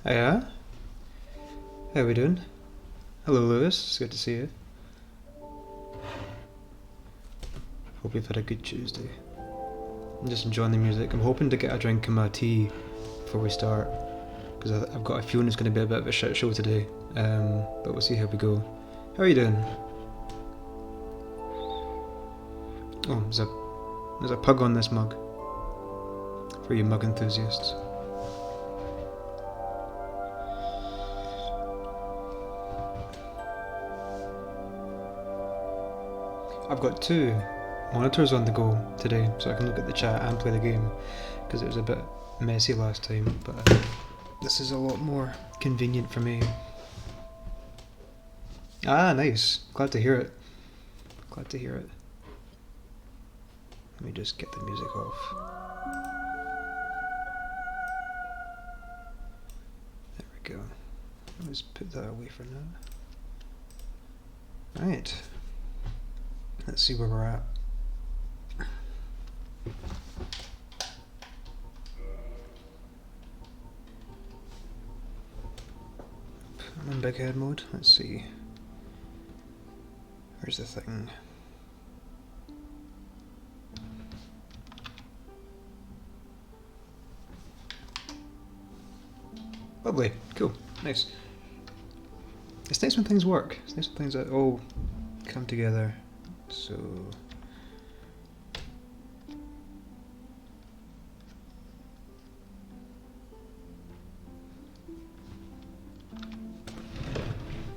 Hiya. How we doing? Hello, Lewis. It's good to see you. Hope you've had a good Tuesday. I'm just enjoying the music. I'm hoping to get a drink of my tea before we start, because I've got a feeling it's going to be a bit of a shit show today. But we'll see how we go. How are you doing? Oh, there's a pug on this mug. For you mug enthusiasts. I've got two monitors on the go today, so I can look at the chat and play the game, because it was a bit messy last time, but this is a lot more convenient for me. Ah, nice. Glad to hear it. Glad to hear it. Let me just get the music off. There we go. Let's put that away for now. Right. Let's see where we're at. I'm in big head mode. Let's see. Where's the thing? Lovely. Cool. Nice. It's nice when things work. It's nice when things all come together. So...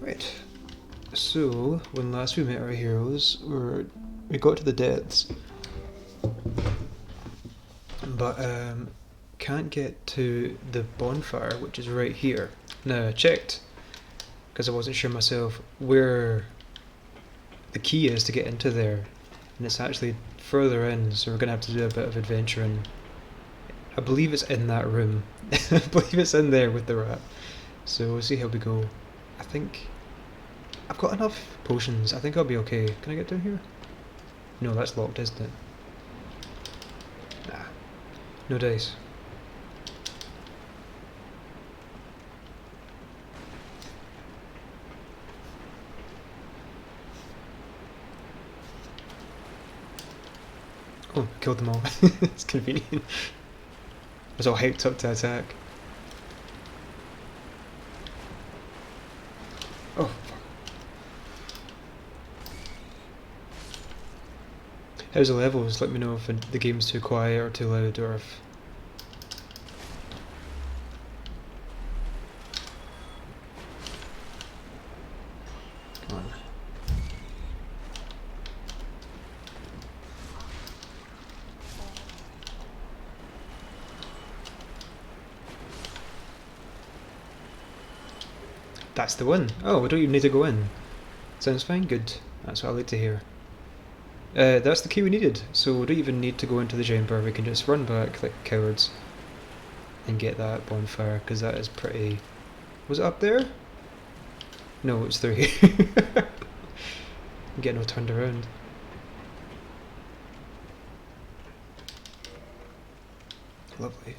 Right. So, when last we met our heroes, we got to the depths, but can't get to the bonfire, which is right here. Now, I checked, because I wasn't sure myself, where the key is to get into there, and it's actually further in, so we're going to have to do a bit of adventuring. I believe it's in that room. I believe it's in there with the rat. So we'll see how we go. I think I've got enough potions. I think I'll be okay. Can I get down here? No, that's locked, isn't it? Nah. No dice. Oh, killed them all. It's convenient. I was all hyped up to attack. Oh, fuck. How's the levels? Let me know if the game's too quiet or too loud, or if... Come on. That's the one. Oh, we don't even need to go in. Sounds fine, good. That's what I like to hear. That's the key we needed, so we don't even need to go into the chamber. We can just run back like cowards and get that bonfire, because that is pretty... Was it up there? No, it's through here. I'm getting all turned around. Lovely.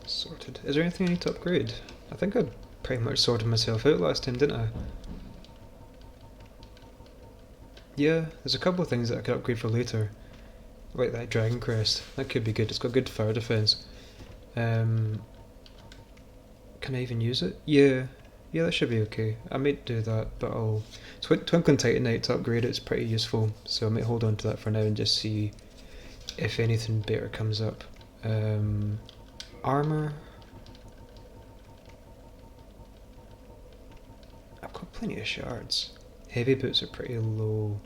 Sorted. Is there anything I need to upgrade? I think I pretty much sorted myself out last time, didn't I? Yeah, there's a couple of things that I could upgrade for later. Like that dragon crest. That could be good. It's got good fire defense. Can I even use it? Yeah. Yeah, that should be okay. I might do that, but I'll... Twinkling Titanite to upgrade it's pretty useful, so I might hold on to that for now and just see if anything better comes up. Armor. I've got plenty of shards. Heavy boots are pretty low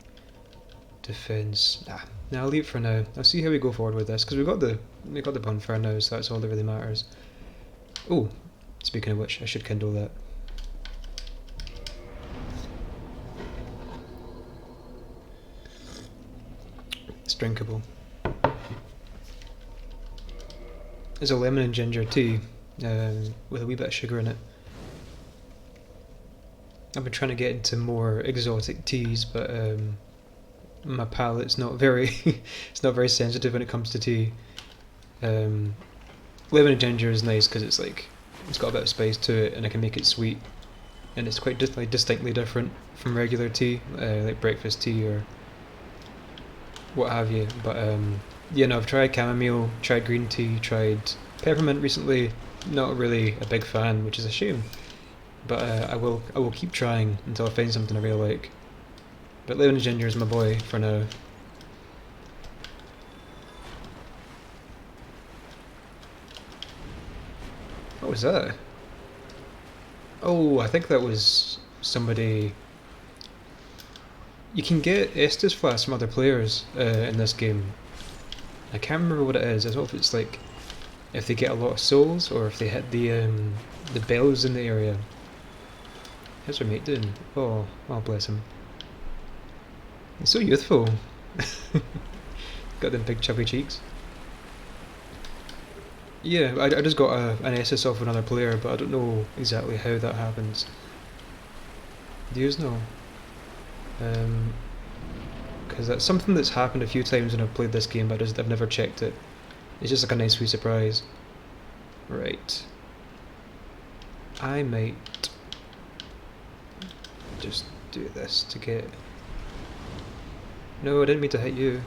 defense. Nah, I'll leave it for now. I'll see how we go forward with this, because we got the bonfire now, so that's all that really matters. Oh, speaking of which, I should kindle that. It's drinkable. There's a lemon and ginger tea with a wee bit of sugar in it. I've been trying to get into more exotic teas, but my palate's not very it's not very sensitive when it comes to tea. Lemon and ginger is nice because it's like it's got a bit of spice to it, and I can make it sweet, and it's quite distinctly different from regular tea, like breakfast tea or what have you. But yeah, no, I've tried chamomile, tried green tea, tried peppermint recently. Not really a big fan, which is a shame. But I will keep trying until I find something I really like. But lemon and ginger is my boy for now. What was that? Oh, I think that was somebody. You can get Estus flasks from other players in this game. I can't remember what it is. I don't know if it's like if they get a lot of souls or if they hit the bells in the area. How's our mate doing? Oh, bless him. He's so youthful. Got them big chubby cheeks. Yeah, I just got an SS off another player, but I don't know exactly how that happens. Do you know? Because that's something that's happened a few times when I've played this game, but I've never checked it. It's just like a nice wee surprise. Right. I might just do this to get... No, I didn't mean to hit you.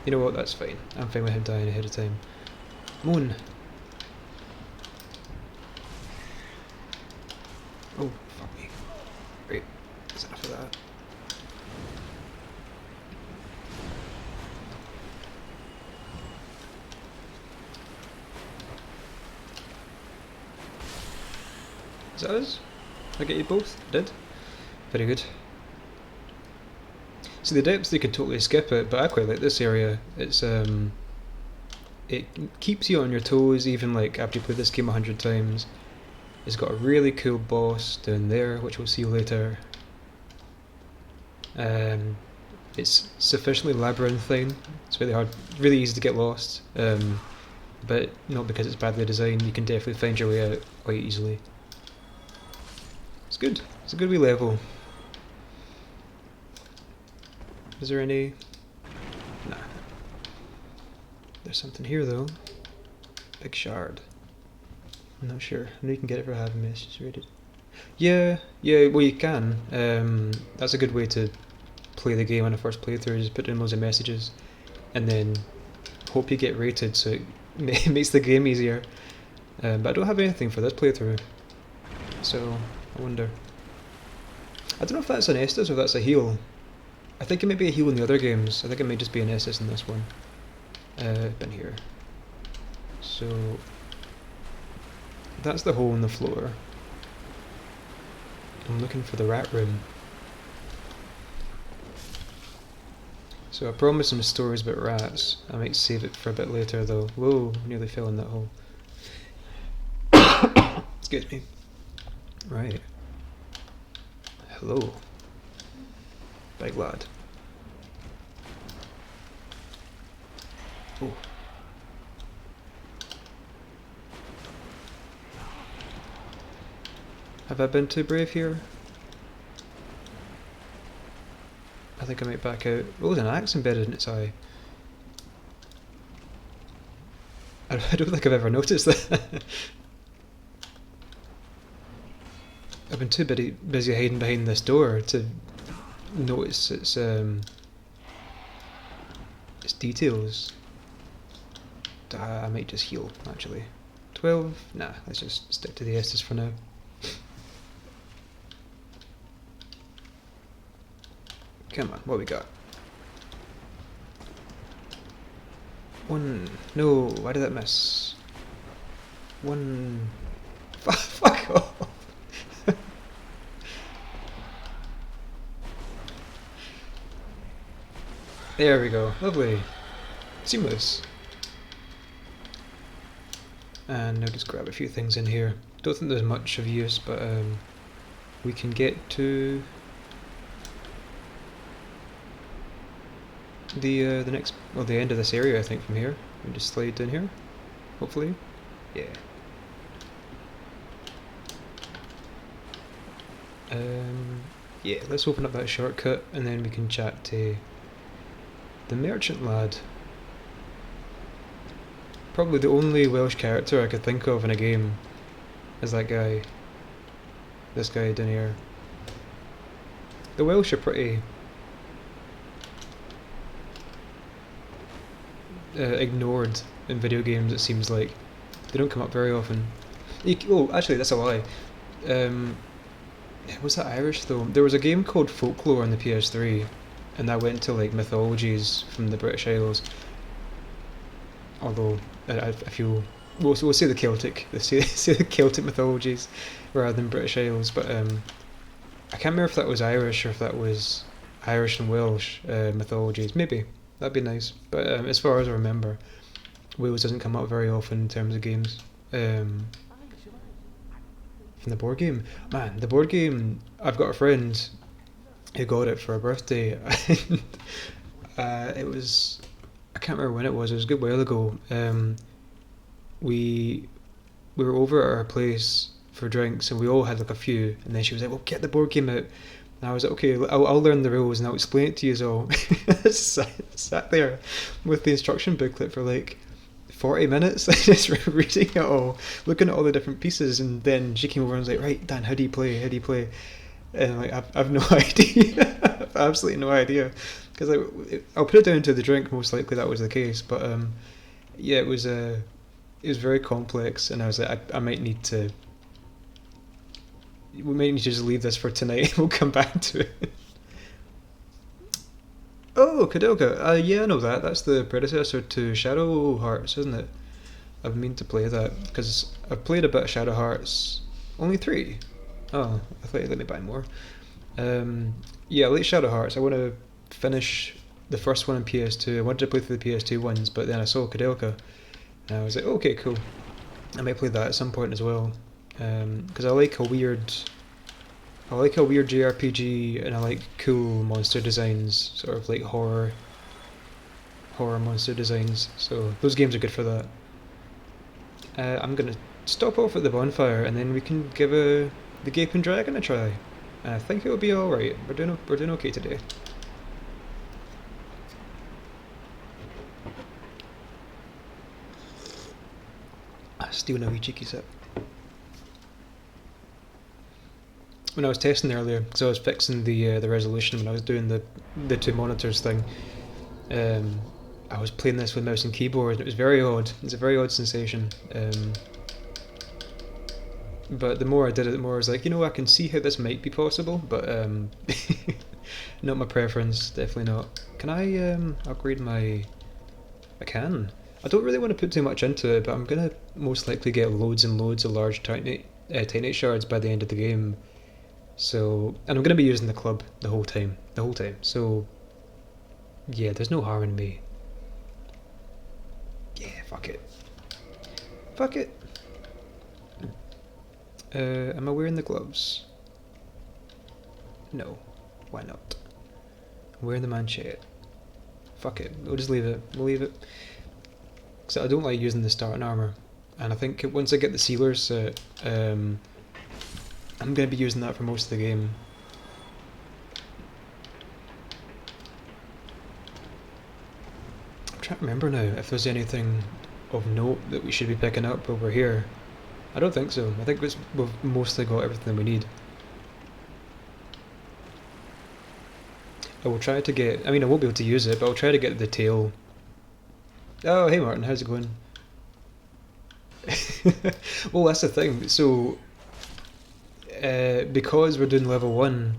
You know what, that's fine. I'm fine with him dying ahead of time. Moon! Oh, fuck me. Right, that's enough of that. Is that us? Did I get you both? I did. Very good. See, the depths, you can totally skip it, but I quite like this area. It's it keeps you on your toes even like after you play this game 100 times. It's got a really cool boss down there, which we'll see later. It's sufficiently labyrinthine. It's really hard, really easy to get lost, but not because it's badly designed. You can definitely find your way out quite easily. It's good. It's a good wee level. Is there any... Nah. There's something here though. Big shard. I'm not sure. I know you can get it for having messages rated. Yeah, well you can. That's a good way to play the game on a first playthrough, just put in loads of messages and then hope you get rated so it makes the game easier. But I don't have anything for this playthrough, so I wonder. I don't know if that's an Estus or if that's a heal. I think it may be a heal in the other games. I think it may just be an Estus in this one. Been here. So that's the hole in the floor. I'm looking for the rat room. So I promised some stories about rats. I might save it for a bit later though. Whoa, nearly fell in that hole. Excuse me. Right. Hello. Big lad. Oh. Have I been too brave here? I think I might back out. Oh, there's an axe embedded in its eye. I don't think I've ever noticed that. I've been too busy hiding behind this door to notice its details. I might just heal, actually. 12? Nah, let's just stick to the Estus for now. Come on, what we got? One. No, why did that miss? One. Fuck off! There we go, lovely. Seamless. And I'll just grab a few things in here. Don't think there's much of use, but we can get to the next, well, the end of this area, I think, from here. We just slide down here, hopefully. Yeah. Yeah, let's open up that shortcut and then we can chat to the merchant lad. Probably the only Welsh character I could think of in a game is that guy. This guy down here. The Welsh are pretty ignored in video games, it seems like. They don't come up very often. Oh, actually, that's a lie. Was that Irish though? There was a game called Folklore on the PS3, and that went to like mythologies from the British Isles. Although I feel we'll say the Celtic, say the Celtic mythologies rather than British Isles. But I can't remember if that was Irish or if that was Irish and Welsh mythologies. Maybe that'd be nice. But as far as I remember, Wales doesn't come up very often in terms of games. From the board game, man, the board game. I've got a friend who got it for a birthday. And, it was, I can't remember when it was. It was a good while ago. We were over at her place for drinks, and we all had like a few. And then she was like, "Well, get the board game out." And I was like, "Okay, I'll learn the rules and I'll explain it to you all." Sat there with the instruction booklet for like 40 minutes, just reading it all, looking at all the different pieces, and then she came over and was like, "Right, Dan, how do you play? How do you play?" And I'm like, I've no idea. I've absolutely no idea. Because I'll put it down to the drink, most likely that was the case. But yeah, it was very complex, and I was like, I might need to. We might need to just leave this for tonight. We'll come back to it. Oh, Kadoga. Yeah, I know that. That's the predecessor to Shadow Hearts, isn't it? I've meant to play that because I've played a bit of Shadow Hearts. Only 3. Oh, I thought you'd let me buy more. Yeah, I like Shadow Hearts. I want to finish the first one on PS2. I wanted to play through the PS2 ones, but then I saw Kadelka, and I was like, okay, cool. I might play that at some point as well, because I like a weird JRPG, and I like cool monster designs, sort of like horror monster designs. So those games are good for that. I'm gonna stop off at the bonfire, and then we can give the Gaping Dragon a try. I think it'll be all right. We're doing okay today. Still a wee cheeky sip. When I was testing earlier, because I was fixing the resolution when I was doing the 2 monitors thing, I was playing this with mouse and keyboard, and it was very odd. It's a very odd sensation. But the more I did it, the more I was like, I can see how this might be possible, but not my preference, definitely not. Can I upgrade my... I can. I don't really want to put too much into it, but I'm going to most likely get loads and loads of large Titanite shards by the end of the game. So, and I'm going to be using the club the whole time. So, yeah, there's no harm in me. Yeah, fuck it. Am I wearing the gloves? No. Why not? I'm wearing the manchette. Fuck it. We'll just leave it. We'll leave it. Because I don't like using the starting armour. And I think once I get the sealers set, I'm going to be using that for most of the game. I'm trying to remember now if there's anything of note that we should be picking up over here. I don't think so. I think we've mostly got everything we need. I will try to get... I mean, I won't be able to use it, but I'll try to get the tail. Oh, hey Martin, how's it going? Well, that's the thing. So, because we're doing level 1,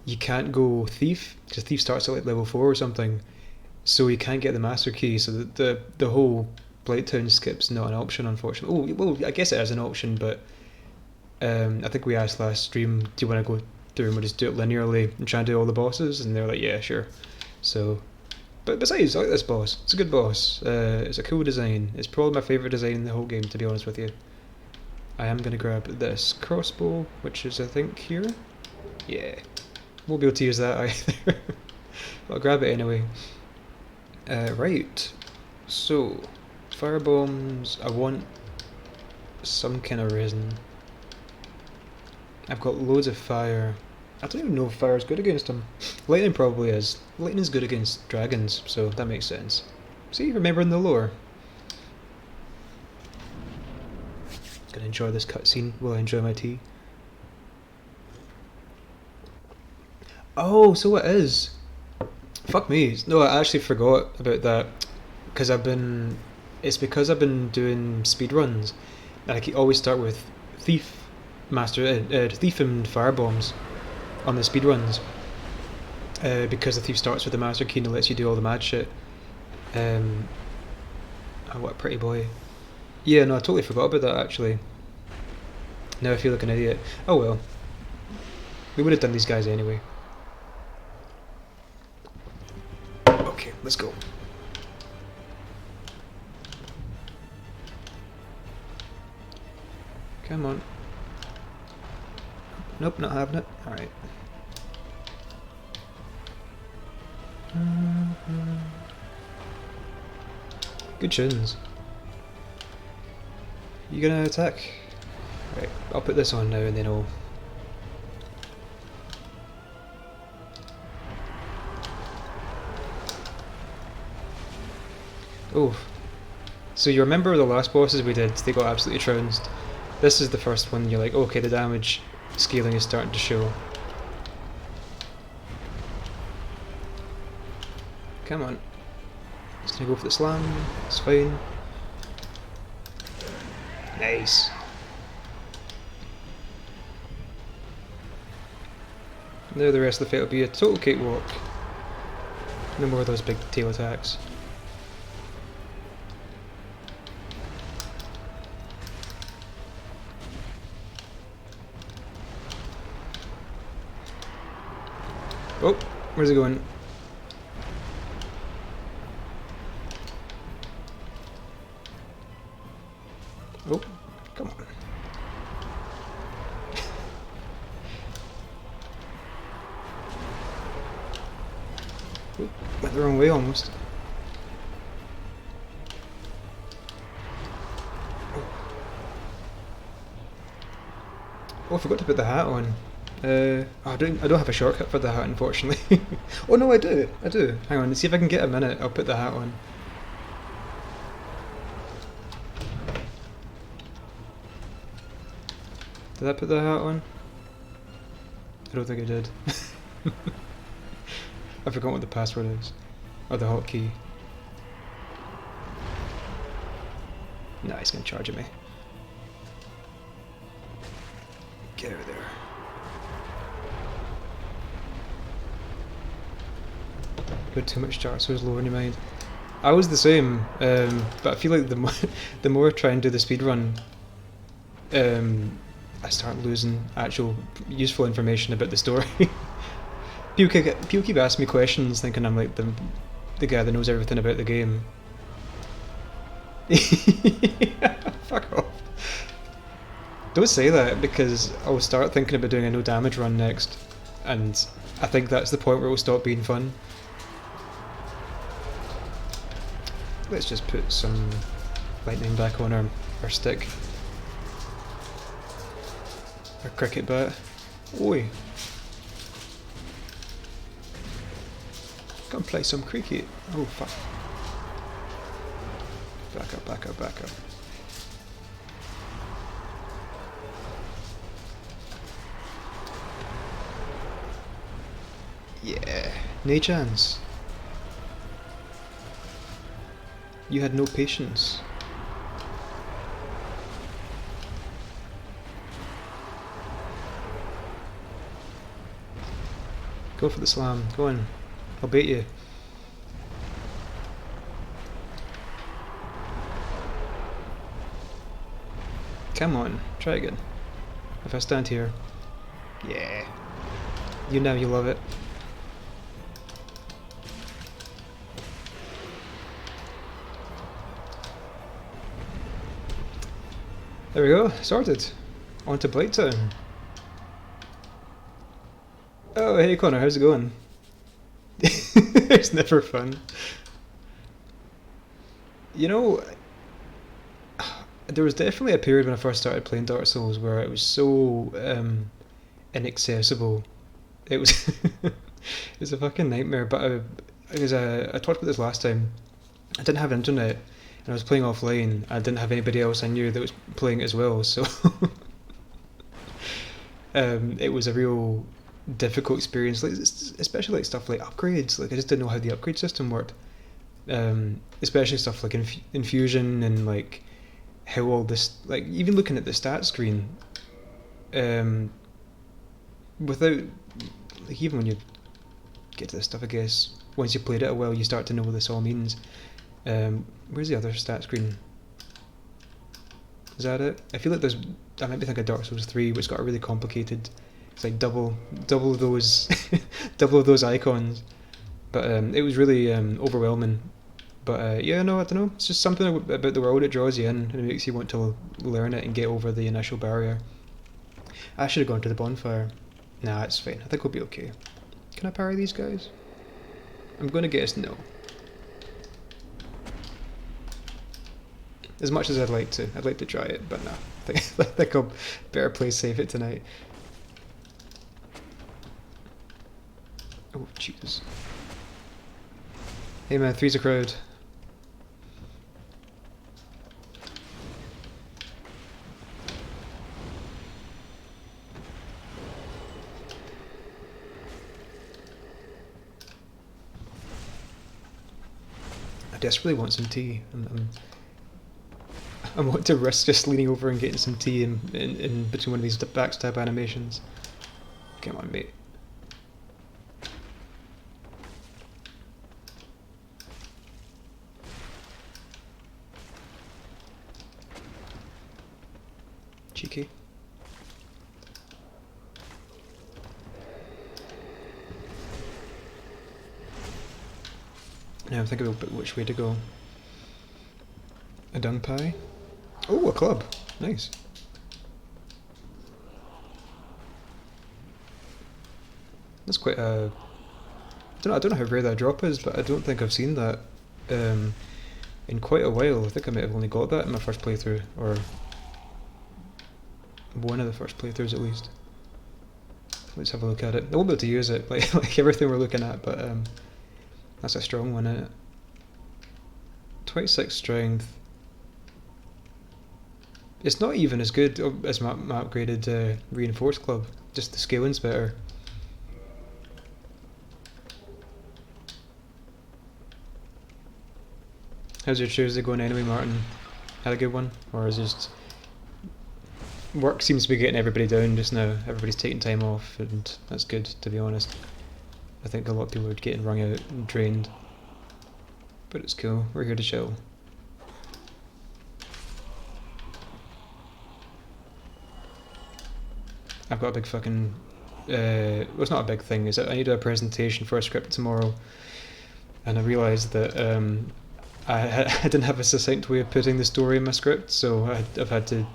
you can't go Thief, because Thief starts at like level 4 or something. So you can't get the Master Key, so the whole Blighttown skip's not an option, unfortunately. Oh, well, I guess it is an option, but I think we asked last stream, do you want to go through and we'll just do it linearly and try and do all the bosses? And they're like, yeah, sure. So, but besides, I like this boss. It's a good boss. It's a cool design. It's probably my favourite design in the whole game, to be honest with you. I am going to grab this crossbow, which is, I think, here. Yeah. Won't be able to use that either. But I'll grab it anyway. Right. So, firebombs. I want some kind of resin. I've got loads of fire. I don't even know if fire is good against him. Lightning probably is. Lightning's good against dragons, so that makes sense. See, remembering the lore. Gonna enjoy this cutscene while I enjoy my tea. Oh, so it is. Fuck me. No, I actually forgot about that because It's because I've been doing speedruns. I always start with thief, thief and firebombs on the speedruns. Because the thief starts with the master key and it lets you do all the mad shit. Oh, what a pretty boy. Yeah, no, I totally forgot about that actually. Now I feel like an idiot. Oh well. We would have done these guys anyway. Okay, let's go. Come on. Nope, not having it. Alright. Good tunes. You gonna attack? Right, I'll put this on now and then I'll... Oh. So you remember the last bosses we did, they got absolutely trounced. This is the first one, you're like, okay, the damage scaling is starting to show. Come on. Just gonna go for the slam, it's fine. Nice. Now the rest of the fight will be a total cakewalk. No more of those big tail attacks. Oh, where's it going? Oh, come on. Oh, went the wrong way almost. Oh, I forgot to put the hat on. I don't have a shortcut for the hat, unfortunately. Oh no, I do. Hang on, let's see if I can get a minute. I'll put the hat on. Did I put the hat on? I don't think I did. I forgot what the password is. Or the hotkey. Nah, he's gonna charge at me. Get out of there. Got too much charge, so it's lowering your mind. I was the same, but I feel like the more I try and do the speedrun, I start losing actual useful information about the story. People keep asking me questions thinking I'm like the guy that knows everything about the game. Fuck off. Don't say that, because I'll start thinking about doing a no damage run next, and I think that's the point where it will stop being fun. Let's just put some lightning back on our stick. Our cricket bat. Oi! Come play some cricket. Oh fuck. Back up, back up, back up. Yeah, no chance. You had no patience. Go for the slam, go on. I'll bait you. Come on, try again. If I stand here. Yeah. You know you love it. There we go, sorted. On to Blighttown. Oh, hey Connor, how's it going? It's never fun. You know, there was definitely a period when I first started playing Dark Souls where it was so inaccessible. It was it was a fucking nightmare. But I talked about this last time. I didn't have internet, and I was playing offline. I didn't have anybody else I knew that was playing it as well, so it was a real difficult experience. Like, especially like stuff like upgrades. Like I just didn't know how the upgrade system worked. Especially stuff like infusion and like how all this, like even looking at the stat screen, without, like, even when you get to this stuff, I guess once you played it a while, you start to know what this all means. Where's the other stat screen? Is that it? I feel like I might be thinking of Dark Souls 3, which got a really complicated. It's like double those double of those icons. But it was really overwhelming. But yeah, no, I don't know. It's just something about the world. It draws you in and it makes you want to learn it and get over the initial barrier. I should have gone to the bonfire. Nah, it's fine. I think we'll be okay. Can I parry these guys? I'm going to guess no. As much as I'd like to try it, but no. I think I'll better play save it tonight. Oh, Jesus. Hey man, three's a crowd. I desperately want some tea. I want to risk just leaning over and getting some tea in between one of these backstab animations. Come on, mate. Cheeky. Now I'm thinking about which way to go. A dung pie? Oh, a club. Nice. That's quite a... I don't know how rare that drop is, but I don't think I've seen that in quite a while. I think I might have only got that in my first playthrough, or one of the first playthroughs at least. Let's have a look at it. I won't be able to use it, like everything we're looking at, but that's a strong one, isn't it? 26 strength. It's not even as good as my upgraded reinforced club. Just the scaling's better. How's your Tuesday going anyway, Martin? Had a good one? Or is just... Work seems to be getting everybody down just now. Everybody's taking time off, and that's good, to be honest. I think a lot of people are getting wrung out and drained. But it's cool, we're here to chill. I've got a big fucking... well, it's not a big thing, is it? I need to do a presentation for a script tomorrow. And I realised that I didn't have a succinct way of putting the story in my script, so I've had to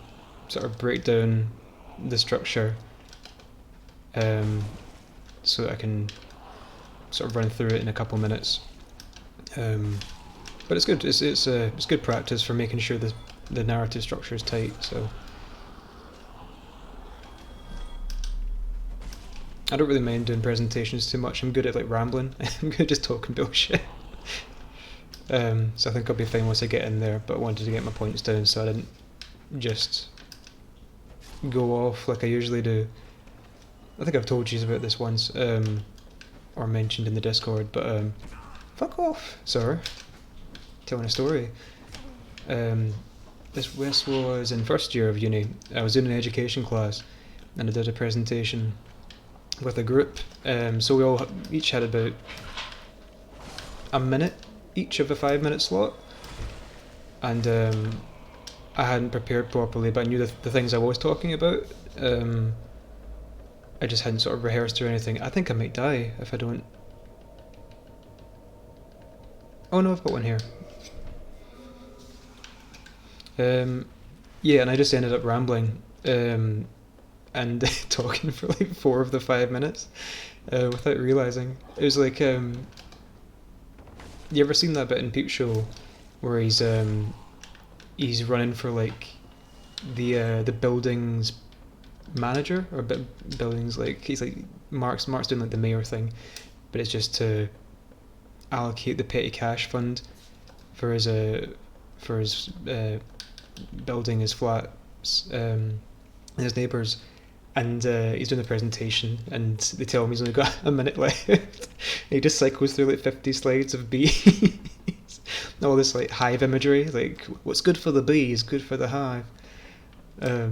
sort of break down the structure so that I can sort of run through it in a couple minutes. But it's good. It's good practice for making sure the narrative structure is tight. So I don't really mind doing presentations too much. I'm good at like rambling. I'm good at just talking bullshit. So I think I'll be fine once I get in there. But I wanted to get my points down so I didn't just go off like I usually do. I think I've told you about this once, or mentioned in the Discord, but fuck off, sir. Telling a story. This was in first year of uni. I was in an education class and I did a presentation with a group. So we all each had about a minute each of a 5-minute slot, and I hadn't prepared properly, but I knew the things I was talking about. I just hadn't sort of rehearsed or anything. I think I might die if I don't. Oh no, I've got one here. Yeah, and I just ended up rambling and talking for like 4 of the 5 minutes without realising. It was like, you ever seen that bit in Peep Show where he's running for like the building's manager or buildings. Like he's like Mark's doing like the mayor thing, but it's just to allocate the petty cash fund for his building his flats and his neighbours. And he's doing a presentation, and they tell him he's only got a minute left. He just cycles through like 50 slides of bees, all this like hive imagery, like what's good for the bee is good for the hive. Yeah,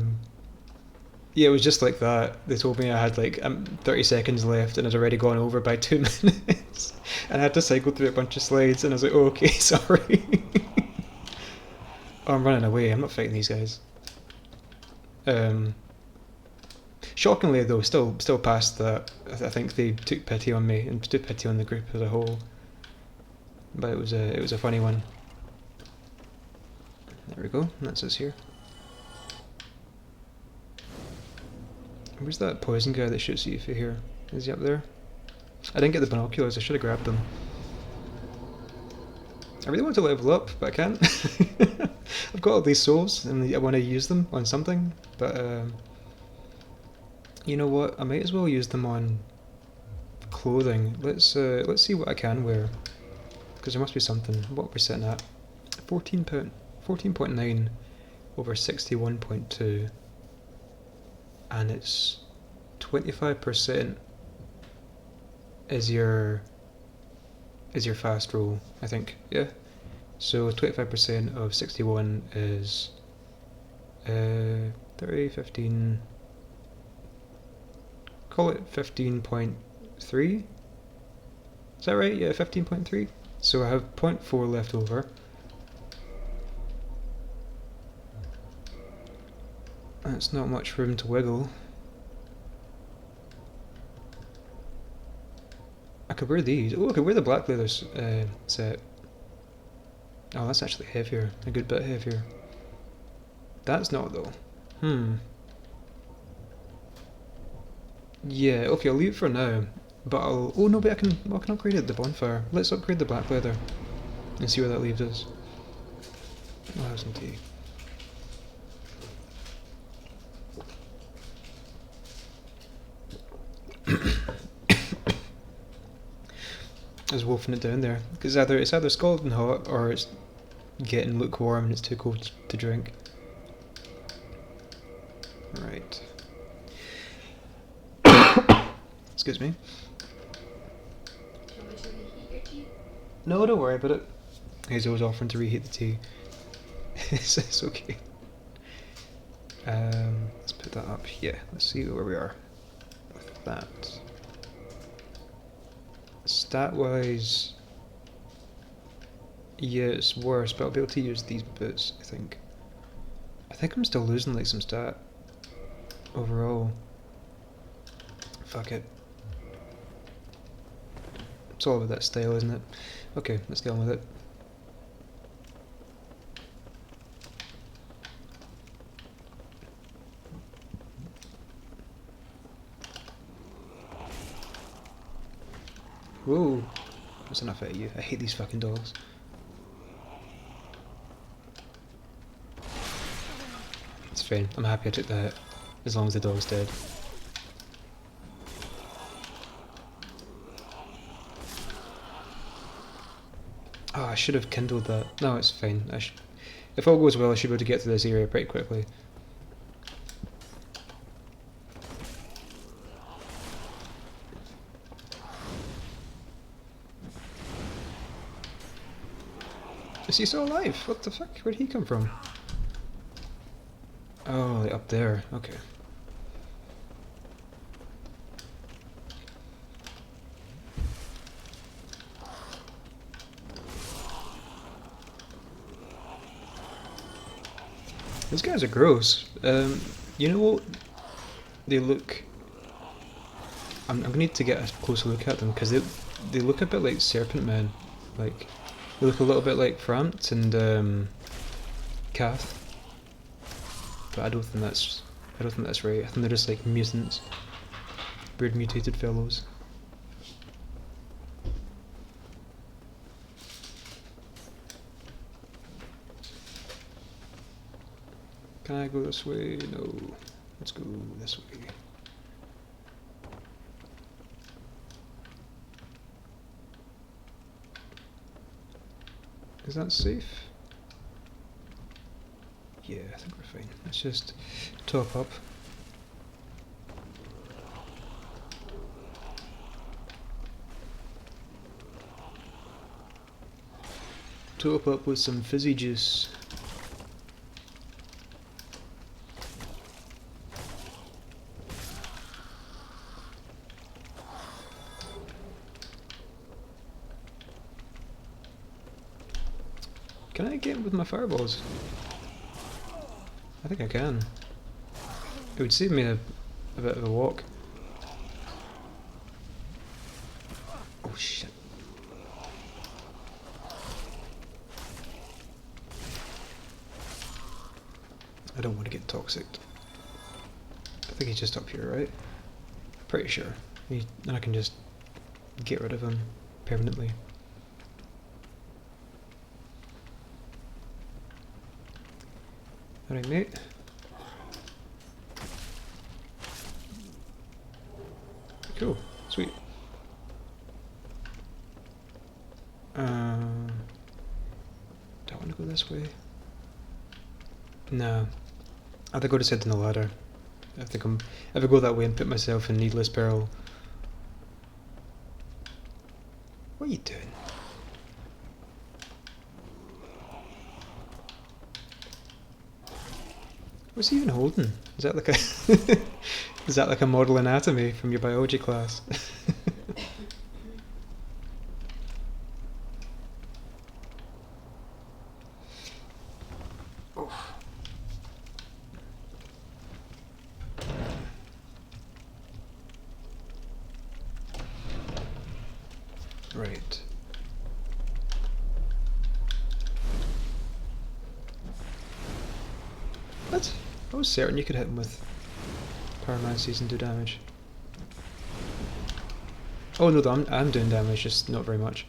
it was just like that. They told me I had like 30 seconds left, and I'd already gone over by 2 minutes, and I had to cycle through a bunch of slides, and I was like, oh, okay, sorry. Oh, I'm running away. I'm not fighting these guys. Shockingly though, still past that. I think they took pity on me and took pity on the group as a whole. But it was a funny one. There we go. That's us here. Where's that poison guy that shoots you if you're here? Is he up there? I didn't get the binoculars. I should have grabbed them. I really want to level up, but I can't. I've got all these souls and I want to use them on something, but you know what? I might as well use them on clothing. Let's see what I can wear, because there must be something. What we're sitting at? 14.9 over 61.2, and it's 25% is your fast roll, I think. Yeah. So 25% of 61 is 30, 15. Call it 15.3. Is that right? Yeah, 15.3. So I have 0.4 left over. That's not much room to wiggle. I could wear these. Oh, I could wear the black leather set. Oh, that's actually heavier. A good bit heavier. That's not though. Yeah, okay, I'll leave it for now. But I'll... Oh no, but I can upgrade it at the bonfire. Let's upgrade the black leather and see where that leaves us. I'll have some tea. I was wolfing it down there because it's either scalding hot or it's getting lukewarm and it's too cold to drink. Right. Excuse me. No, don't worry about it. He's always offering to reheat the tea. It's okay. Let's put that up. Yeah, let's see where we are with that. Stat-wise, yeah, it's worse, but I'll be able to use these boots, I think. I think I'm still losing like some stat overall. Fuck it. It's all about that style, isn't it? Okay, let's get on with it. Whoa, that's enough out of you. I hate these fucking dogs. It's fine, I'm happy I took that, as long as the dog's dead. Oh, I should have kindled that. No, it's fine. If all goes well, I should be able to get to this area pretty quickly. Is he still alive? What the fuck? Where'd he come from? Oh, like up there. Okay. These guys are gross. You know what? They look... I'm gonna need to get a closer look at them, because they look a bit like serpent men. Like, they look a little bit like Frampt and Kath. But I don't think that's right. I think they're just like mutants. Weird mutated fellows. Can I go this way? No. Let's go this way. Is that safe? Yeah, I think we're fine. Let's just top up. Top up with some fizzy juice. Can I get with my fireballs? I think I can. It would save me a bit of a walk. Oh shit. I don't want to get toxic. I think he's just up here, right? Pretty sure. And I can just get rid of him permanently. Alright, mate. Cool. Sweet. Do I want to go this way? No. I think I'll just head down the ladder. If I go that way and put myself in needless peril. What are you doing? What's he even holding? Is that like a is that like a model anatomy from your biology class? Right. What? I was certain you could hit him with pyromancies and do damage. Oh no, I'm doing damage, just not very much.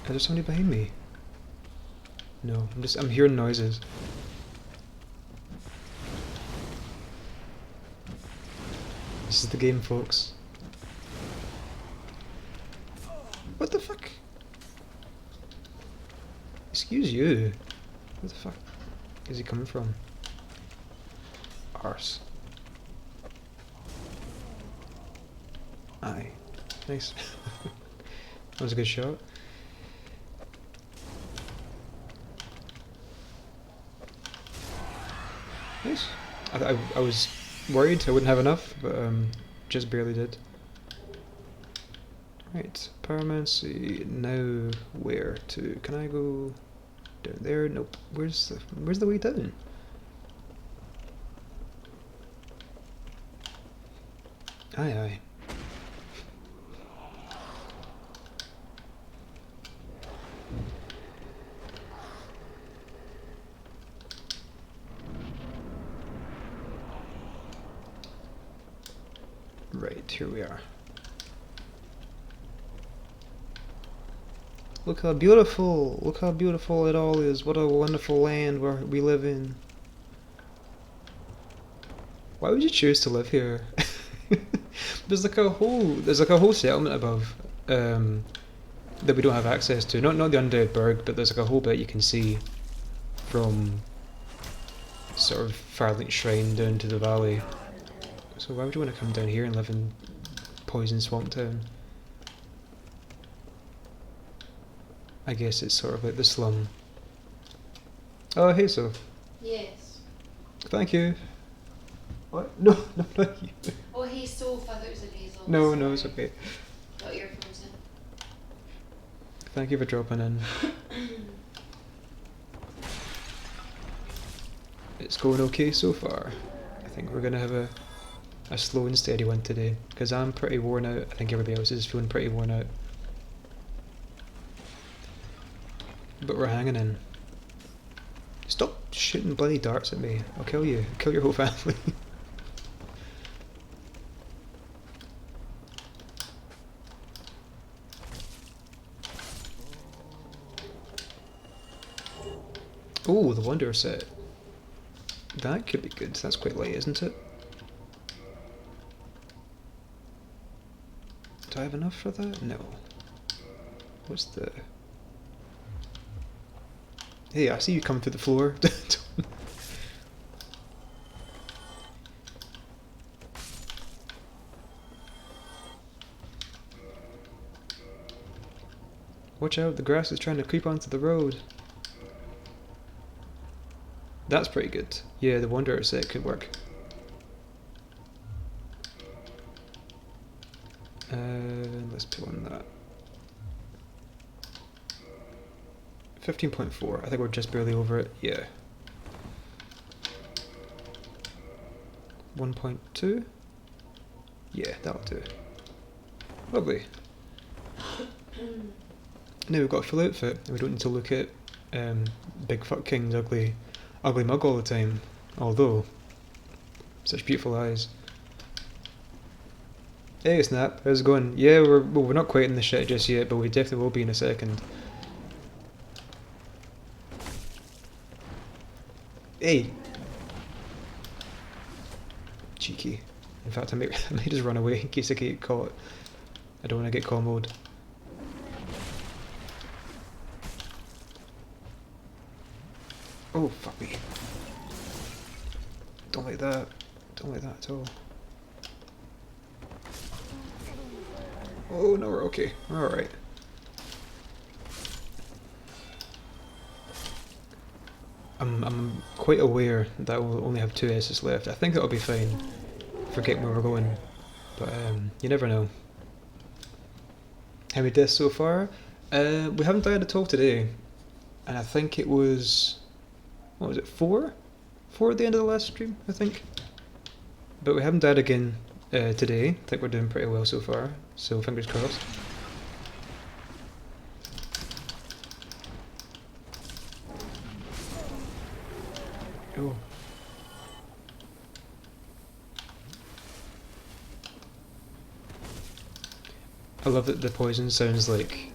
Is there somebody behind me? No, I'm hearing noises. This is the game, folks. What the fuck? Excuse you. Where the fuck is he coming from? Arse. Aye. Nice. That was a good shot. Nice. I was worried I wouldn't have enough, but just barely did. Right, pyromancy. Now where to? Can I go down there? Nope. Where's the way down? Aye aye. Right, here we are. Look how beautiful it all is. What a wonderful land where we live in. Why would you choose to live here? There's like a whole settlement above that we don't have access to. Not the Undead Burg, but there's like a whole bit you can see from sort of Firelight Shrine down to the valley. So why would you want to come down here and live in Poison Swamp Town? I guess it's sort of like the slum. Oh, hey, so. Yes. Thank you. What? No, not you. Oh, hey, Soph, I thought it was a Basil. No, it's okay. Got earphones in. Thank you for dropping in. It's going okay so far. I think we're gonna have a slow and steady one today, because I'm pretty worn out. I think everybody else is feeling pretty worn out. But we're hanging in. Stop shooting bloody darts at me. I'll kill you. I'll kill your whole family. Oh, the Wanderer set. that could be good. That's quite light, isn't it? Do I have enough for that? No. What's the... Hey, I see you coming through the floor. Watch out, the grass is trying to creep onto the road. That's pretty good. Yeah, the Wanderer set could work. Let's put on that. 15.4. I think we're just barely over it. Yeah. 1.2. Yeah, that'll do. Lovely. Now we've got a full outfit, and we don't need to look at Big Fuck King's ugly mug all the time. Although, such beautiful eyes. Hey Snap, how's it going? Yeah, we're not quite in the shit just yet, but we definitely will be in a second. Hey! Cheeky. In fact, I may just run away in case I get caught. I don't want to get comboed. Oh, fuck me. Don't like that. Don't like that at all. Oh, no, we're okay. We're alright. I'm quite aware that we'll only have 2 S's left. I think that'll be fine. Forget where we're going. But you never know. How many deaths so far? We haven't died at all today. And I think it was... What was it, 4? 4 at the end of the last stream, I think. But we haven't died again today. I think we're doing pretty well so far. So fingers crossed. Oh. I love that the poison sounds like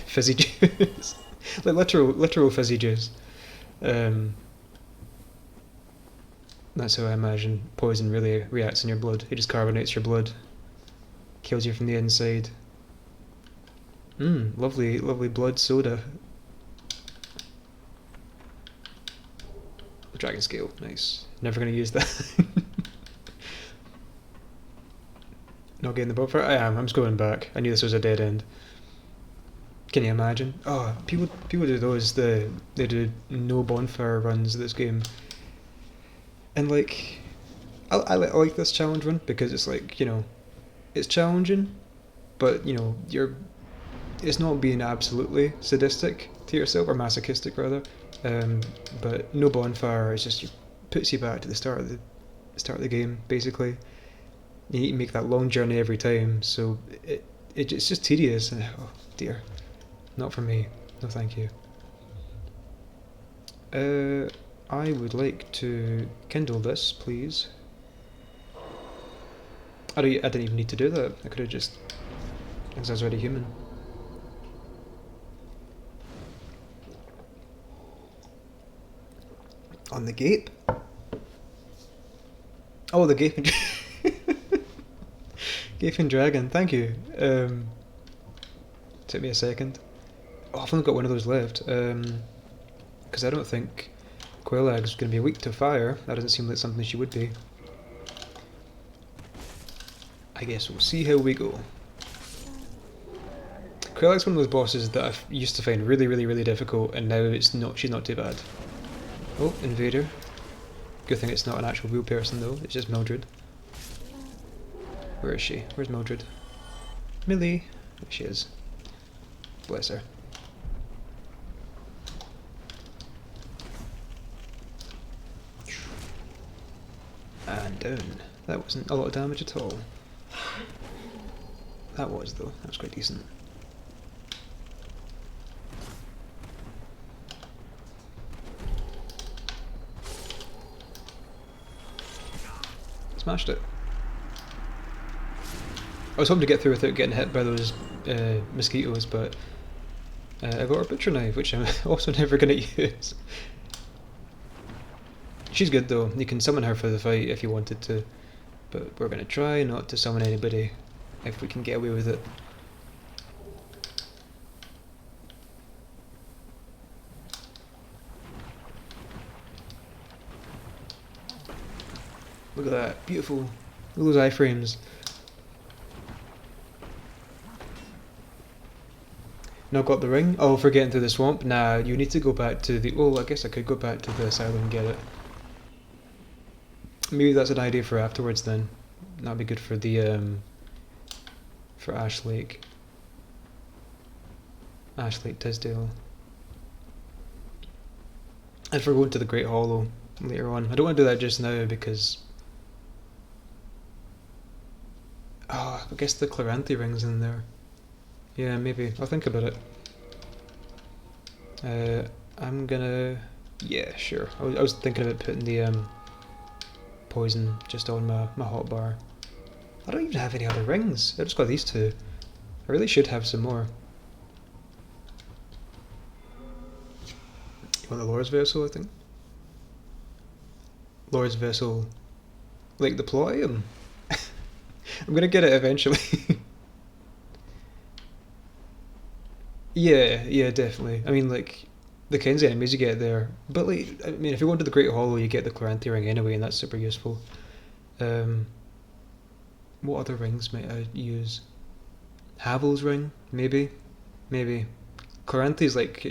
fizzy juice. Like literal fizzy juice. That's how I imagine poison really reacts in your blood. It just carbonates your blood. Kills you from the inside. Lovely blood soda. Dragon scale, nice. Never gonna use that. Not getting the buffer? I am, I'm just going back. I knew this was a dead end. Can you imagine? Oh, people do those, they do no bonfire runs this game. And like, I like this challenge one because it's like, you know, it's challenging, but you know, it's not being absolutely sadistic to yourself, or masochistic rather. But no bonfire, it's just puts you back to the start of the game basically. You need to make that long journey every time, so it's just tedious. And, oh dear, not for me. No, thank you. I would like to kindle this, please. I didn't even need to do that. I could have just, because I was already human. On the gape? Oh, the gaping gaping dragon, thank you. Took me a second. Oh, I've only got one of those left. Because I don't think Quelaag is going to be weak to fire. That doesn't seem like something she would be. I guess we'll see how we go. Quelaag's one of those bosses that I used to find really difficult, and now she's not too bad. Oh, invader. Good thing it's not an actual real person though, it's just Mildred. Where is she? Where's Mildred? Millie! There she is. Bless her. And down. That wasn't a lot of damage at all. That was though, that was quite decent. Smashed it. I was hoping to get through without getting hit by those mosquitoes, but I got a butcher knife, which I'm also never going to use. She's good though. You can summon her for the fight if you wanted to, but we're gonna try not to summon anybody if we can get away with it. Look at that, beautiful. Look at those iframes. Not got the ring? Oh, for getting through the swamp? Nah, you need to go back to the... Well, I guess I could go back to the asylum and get it. Maybe that's an idea for afterwards then. That'd be good for the, for Ash Lake. Ash Lake Tisdale. And for going to the Great Hollow later on. I don't want to do that just now because... Oh, I guess the Chloranthe ring's in there. Yeah, maybe. I'll think about it. I'm gonna... Yeah, sure. I was thinking about putting the poison just on my hotbar. I don't even have any other rings. I just got these two. I really should have some more. You want the Lord's Vessel, I think? Lord's Vessel... Like the ploy? I'm gonna get it eventually. Yeah, definitely. I mean, like, the kinds of enemies you get there. But, like, I mean, if you go into the Great Hollow, you get the Chloranthe ring anyway, and that's super useful. What other rings might I use? Havel's ring, maybe? Maybe. Chloranthe like...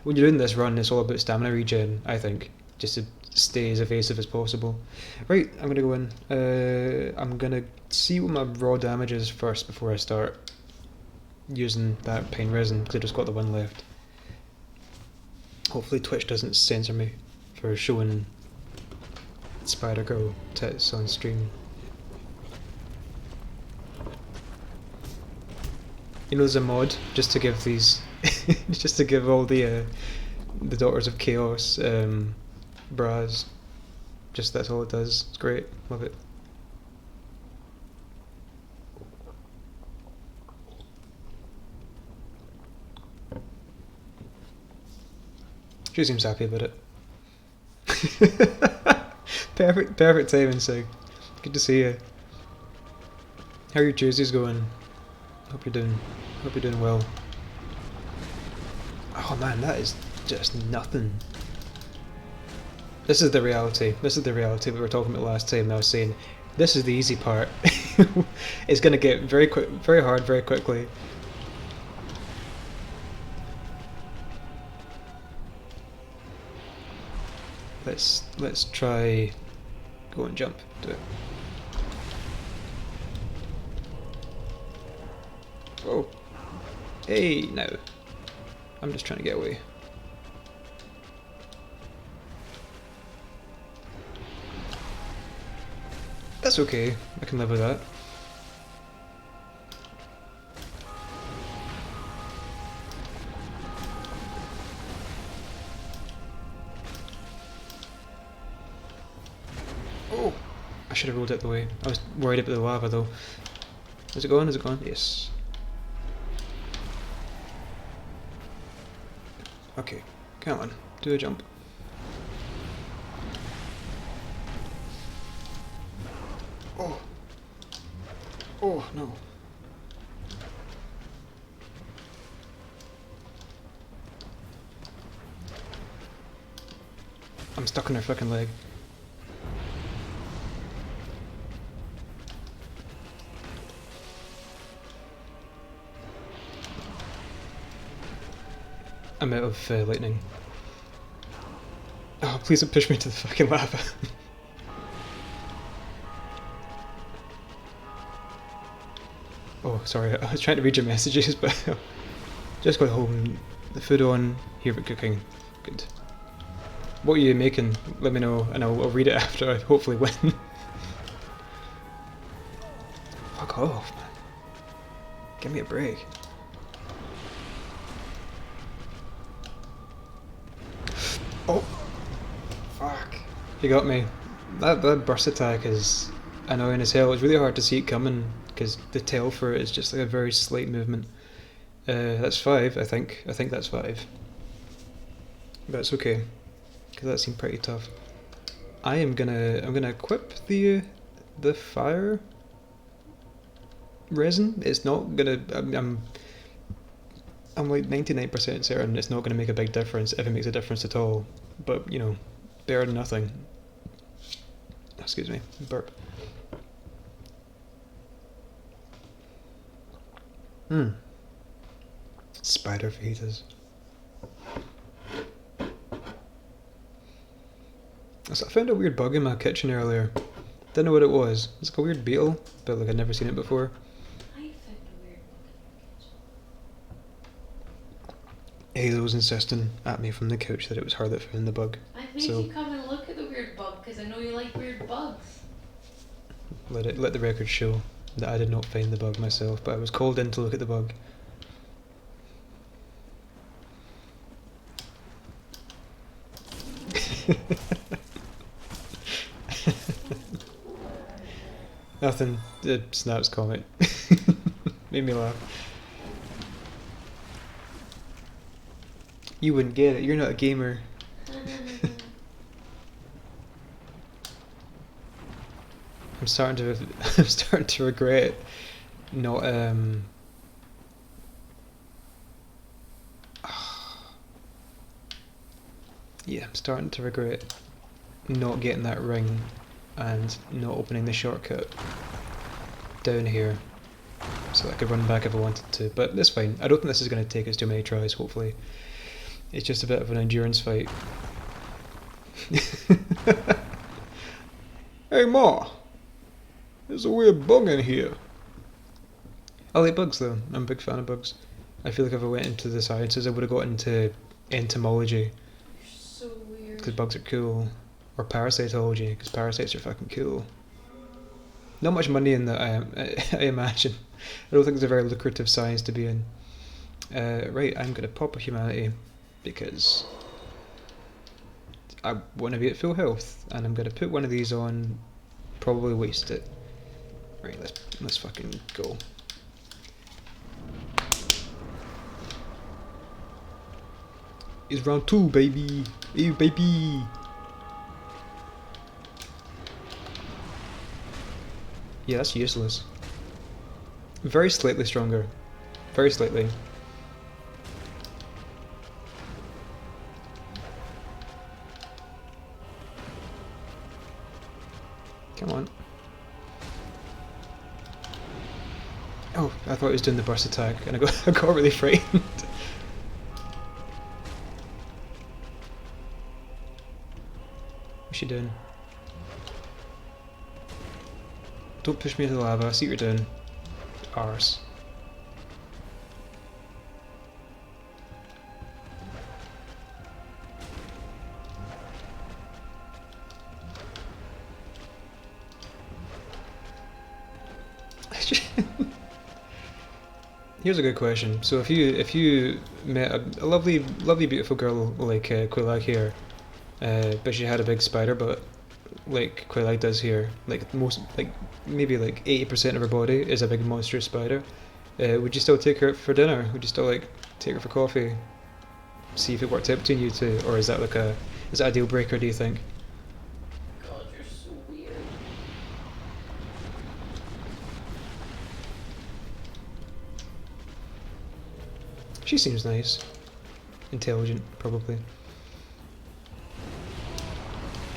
when you're doing this run, it's all about stamina regen, I think. Just to stay as evasive as possible. Right, I'm gonna go in. I'm gonna see what my raw damage is first before I start using that pine resin, because I just got the one left. Hopefully Twitch doesn't censor me for showing Spider Girl tits on stream. You know, there's a mod just to give these, just to give all the Daughters of Chaos bras. Just that's all it does. It's great. Love it. She seems happy about it. Perfect timing, Sig. Good to see you. How are your Tuesdays going? Hope you're doing well. Oh man, that is just nothing. This is the reality. This is the reality we were talking about last time. I was saying, this is the easy part. It's gonna get very hard, very quickly. Let's try go and jump. Do it. Oh. Hey, no. I'm just trying to get away. That's okay. I can live with that. Oh! I should have rolled it the way. I was worried about the lava though. Is it gone? Is it gone? Yes. Okay, come on, do a jump. Oh! Oh, no. I'm stuck in her fucking leg. I'm out of lightning. Oh, please don't push me to the fucking lava. Oh, sorry, I was trying to read your messages, but just got home. The food on, here we're cooking. Good. What are you making? Let me know, and I'll read it after I hopefully win. Fuck off, man. Give me a break. Oh! Fuck. You got me. That burst attack is annoying as hell. It's really hard to see it coming, because the tail for it is just like a very slight movement. That's 5, I think. I think that's 5. But it's okay, because that seemed pretty tough. I'm gonna equip the fire resin. It's not gonna. I'm like 99% certain it's not gonna make a big difference if it makes a difference at all. But you know, better than nothing. Excuse me, burp. Spider fajitas. So I found a weird bug in my kitchen earlier. Didn't know what it was. It's like a weird beetle, but like I'd never seen it before. I found a weird bug Halo's insisting at me from the couch that it was her that found the bug. in my kitchen. I made So- you come and look at the weird bug because I know you like weird bugs. Let the record show that I did not find the bug myself, but I was called in to look at the bug. Nothing. Snap's comment. Made me laugh. You wouldn't get it. You're not a gamer. I'm starting to regret not yeah, I'm starting to regret not getting that ring and not opening the shortcut down here so that I could run back if I wanted to. But that's fine. I don't think this is going to take us too many tries, hopefully. It's just a bit of an endurance fight. Hey Ma! There's a weird bug in here. I like bugs though. I'm a big fan of bugs. I feel like if I went into the sciences I would have got into entomology. You're so weird. Because bugs are cool. Or parasitology, because parasites are fucking cool. Not much money in that, I imagine. I don't think it's a very lucrative science to be in. Right, I'm going to pop a humanity, because I want to be at full health, and I'm going to put one of these on, probably waste it. Right, let's fucking go. It's round 2, baby! Ew, baby! Yeah, that's useless. Very slightly stronger. Very slightly. Come on. Oh, I thought he was doing the burst attack and I got really frightened. What's she doing? Don't push me into the lava, I see what you're doing. Arse. Here's a good question. So if you met a lovely beautiful girl like Quelaag here, but she had a big spider butt, like Quelaag does here, maybe 80% of her body is a big monstrous spider, would you still take her out for dinner? Would you still take her for coffee? See if it worked out between you two, or is that a deal breaker? Do you think? God, you're so weird. She seems nice, intelligent, probably.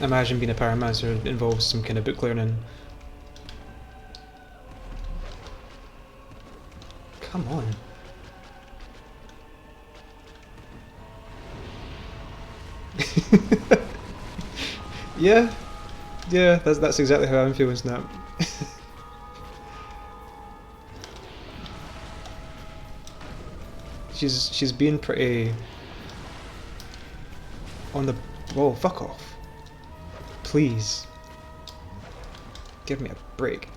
I imagine being a pyromancer involves some kind of book learning. Come on. Yeah, that's exactly how I'm feeling, Snap. She's being pretty on the whoa, fuck off. Please. Give me a break.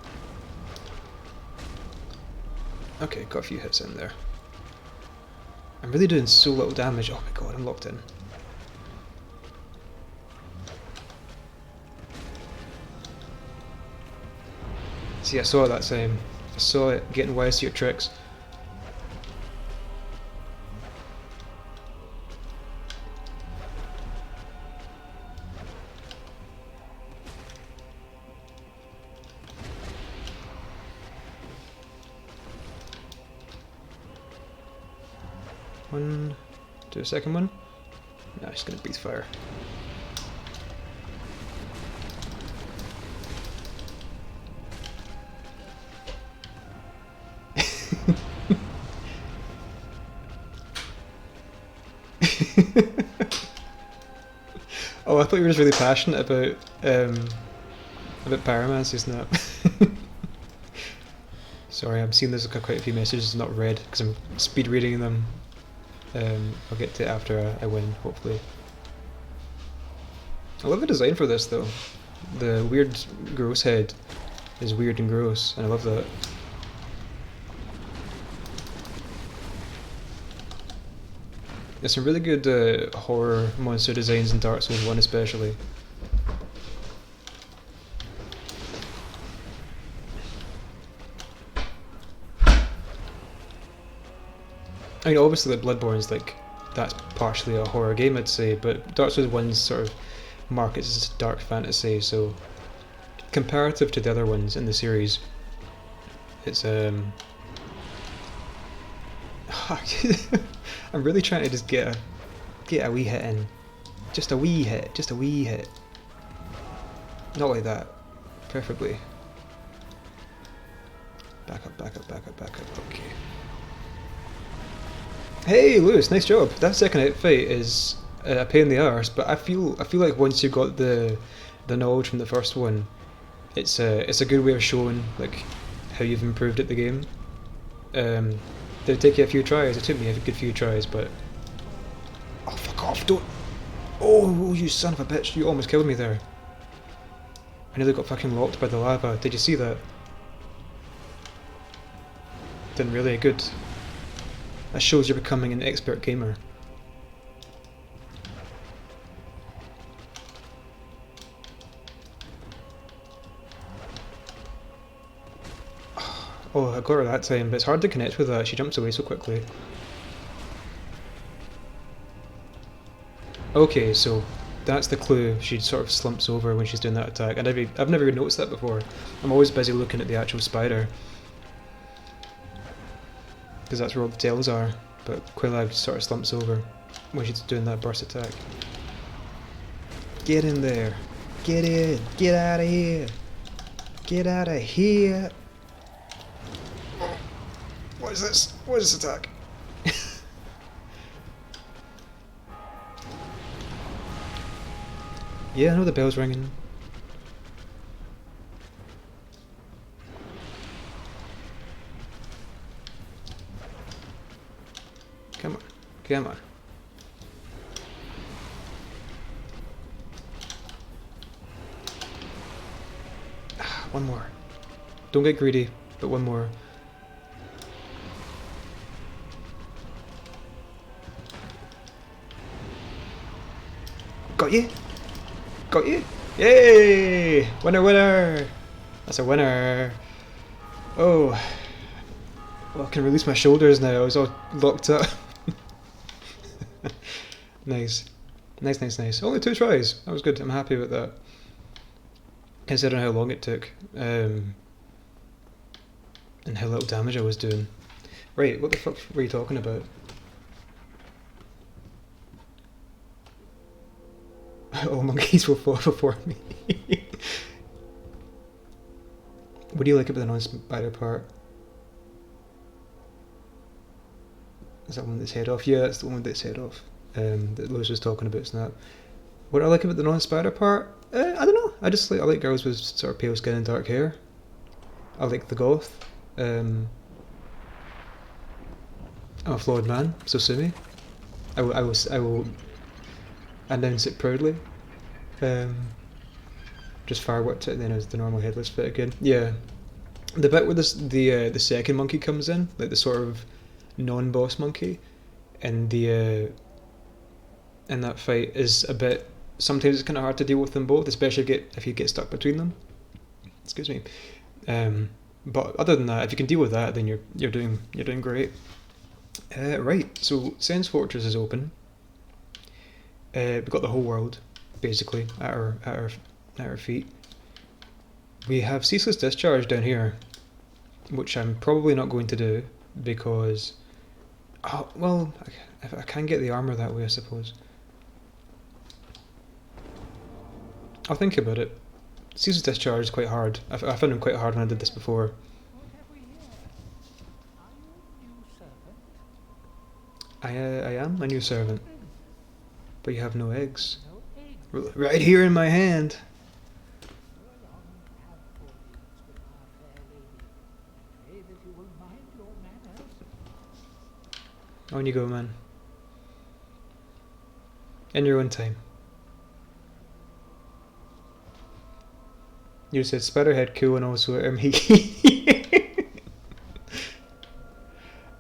Okay, got a few hits in there. I'm really doing so little damage. Oh my god, I'm locked in. See, I saw it that time. I saw it getting wise to your tricks. one, do a second one. Nah, she's gonna breathe fire. Oh, I thought you were just really passionate about pyromancy, not. Sorry, I'm seeing there's quite a few messages not read because I'm speed reading them. I'll get to it after I win, hopefully. I love the design for this though. The weird gross head is weird and gross, and I love that. There's some really good horror monster designs in Dark Souls 1 especially. I mean, obviously, like Bloodborne's like that's partially a horror game, I'd say, but Dark Souls 1's sort of markets as dark fantasy, so comparative to the other ones in the series, it's I'm really trying to just get a wee hit in, just a wee hit, not like that, preferably. Back up, okay. Hey Lewis, nice job. That second fight is a pain in the arse, but I feel like once you got the knowledge from the first one, it's a good way of showing like how you've improved at the game. Did it take you a few tries? It took me a good few tries, but oh fuck off! Don't! Oh, you son of a bitch! You almost killed me there. I nearly got fucking locked by the lava. Did you see that? Didn't really. Good. That shows you're becoming an expert gamer. Oh, I got her that time, but it's hard to connect with that. She jumps away so quickly. Okay, so that's the clue. She sort of slumps over when she's doing that attack, and I've never even noticed that before. I'm always busy looking at the actual spider, because that's where all the tails are, but Quelaag sort of slumps over when she's doing that burst attack. Get in there! Get in! Get out of here! Get out of here! What is this? What is this attack? Yeah, I know the bell's ringing. Come on, come on. One more. Don't get greedy, but one more. Got you! Got you! Yay! Winner, winner! That's a winner! Oh. Well, I can release my shoulders now, I was all locked up. Nice. Nice. Only 2 tries. That was good. I'm happy with that. Considering how long it took. And how little damage I was doing. Right, what the fuck were you talking about? All monkeys will fall before me. What do you like about the non-spider part? Is that one that's head off? Yeah, it's the one that's head off. That Lewis was talking about, isn't that? What I like about the non-spider part? I don't know. I like girls with sort of pale skin and dark hair. I like the goth. I'm a flawed man, so sue me. I will announce it proudly. Just fireworked it and then as the normal headless fit again. Yeah. The bit where the second monkey comes in, like the sort of non-boss monkey, and in that fight is a bit. Sometimes it's kind of hard to deal with them both, especially if you get stuck between them. Excuse me. But other than that, if you can deal with that, then you're doing great. Right. So Sen's Fortress is open. We've got the whole world basically at our feet. We have Ceaseless Discharge down here, which I'm probably not going to do because Oh, well, I can get the armor that way, I suppose. I'll think about it. Season's Discharge is quite hard. I found him quite hard when I did this before. I am a new servant. But you have no eggs. Right here in my hand. On you go, man. In your own time. You said Spiderhead cool and also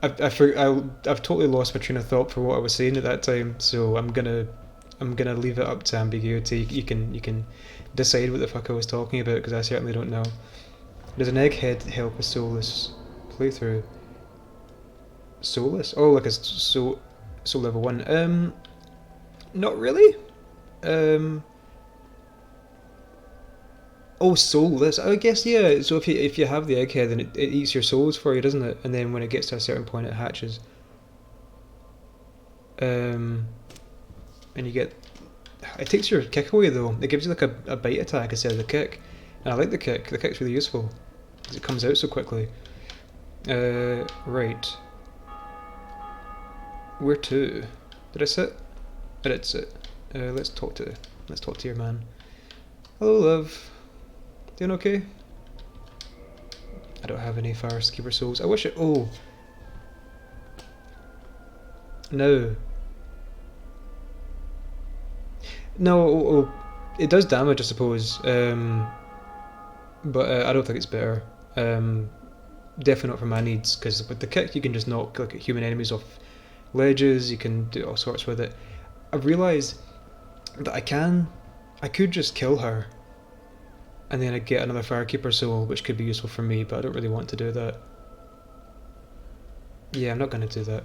I've totally lost my train of thought for what I was saying at that time, so I'm gonna leave it up to ambiguity. You can decide what the fuck I was talking about, because I certainly don't know. Does an egghead help a soulless playthrough? Soulless? Oh, like a soul level 1. Not really. Oh, soulless. I guess, yeah. So if you have the egghead, then it eats your souls for you, doesn't it? And then when it gets to a certain point, it hatches. And you get... It takes your kick away, though. It gives you like a bite attack instead of the kick. And I like the kick. The kick's really useful, because it comes out so quickly. Right. Where to? Did I sit? I did sit. Let's talk to your man. Hello, love. Doing okay? I don't have any fire keeper souls. I wish it. Oh. No. No. It does damage, I suppose. But I don't think it's better. Definitely not for my needs, because with the kick you can just knock like human enemies off ledges. You can do all sorts with it. I've realised that I could just kill her, and then I'd get another Firekeeper soul, which could be useful for me, but I don't really want to do that. Yeah, I'm not going to do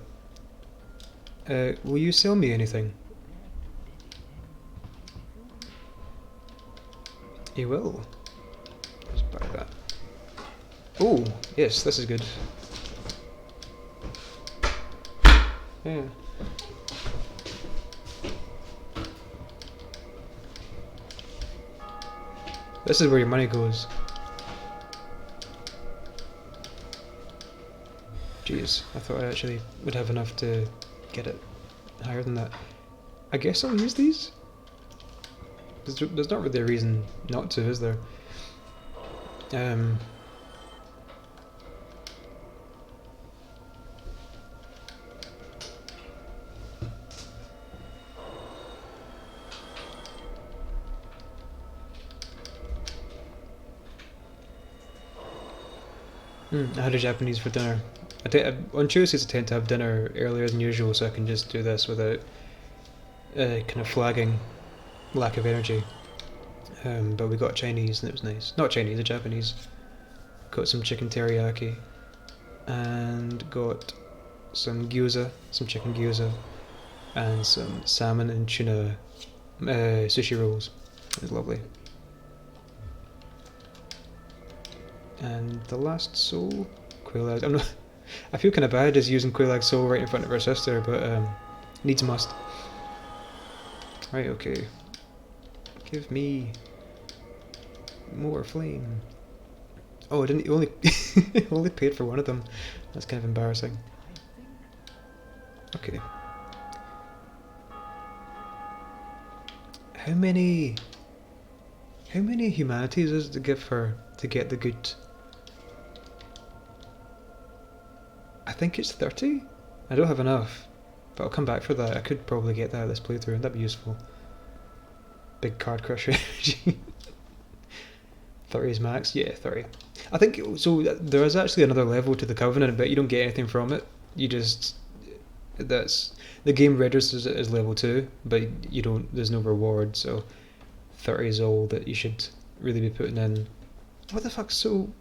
that. Will you sell me anything? You will. Let's buy that. Oh, yes, this is good. Yeah. This is where your money goes. Jeez, I thought I actually would have enough to get it higher than that. I guess I'll use these? There's not really a reason not to, is there? I had a Japanese for dinner. On Tuesdays I tend to have dinner earlier than usual, so I can just do this without kind of flagging lack of energy. But we got Chinese and it was nice. Not Chinese, a Japanese. Got some chicken teriyaki and got some gyoza, some chicken gyoza, and some salmon and tuna sushi rolls. It was lovely. And the last soul, Quelaag. I feel kind of bad just using Quelaag's soul right in front of her sister, but needs must. Right, okay. Give me more flame. Oh, I didn't. You only only paid for one of them. That's kind of embarrassing. Okay. How many humanities is it to give her to get the good? I think it's 30. I don't have enough, but I'll come back for that. I could probably get that this playthrough. That'd be useful. Big card crusher energy. 30 is max. Yeah, 30. I think so. There is actually another level to the Covenant, but you don't get anything from it. You just the game registers it as level 2, but you don't. There's no reward. So 30 is all that you should really be putting in. What the fuck? So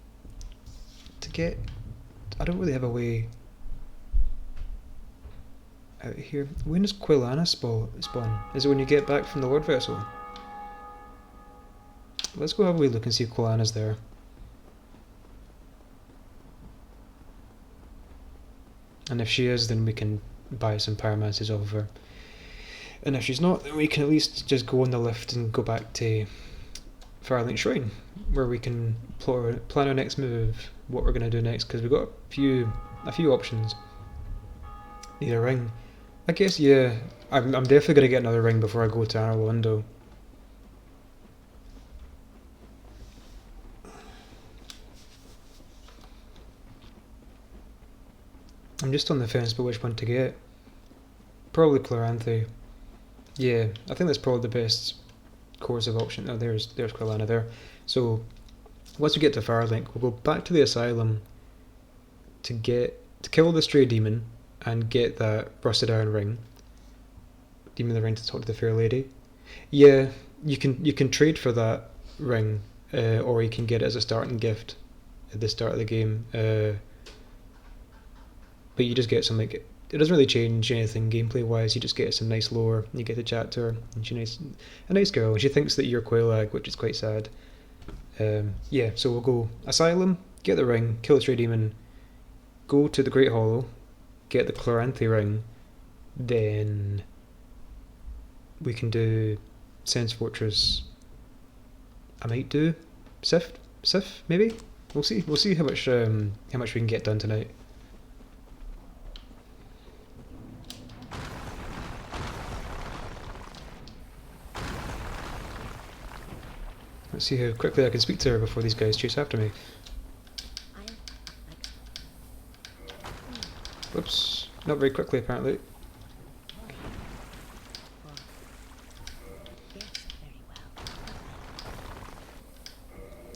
to get, I don't really have a way out of here. When does Quelaag spawn? Is it when you get back from the Lord Vessel? Let's go have a wee look and see if Quelaag is there. And if she is, then we can buy some pyromancies off of her. And if she's not, then we can at least just go on the lift and go back to Firelink Shrine, where we can plan our next move, what we're going to do next, because we've got a few options. Need a ring. I guess, yeah, I'm definitely going to get another ring before I go to Arlondo. I'm just on the fence about which one to get. Probably Chloranthe. Yeah, I think that's probably the best course of option. Oh, there's Quelaag there. So once we get to Firelink, we'll go back to the asylum to kill the stray demon and get that rusted iron ring. Demon the ring to talk to the fair lady. Yeah, you can trade for that ring, or you can get it as a starting gift at the start of the game. But you just get some, like, it doesn't really change anything gameplay wise. You just get some nice lore. You get to chat to her, and she's a nice girl. She thinks that you're Quelaag, which is quite sad. Yeah, so we'll go asylum, get the ring, kill the stray demon, go to the Great Hollow, get the Chloranthe ring, then we can do Sense Fortress. I might do Sif maybe. We'll see. We'll see how much we can get done tonight. Let's see how quickly I can speak to her before these guys chase after me. Whoops, not very quickly apparently.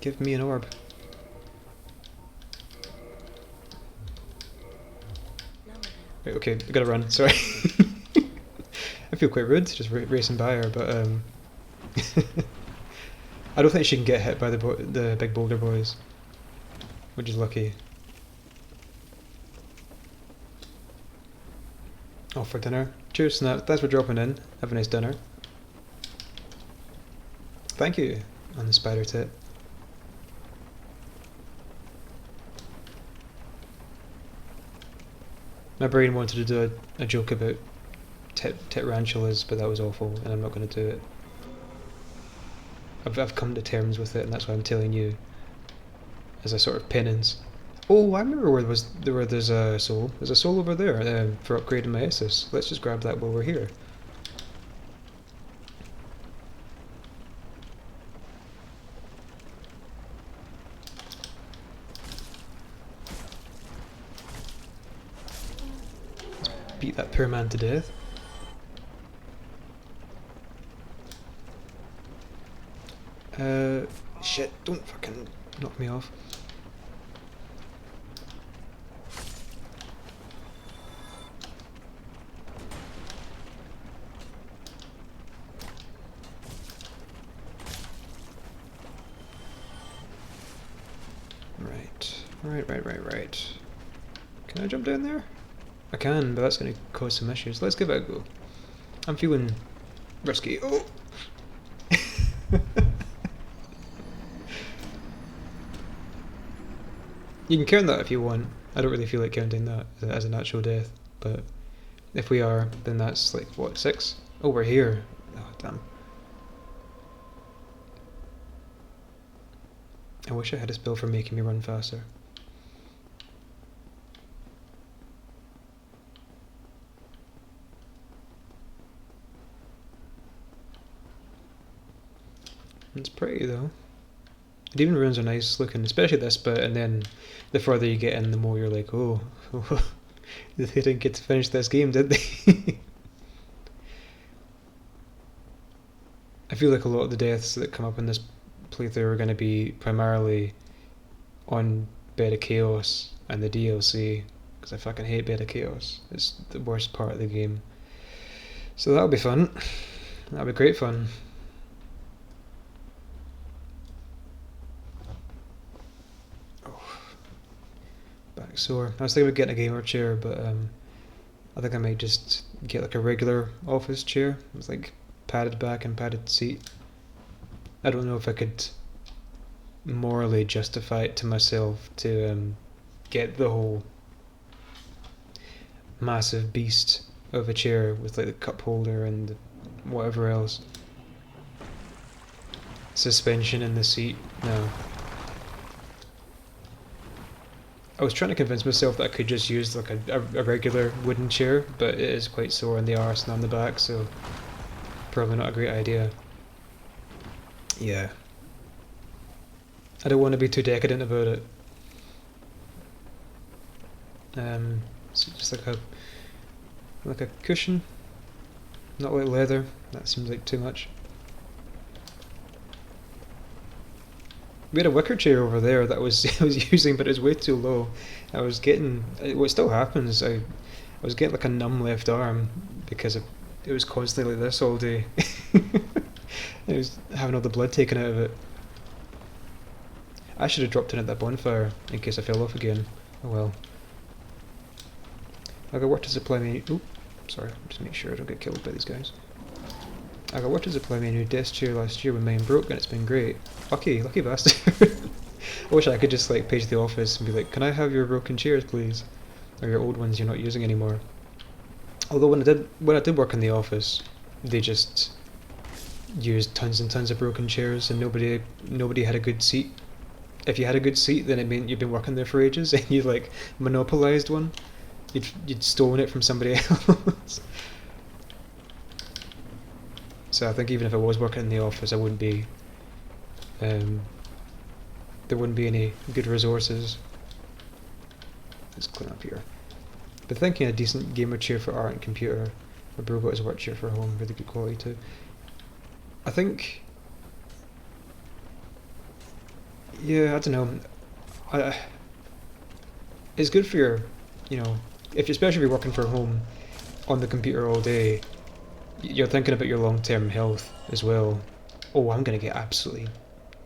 Give me an orb. Right, okay, I gotta run, sorry. I feel quite rude, just racing by her, but I don't think she can get hit by the big boulder boys, which is lucky. Off for dinner. Cheers, Snap. Thanks for dropping in. Have a nice dinner. Thank you on the spider tip. My brain wanted to do a joke about tarantulas, but that was awful, and I'm not going to do it. I've come to terms with it, and that's why I'm telling you as a sort of penance. Oh, I remember where there's a soul. There's a soul over there for upgrading my Essus. Let's just grab that while we're here. Let's beat that poor man to death. Shit, don't fucking knock me off. Right. Can I jump down there? I can, but that's going to cause some issues. Let's give it a go. I'm feeling risky. Oh! You can count that if you want. I don't really feel like counting that as a natural death, but if we are, then that's like, what, 6? Oh, we're here. Oh, damn. I wish I had a spell for making me run faster. It's pretty though. Demon ruins are nice looking, especially this bit, and then the further you get in, the more you're like, oh, they didn't get to finish this game, did they? I feel like a lot of the deaths that come up in this playthrough are going to be primarily on Bed of Chaos and the DLC, because I fucking hate Bed of Chaos. It's the worst part of the game. So that'll be fun. That'll be great fun. Back sore. I was thinking about getting a gamer chair, but I think I might just get like a regular office chair with like padded back and padded seat. I don't know if I could morally justify it to myself to get the whole massive beast of a chair with like the cup holder and the whatever else. Suspension in the seat. No. I was trying to convince myself that I could just use like a regular wooden chair, but it is quite sore on the arse and on the back, so probably not a great idea. Yeah. I don't want to be too decadent about it. So just like a cushion, not like leather. That seems like too much. We had a wicker chair over there that I was using, but it was way too low. I was getting what still happens. I was getting like a numb left arm because it was constantly like this all day. I was having all the blood taken out of it. I should have dropped in at that bonfire in case I fell off again. Oh well. I got work to supply me. Oop, sorry. Just make sure I don't get killed by these guys. I got work to supply me a new desk chair last year when mine broke, and it's been great. Lucky bastard. I wish I could just like page the office and be like, "Can I have your broken chairs, please, or your old ones you're not using anymore?" Although when I did work in the office, they just used tons and tons of broken chairs, and nobody had a good seat. If you had a good seat, then it meant you'd been working there for ages, and you like monopolized one. You'd stolen it from somebody else. So I think even if I was working in the office, I wouldn't be. There wouldn't be any good resources. Let's clean up here. But thinking a decent gamer chair for art and computer, or Bro got his work chair for home, really good quality too. I think. Yeah, I don't know. It's good for your, especially if you're working from home on the computer all day, you're thinking about your long-term health as well. Oh, I'm gonna get absolutely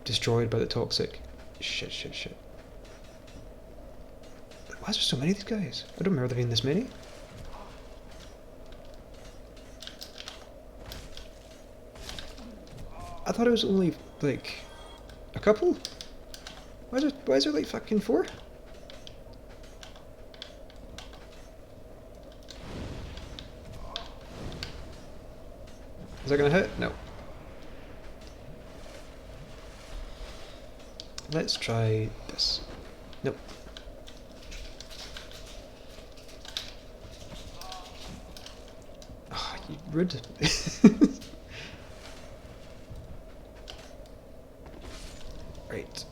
destroyed by the toxic. Shit. Why is there so many of these guys? I don't remember there being this many. I thought it was only, like, a couple? Why is there like fucking 4? Is that gonna hit? No. Let's try this. Nope. Oh, you rude. Right.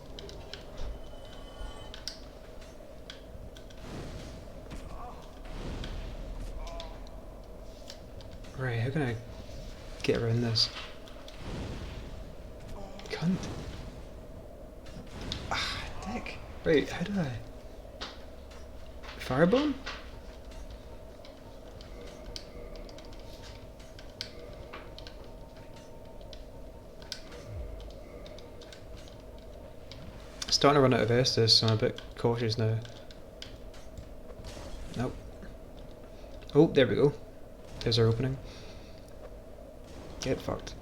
Right, how can I get around this? Cunt. Ah, dick. Right, how do I? Firebomb? Starting to run out of Estus, so I'm a bit cautious now. Nope. Oh, there we go. There's our opening. Get fucked.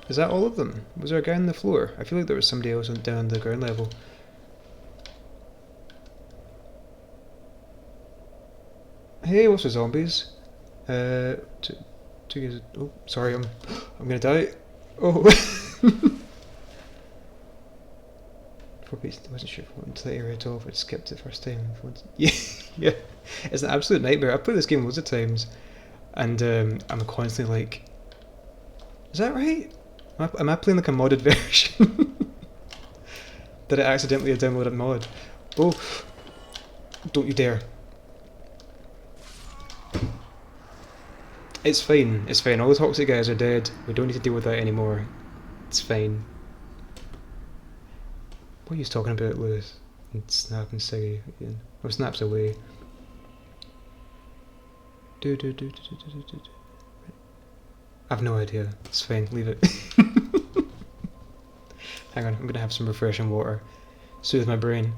Is that all of them? Was there a guy on the floor? I feel like there was somebody else down the ground level. Hey, what's with zombies? Two guys. Oh, sorry, I'm gonna die. Oh. I wasn't sure if I went to the area at all, if I'd skipped it first time. Yeah, it's an absolute nightmare. I've played this game loads of times, and I'm constantly like, is that right? Am I playing like a modded version? Did I accidentally download a mod? Oh, don't you dare. It's fine, all the toxic guys are dead. We don't need to deal with that anymore. It's fine. What are you talking about, Lewis? And Snap and Siggy again. Oh, Snap's away. I've no idea. It's fine, leave it. Hang on, I'm gonna have some refreshing water. Soothe my brain.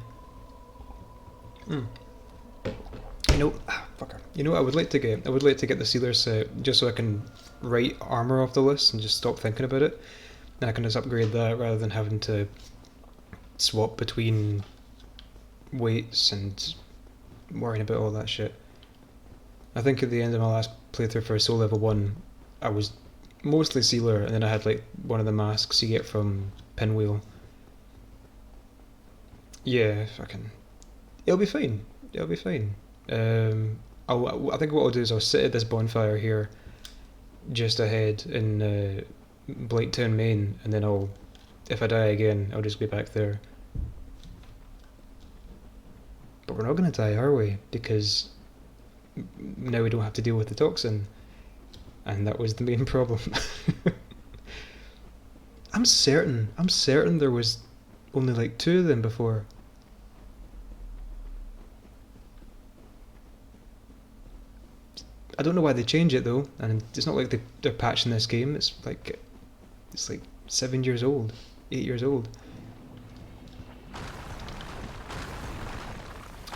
Fucker. You know what I would like to get? I would like to get the sealer set just so I can write armor off the list and just stop thinking about it. And I can just upgrade that rather than having to swap between weights and worrying about all that shit. I think at the end of my last playthrough for Soul Level 1, I was mostly Sealer, and then I had like one of the masks you get from Pinwheel. Yeah, fucking. It'll be fine. It'll be fine. I think what I'll do is I'll sit at this bonfire here, just ahead in Blighttown, Maine, and then if I die again, I'll just be back there. But we're not going to die, are we? Because now we don't have to deal with the toxin. And that was the main problem. I'm certain there was only like 2 of them before. I don't know why they change it though, and it's not like they're patching this game. It's like 7 years old, 8 years old.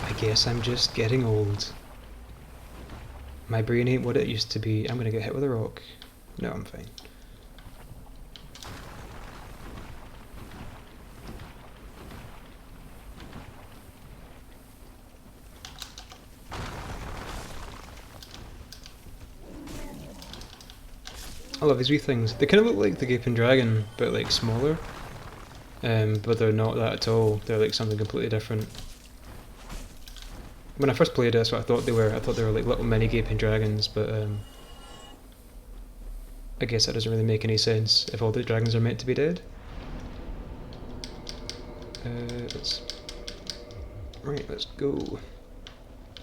I guess I'm just getting old. My brain ain't what it used to be. I'm gonna get hit with a rock. No, I'm fine. I love these wee things. They kind of look like the Gaping Dragon, but like smaller. But they're not that at all. They're like something completely different. When I first played it, that's what I thought they were. I thought they were like little mini Gaping Dragons, but I guess that doesn't really make any sense if all the dragons are meant to be dead. Let's go.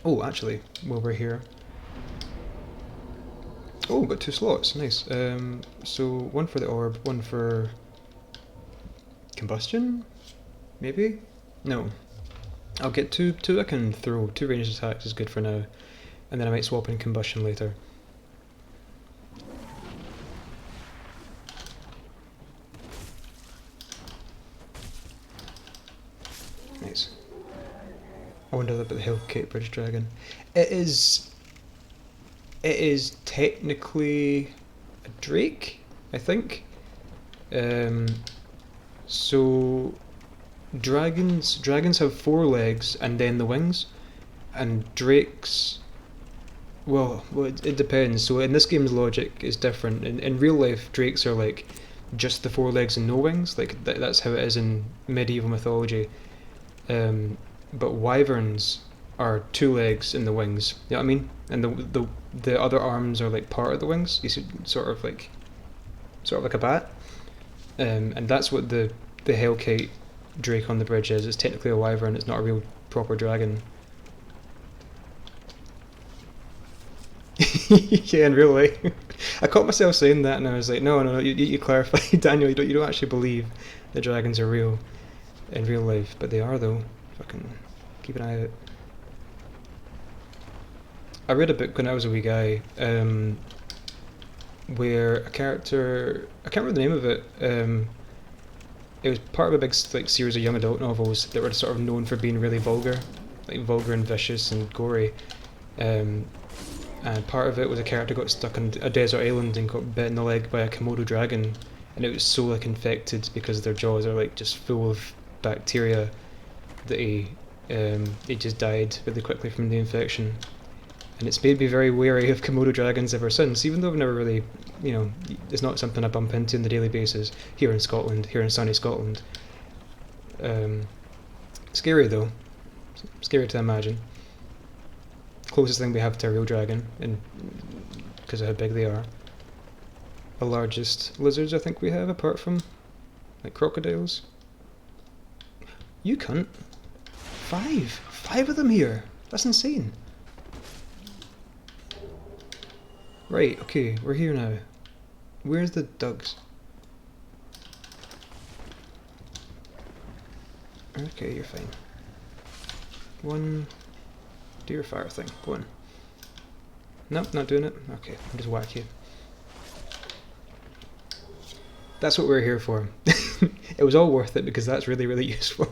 Oh, actually, while we're here. Oh, got 2 slots, nice. So one for the orb, one for combustion? Maybe? No. I'll get two I can throw. 2 ranged attacks is good for now. And then I might swap in combustion later. Nice. I wonder about the Hellcat Bridge Dragon. It is technically a drake, I think. So dragons have 4 legs and then the wings, and drakes, well it depends. So in this game's logic is different. In real life, drakes are like just the 4 legs and no wings. Like that's how it is in medieval mythology. But wyverns are 2 legs and the wings. You know what I mean? And the other arms are like part of the wings. You see, sort of like a bat. And that's what the Hellkite Drake on the bridge is. It's technically a wyvern. It's not a real proper dragon. Yeah, in real life. I caught myself saying that, and I was like, no, you clarify, Daniel. You don't actually believe the dragons are real in real life, but they are though. Fucking keep an eye out. I read a book when I was a wee guy, where a character, I can't remember the name of it. It was part of a big like series of young adult novels that were sort of known for being really vulgar, like vulgar and vicious and gory. And part of it was a character got stuck on a desert island and got bit in the leg by a Komodo dragon, and it was so like infected because their jaws are like just full of bacteria that he just died really quickly from the infection. And it's made me very wary of Komodo dragons ever since, even though I've never really, it's not something I bump into on the daily basis here in Scotland, here in sunny Scotland. Scary though, scary to imagine. Closest thing we have to a real dragon, and because of how big they are. The largest lizards I think we have, apart from like crocodiles. You cunt. 5 of them here. That's insane. Right, okay, we're here now. Where's the dugs? Okay, you're fine. One. Do your fire thing. Go on. Nope, not doing it. Okay, I'll just whack you. That's what we're here for. It was all worth it because that's really, really useful.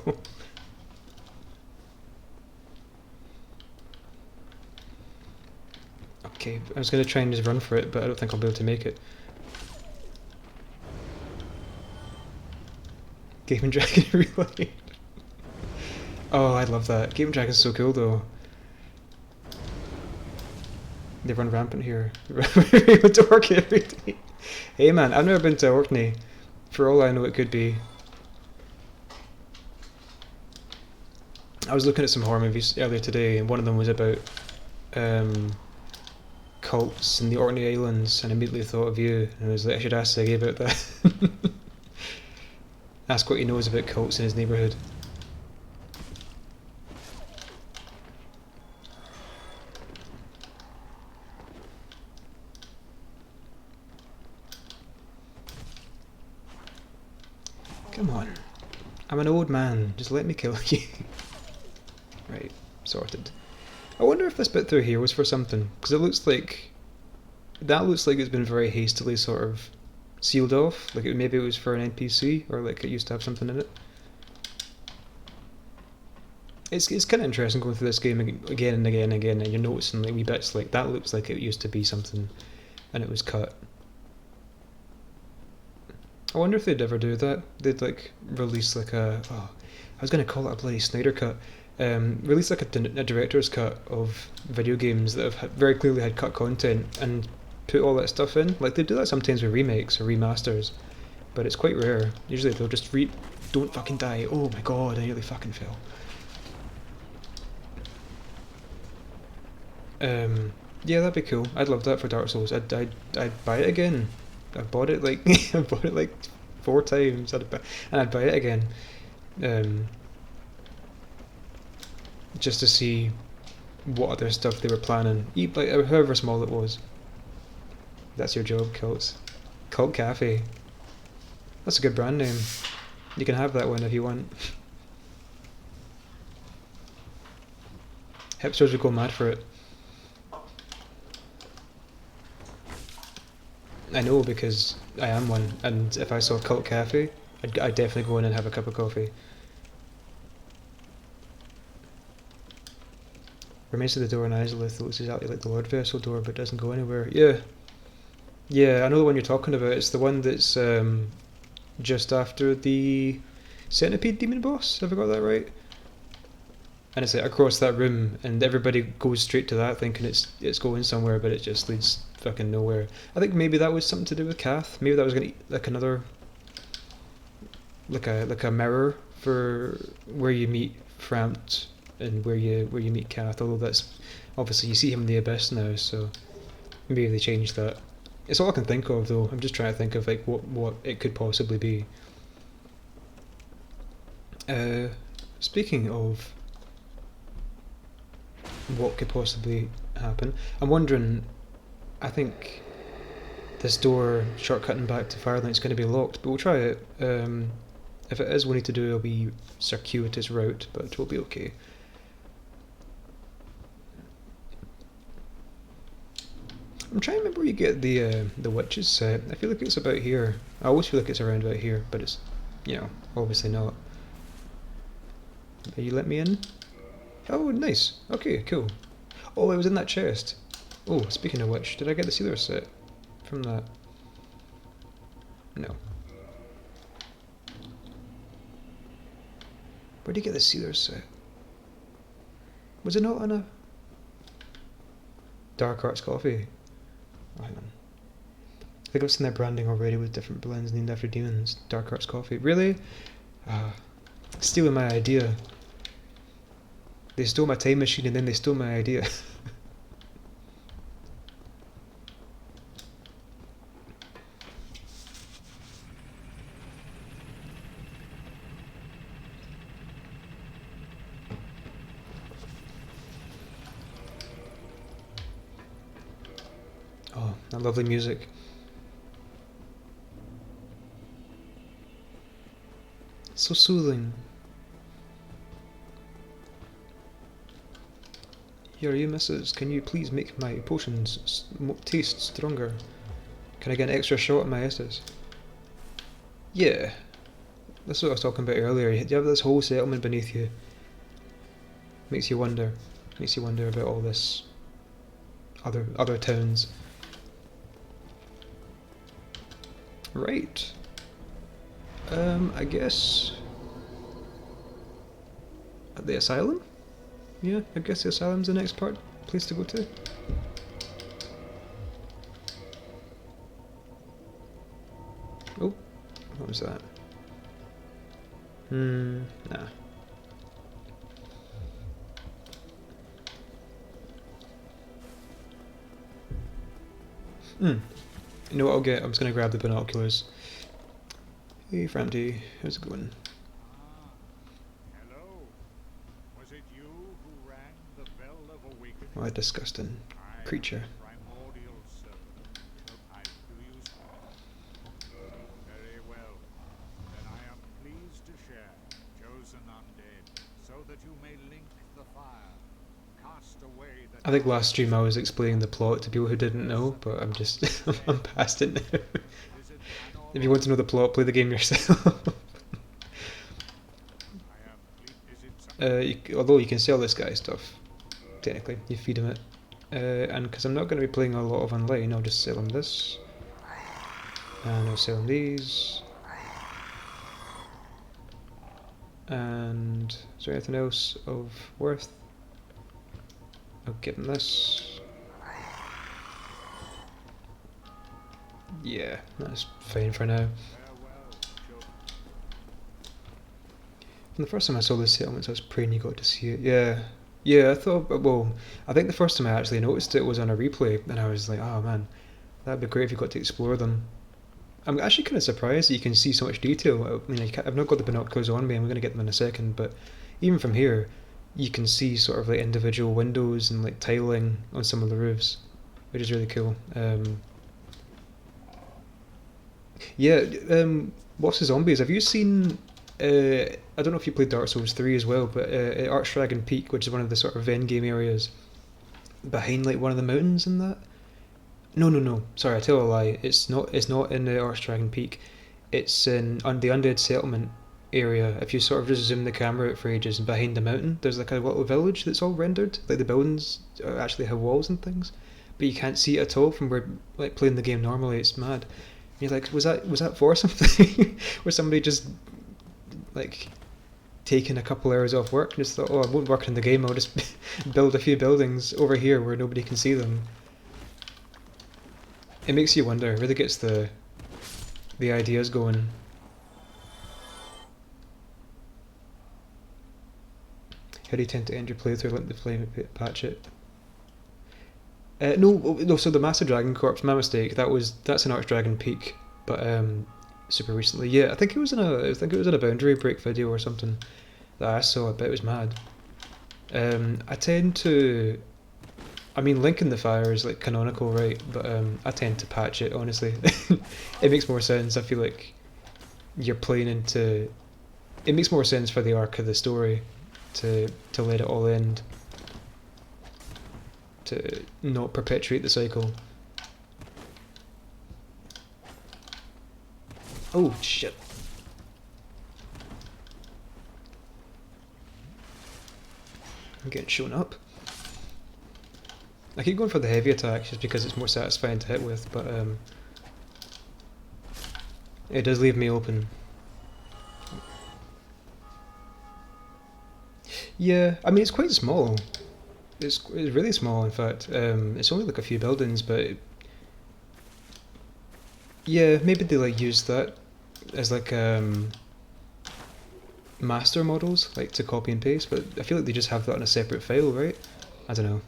Okay, I was going to try and just run for it, but I don't think I'll be able to make it. Game Dragon Relay. Oh, I love that. Game Dragon's so cool though. They run rampant here. We go to work every day. Hey man, I've never been to Orkney. For all I know, it could be. I was looking at some horror movies earlier today, and one of them was about cults in the Orkney Islands, and I immediately thought of you, and I was like, I should ask Siggy about that. Ask what he knows about cults in his neighbourhood. Come on. I'm an old man, just let me kill you. Right, sorted. I wonder if this bit through here was for something, because it looks like... That looks like it's been very hastily sort of sealed off, like maybe it was for an NPC, or like it used to have something in it. It's kind of interesting going through this game again and again and again, and you're noticing like wee bits like that looks like it used to be something, and it was cut. I wonder if they'd ever do that. They'd like release like a... Oh, I was going to call it a bloody Snyder cut. Release like a director's cut of video games that have very clearly had cut content and put all that stuff in. Like they do that sometimes with remakes or remasters, but it's quite rare. Usually they'll just don't fucking die. Oh my god, I nearly fucking fell. Yeah, that'd be cool. I'd love that for Dark Souls. I'd buy it again. I bought it like I bought it like 4 times, and I'd buy it again, just to see what other stuff they were planning, like however small it was. That's your job, cults. Cult Cafe. That's a good brand name. You can have that one if you want. Hipsters would go mad for it. I know, because I am one, and if I saw Cult Cafe, I'd definitely go in and have a cup of coffee. Remains of the door in Izalith looks exactly like the Lord Vessel door, but doesn't go anywhere. Yeah, I know the one you're talking about. It's the one that's just after the Centipede Demon Boss, have I got that right? And it's like across that room, and everybody goes straight to that thinking it's going somewhere, but it just leads fucking nowhere. I think maybe that was something to do with Kath. Maybe that was gonna like another like a mirror for where you meet Frampt and where you meet Kath. Although that's obviously you see him in the Abyss now, so maybe they changed that. It's all I can think of though. I'm just trying to think of like what it could possibly be. Speaking of what could possibly happen, I'm wondering, I think this door shortcutting back to Firelight's going to be locked, but we'll try it. If it is, we'll need to do a wee circuitous route, but we'll be okay. I'm trying to remember where you get the witches set. I feel like it's about here. I always feel like it's around about here, but it's, you know, obviously not. You let me in? Oh, nice. Okay, cool. Oh, it was in that chest. Oh, speaking of which, did I get the sealer set from that? No. Where did you get the sealer set? Was it not on a Dark Arts coffee? Oh, hang on. I think I've seen their branding already with different blends named after demons. Dark Arts coffee. Really? Stealing my idea. They stole my time machine and then they stole my idea. Oh, that lovely music. It's so soothing. Here you, missus. Can you please make my potions taste stronger? Can I get an extra shot at my Estus? Yeah. That's what I was talking about earlier. You have this whole settlement beneath you. Makes you wonder. Makes you wonder about all this other towns. Right. I guess at the asylum? Yeah, I guess the asylum's the next place to go to. What was that? Nah. You know what I'll get? I'm just gonna grab the binoculars. Hey, Frampty, how's it going? Hello. Was it you who rang the bell of awakening? What a disgusting creature. Primordial servant of Hyperius. Very well. Then I am pleased to share, chosen undead, so that you may link the fire, cast away the I think last stream I was explaining the plot to people who didn't know, but I'm just I'm past it now. If you want to know the plot, play the game yourself. Although you can sell this guy stuff, technically, you feed him it. And because I'm not going to be playing a lot of online, I'll just sell him this. And I'll sell him these. And is there anything else of worth? I'll give him this. Yeah, that's fine for now. And the first time I saw the settlements, I was praying you got to see it. Yeah, I thought, well, I think the first time I actually noticed it was on a replay, and I was like, oh man, that'd be great if you got to explore them. I'm actually kind of surprised that you can see so much detail. I mean, I've not got the binoculars on me, and we're going to get them in a second, but even from here, you can see sort of like individual windows and like tiling on some of the roofs, which is really cool. Lost of Zombies, have you seen, I don't know if you played Dark Souls 3 as well, but at Archdragon Peak, which is one of the sort of endgame areas, behind like one of the mountains in that? No, sorry, I tell a lie, it's not in the Archdragon Peak, it's on the Undead Settlement area. If you sort of just zoom the camera out for ages, and behind the mountain, there's like a little village that's all rendered, like the buildings actually have walls and things, but you can't see it at all from where, like, playing the game normally. It's mad. You're like, was that for something? Where somebody just like taking a couple hours off work and just thought, oh, I won't work in the game, I'll just build a few buildings over here where nobody can see them. It makes you wonder. It really gets the ideas going. How do you tend to end your playthrough? Let the flame patch it. No. So the Master Dragon Corpse, my mistake. That's an Archdragon Peak, but super recently. Yeah, I think it was in a Boundary Break video or something that I saw. I bet it was mad. I tend to, I mean, Link in the Fire is like canonical, right? But I tend to patch it, honestly. It makes more sense. I feel like you're playing into. It makes more sense for the arc of the story to let it all end. To not perpetuate the cycle. Oh shit. I'm getting shown up. I keep going for the heavy attacks just because it's more satisfying to hit with, but it does leave me open. Yeah, I mean, it's quite small. It's really small, in fact. It's only like a few buildings, but yeah, maybe they like use that as like master models, like to copy and paste. But I feel like they just have that on a separate file, right? I don't know.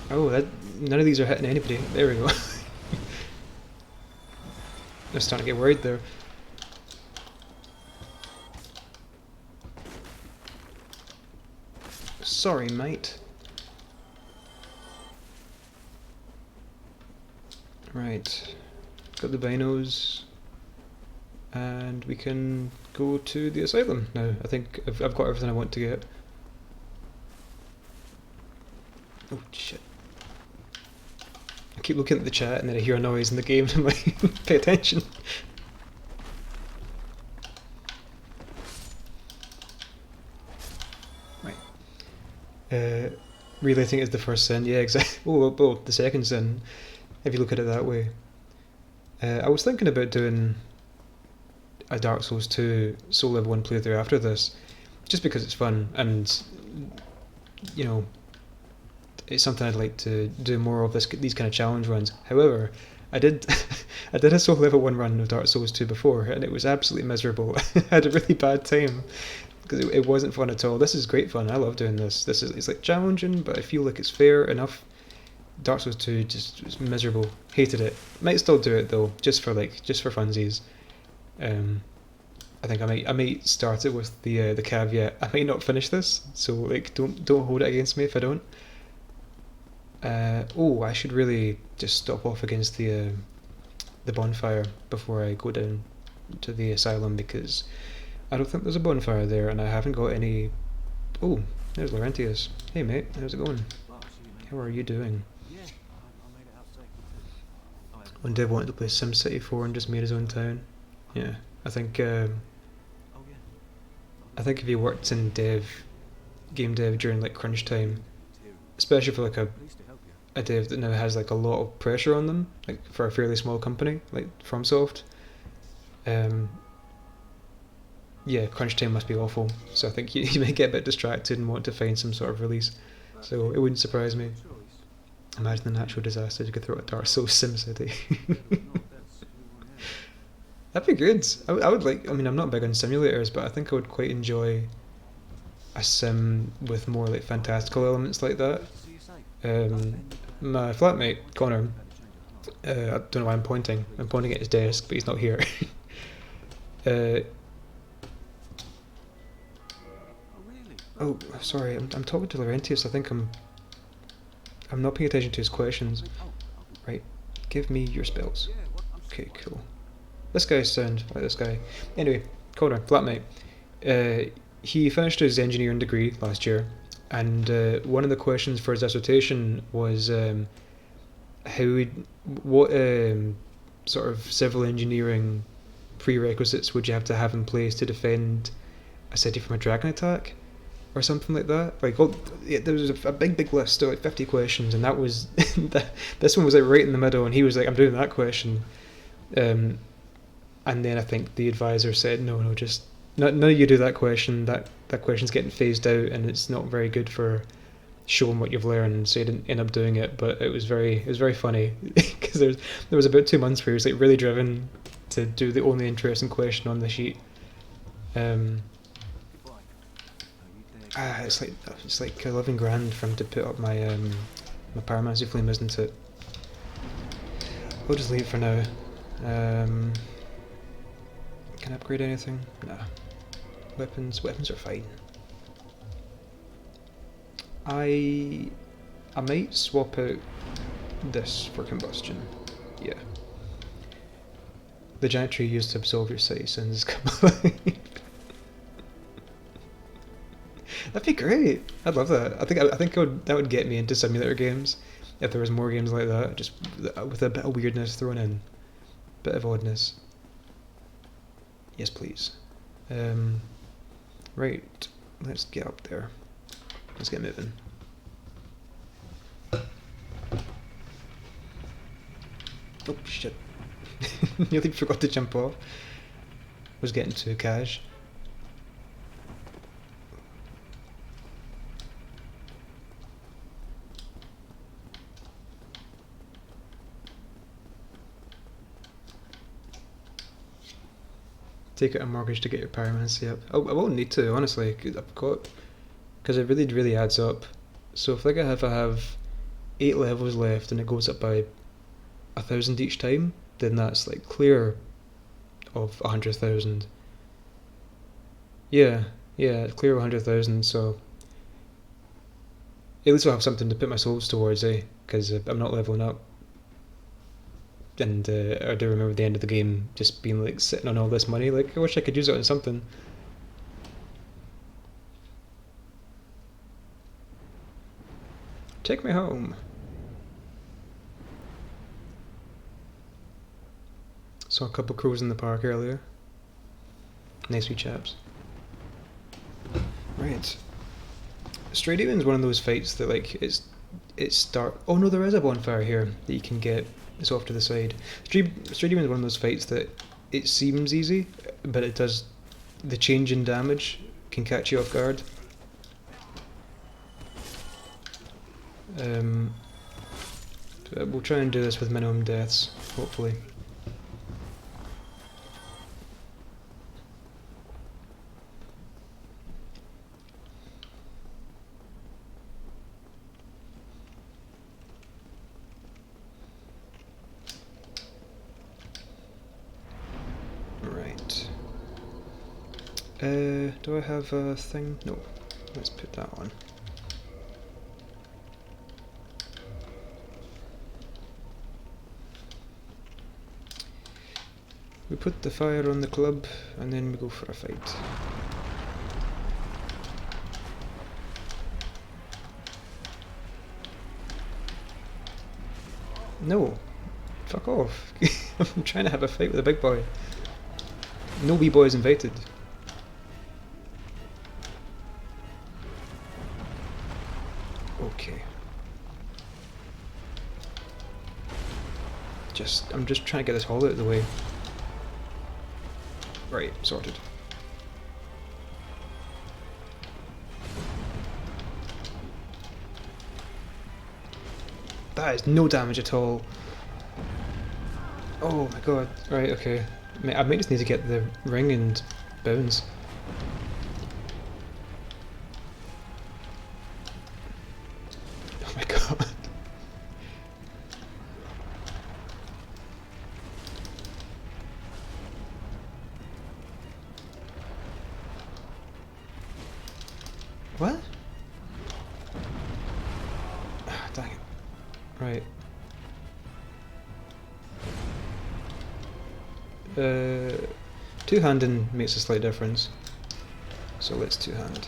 Oh, none of these are hitting anybody. There we go. I'm starting to get worried there. Sorry, mate. Right. Got the binos. And we can go to the asylum now. I think I've got everything I want to get. Oh, shit. I keep looking at the chat and then I hear a noise in the game and I'm like, pay attention. Right. Relating is the first sin, yeah, exactly. Oh, the second sin, if you look at it that way. I was thinking about doing a Dark Souls 2 Soul Level 1 playthrough after this, just because it's fun and, you know, it's something I'd like to do more of, these kind of challenge runs. However, I did I did a Soul Level 1 run of Dark Souls 2 before, and it was absolutely miserable. I had a really bad time because it wasn't fun at all. This is great fun. I love doing this. It's like challenging, but I feel like it's fair enough. Dark Souls 2 just was miserable. Hated it. Might still do it though, just for funsies. I think I might start it with the caveat. I might not finish this, so like don't hold it against me if I don't. Oh, I should really just stop off against the bonfire before I go down to the asylum, because I don't think there's a bonfire there, and I haven't got any. Oh, there's Laurentius. Hey mate, how's it going? How are you doing? When Dev wanted to play SimCity 4 and just made his own town. Yeah, I think if you worked in game dev during like crunch time, especially for like a dev that now has like a lot of pressure on them, like for a fairly small company like FromSoft, yeah, crunch time must be awful. So I think you might get a bit distracted and want to find some sort of release. So it wouldn't surprise me. Imagine the natural disaster you could throw at Dark Souls SimCity. That'd be good. I would like. I mean, I'm not big on simulators, but I think I would quite enjoy a sim with more like fantastical elements like that. My flatmate Connor, I don't know why I'm pointing. I'm pointing at his desk, but he's not here. Oh, sorry. I'm talking to Laurentius. I think I'm not paying attention to his questions. Right. Give me your spells. Okay, cool. This guy's sound. I like this guy. Anyway, Connor, flatmate. He finished his engineering degree last year, and one of the questions for his dissertation was what sort of civil engineering prerequisites would you have to have in place to defend a city from a dragon attack, or something like that. Like, there was a big list of like 50 questions, and that was this one was like right in the middle, and he was like, "I'm doing that question," and then I think the advisor said, "No, just no, you do that question. That question's getting phased out, and it's not very good for showing what you've learned." So he didn't end up doing it, but it was very funny because there was about 2 months where he was like really driven to do the only interesting question on the sheet. It's like 11 grand for him to put up my my pyromancy flame, isn't it? We'll just leave it for now. Can I upgrade anything? Nah. Weapons are fine. I might swap out this for combustion. Yeah. The giant tree used to absolve your sight sins come alive. That'd be great. I'd love that. I think that would get me into simulator games if there was more games like that, just with a bit of weirdness thrown in, bit of oddness. Yes, please. Right. Let's get up there. Let's get moving. Oh shit! Nearly forgot to jump off. Was getting too cash. Take out a mortgage to get your pyromancy up. Oh, I won't need to, honestly. Because it really adds up. So if I have 8 levels left and it goes up by 1,000 each time, then that's like clear of 100,000. Yeah, clear of 100,000. So at least I'll have something to put my souls towards, because I'm not leveling up. And I do remember the end of the game just being like sitting on all this money, like I wish I could use it on something. Take me home. Saw a couple crows in the park earlier. Nice wee chaps. Right. Stray Demon's one of those fights that like oh no, there is a bonfire here that you can get. It's off to the side. Stray Demon's one of those fights that it seems easy, but it does. The change in damage can catch you off guard. We'll try and do this with minimum deaths, hopefully. Right. Do I have a thing? No. Let's put that on. We put the fire on the club and then we go for a fight. No! Fuck off! I'm trying to have a fight with a big boy. No wee boys invited. Okay. I'm just trying to get this hole out of the way. Right, sorted. That is no damage at all. Oh my god. Right, okay. I might just need to get the ring and bounce. Oh my god. What? Ah, dang it. Right. Two-handing makes a slight difference. So let's two-hand.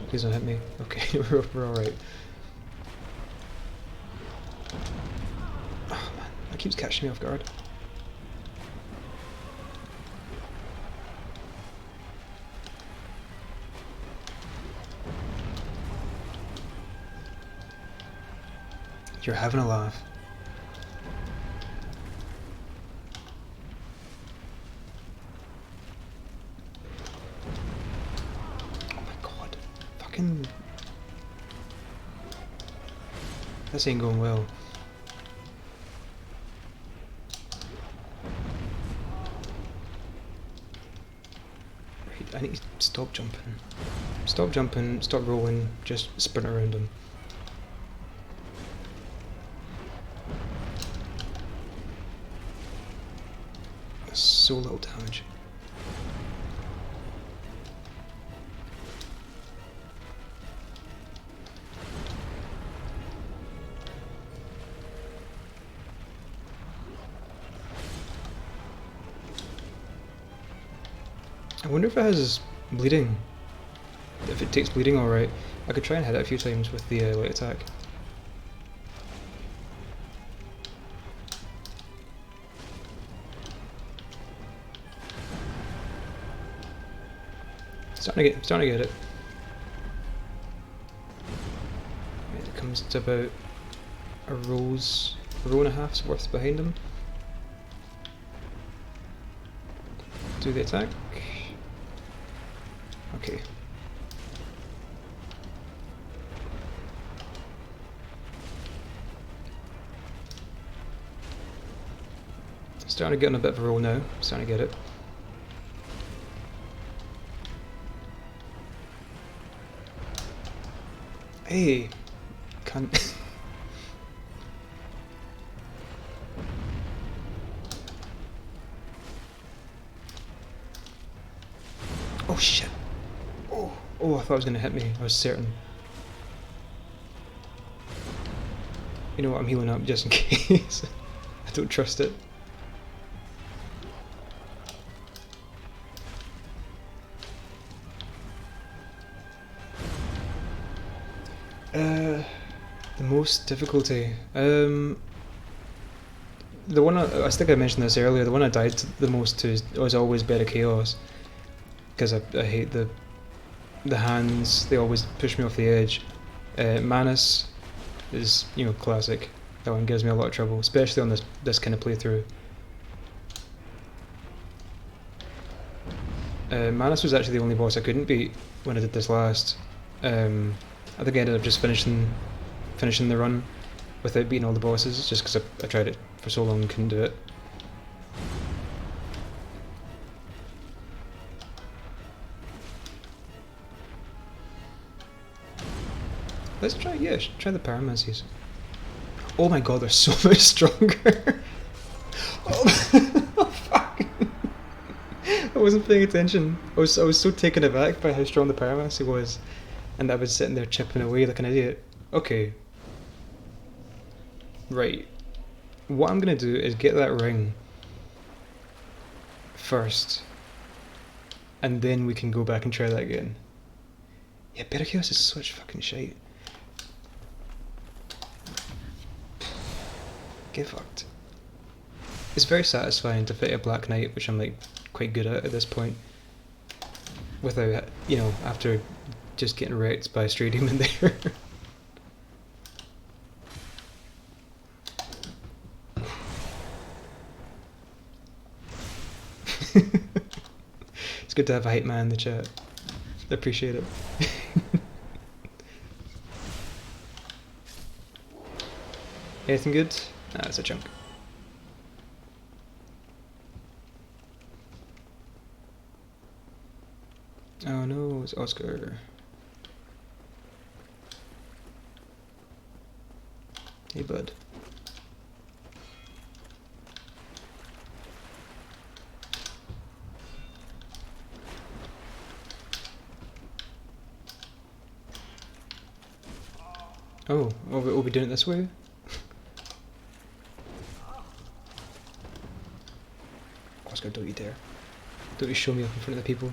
Please don't hit me. Okay, we're alright. Oh man, that keeps catching me off guard. You're having a laugh. Oh my god. Fucking... This ain't going well. Right, I need to stop jumping. Stop jumping, stop rolling, just sprint around him. So little damage. I wonder if it has bleeding. If it takes bleeding alright. I could try and hit it a few times with the light attack. Starting to get it. Right, it comes to about a row and a half's worth behind him. Do the attack. Okay. Starting to get on a bit of a roll now. Starting to get it. Hey, can't. Oh shit! Oh, I thought it was gonna hit me. I was certain. You know what? I'm healing up just in case. I don't trust it. The most difficulty. The one I think I mentioned this earlier. The one I died the most to was always Bed of Chaos, because I hate the hands. They always push me off the edge. Manus is, classic. That one gives me a lot of trouble, especially on this kind of playthrough. Manus was actually the only boss I couldn't beat when I did this last. I think I ended up just finishing the run without beating all the bosses, just because I tried it for so long and couldn't do it. Let's try the Pyromancies. Oh my god, they're so much stronger! Oh, fuck! I wasn't paying attention. I was so taken aback by how strong the Pyromancy was, and I was sitting there chipping away like an idiot. Okay. Right. What I'm gonna do is get that ring first, and then we can go back and try that again. Yeah, Better Chaos is such fucking shite. Get fucked. It's very satisfying to fit a Black Knight, which I'm like quite good at this point, without, after just getting wrecked by a stray demon there. It's good to have a hype man in the chat. I appreciate it. Anything good? Nah, it's a chunk. Oh no, it's Oscar. Hey bud. Oh, we'll be doing it this way? Oscar, don't you dare. Don't you show me up in front of the people.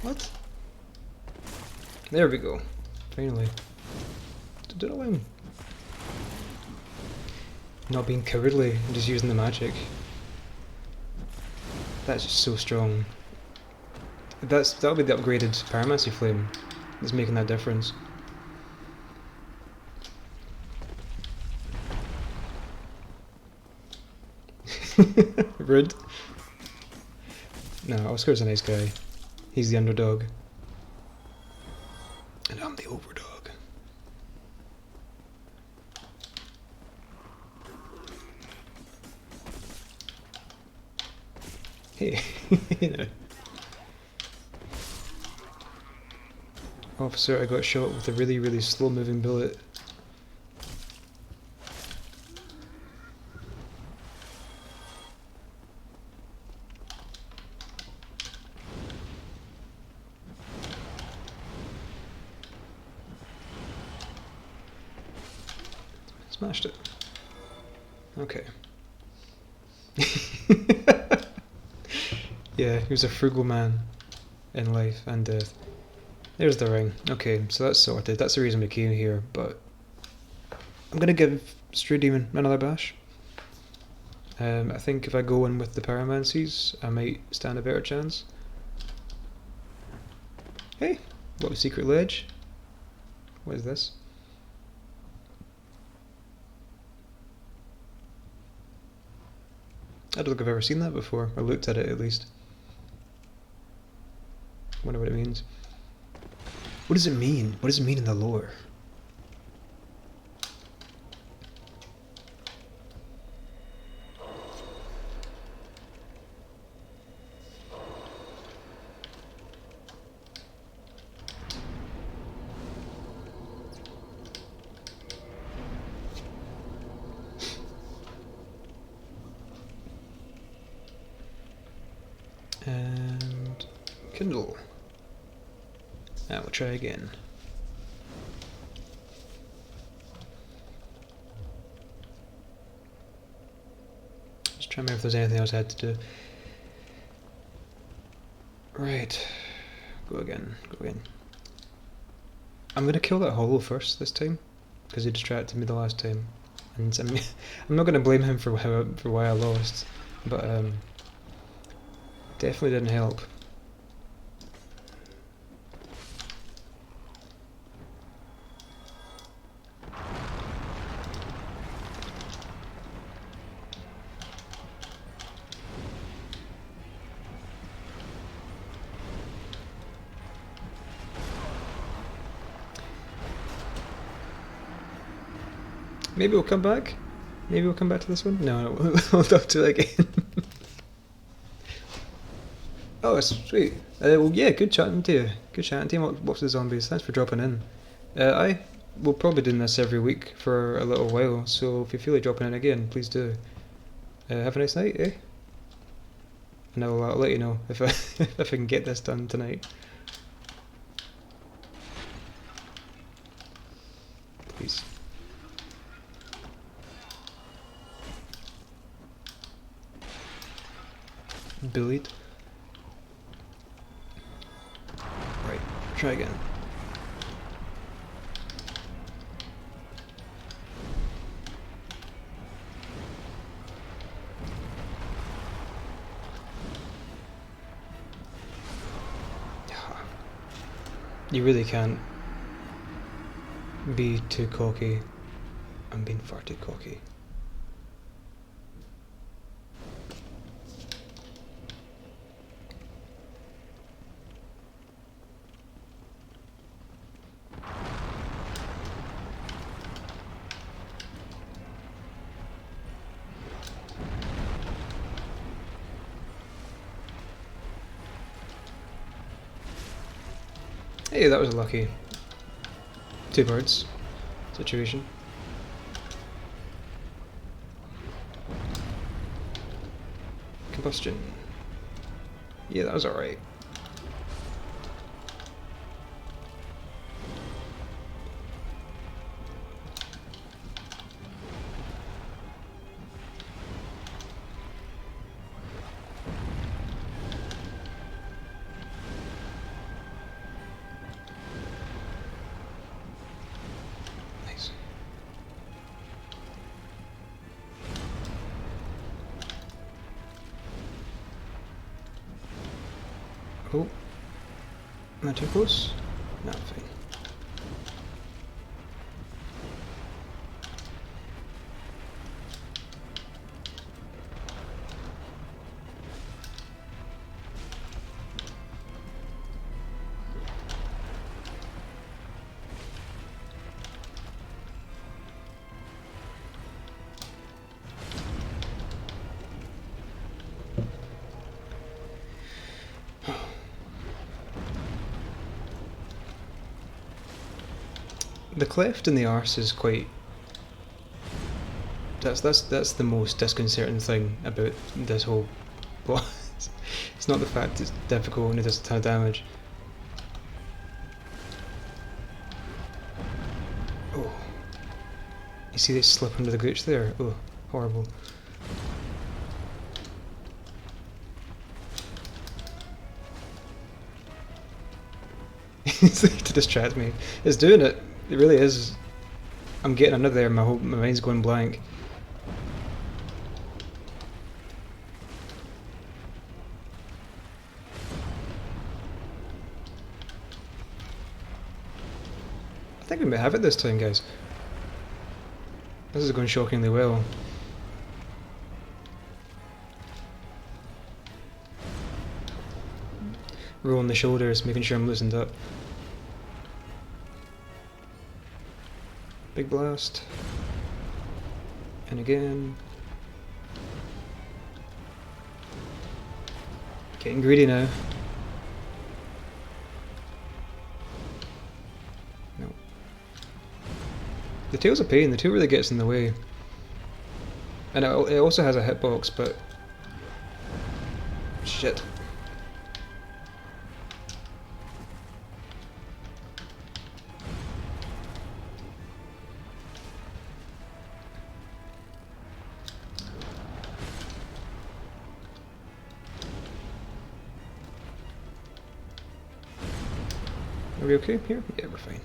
What? There we go. Finally. Did I win? Not being cowardly and just using the magic. That's just so strong. That'll be the upgraded Pyromancy Flame that's making that difference. Rude. No, Oscar's a nice guy. He's the underdog. And I'm the overdog. Hey, Officer, I got shot with a really, really slow moving bullet. Smashed it. Okay. Yeah, he was a frugal man in life and death. There's the ring. Okay, so that's sorted. That's the reason we came here, but I'm gonna give Stray Demon another bash. I think if I go in with the Pyromancies, I might stand a better chance. Hey, what a secret ledge. What is this? I don't think I've ever seen that before, or looked at it at least. Wonder what it means. What does it mean? What does it mean in the lore? And Kindle. Now we'll try again. Just trying to remember if there's anything else I had to do. Right. Go again. Go again. I'm gonna kill that hollow first this time, because he distracted me the last time, and I'm not gonna blame him for why I lost, but definitely didn't help. Maybe we'll come back. Maybe we'll come back to this one. No, we'll talk to it again. Oh, sweet. Well, yeah, good chatting to you. Good chatting to you. What's the zombies? Thanks for dropping in. I will probably do this every week for a little while, so if you feel like dropping in again, please do. Have a nice night, eh? And I'll let you know if I if I can get this done tonight. Please. Bullied. Right, try again. You really can't be too cocky. I'm being far too cocky. Hey, that was a lucky two birds situation. Combustion. Yeah, that was alright. Nice. Oh, am I too close? No, fine. The cleft in the arse is quite. That's the most disconcerting thing about this whole boss. It's not the fact it's difficult and it does a ton of damage. Oh, you see they slip under the gooch there? Oh, horrible. It's like to distract me. It's doing it. It really is. I'm getting under there. My mind's going blank. I think we may have it this time, guys. This is going shockingly well. Rolling the shoulders, making sure I'm loosened up. Big blast. And again. Getting greedy now. No. The tail's a pain, the tail really gets in the way. And it also has a hitbox, but... Shit. Are we okay here? Yeah, we're fine.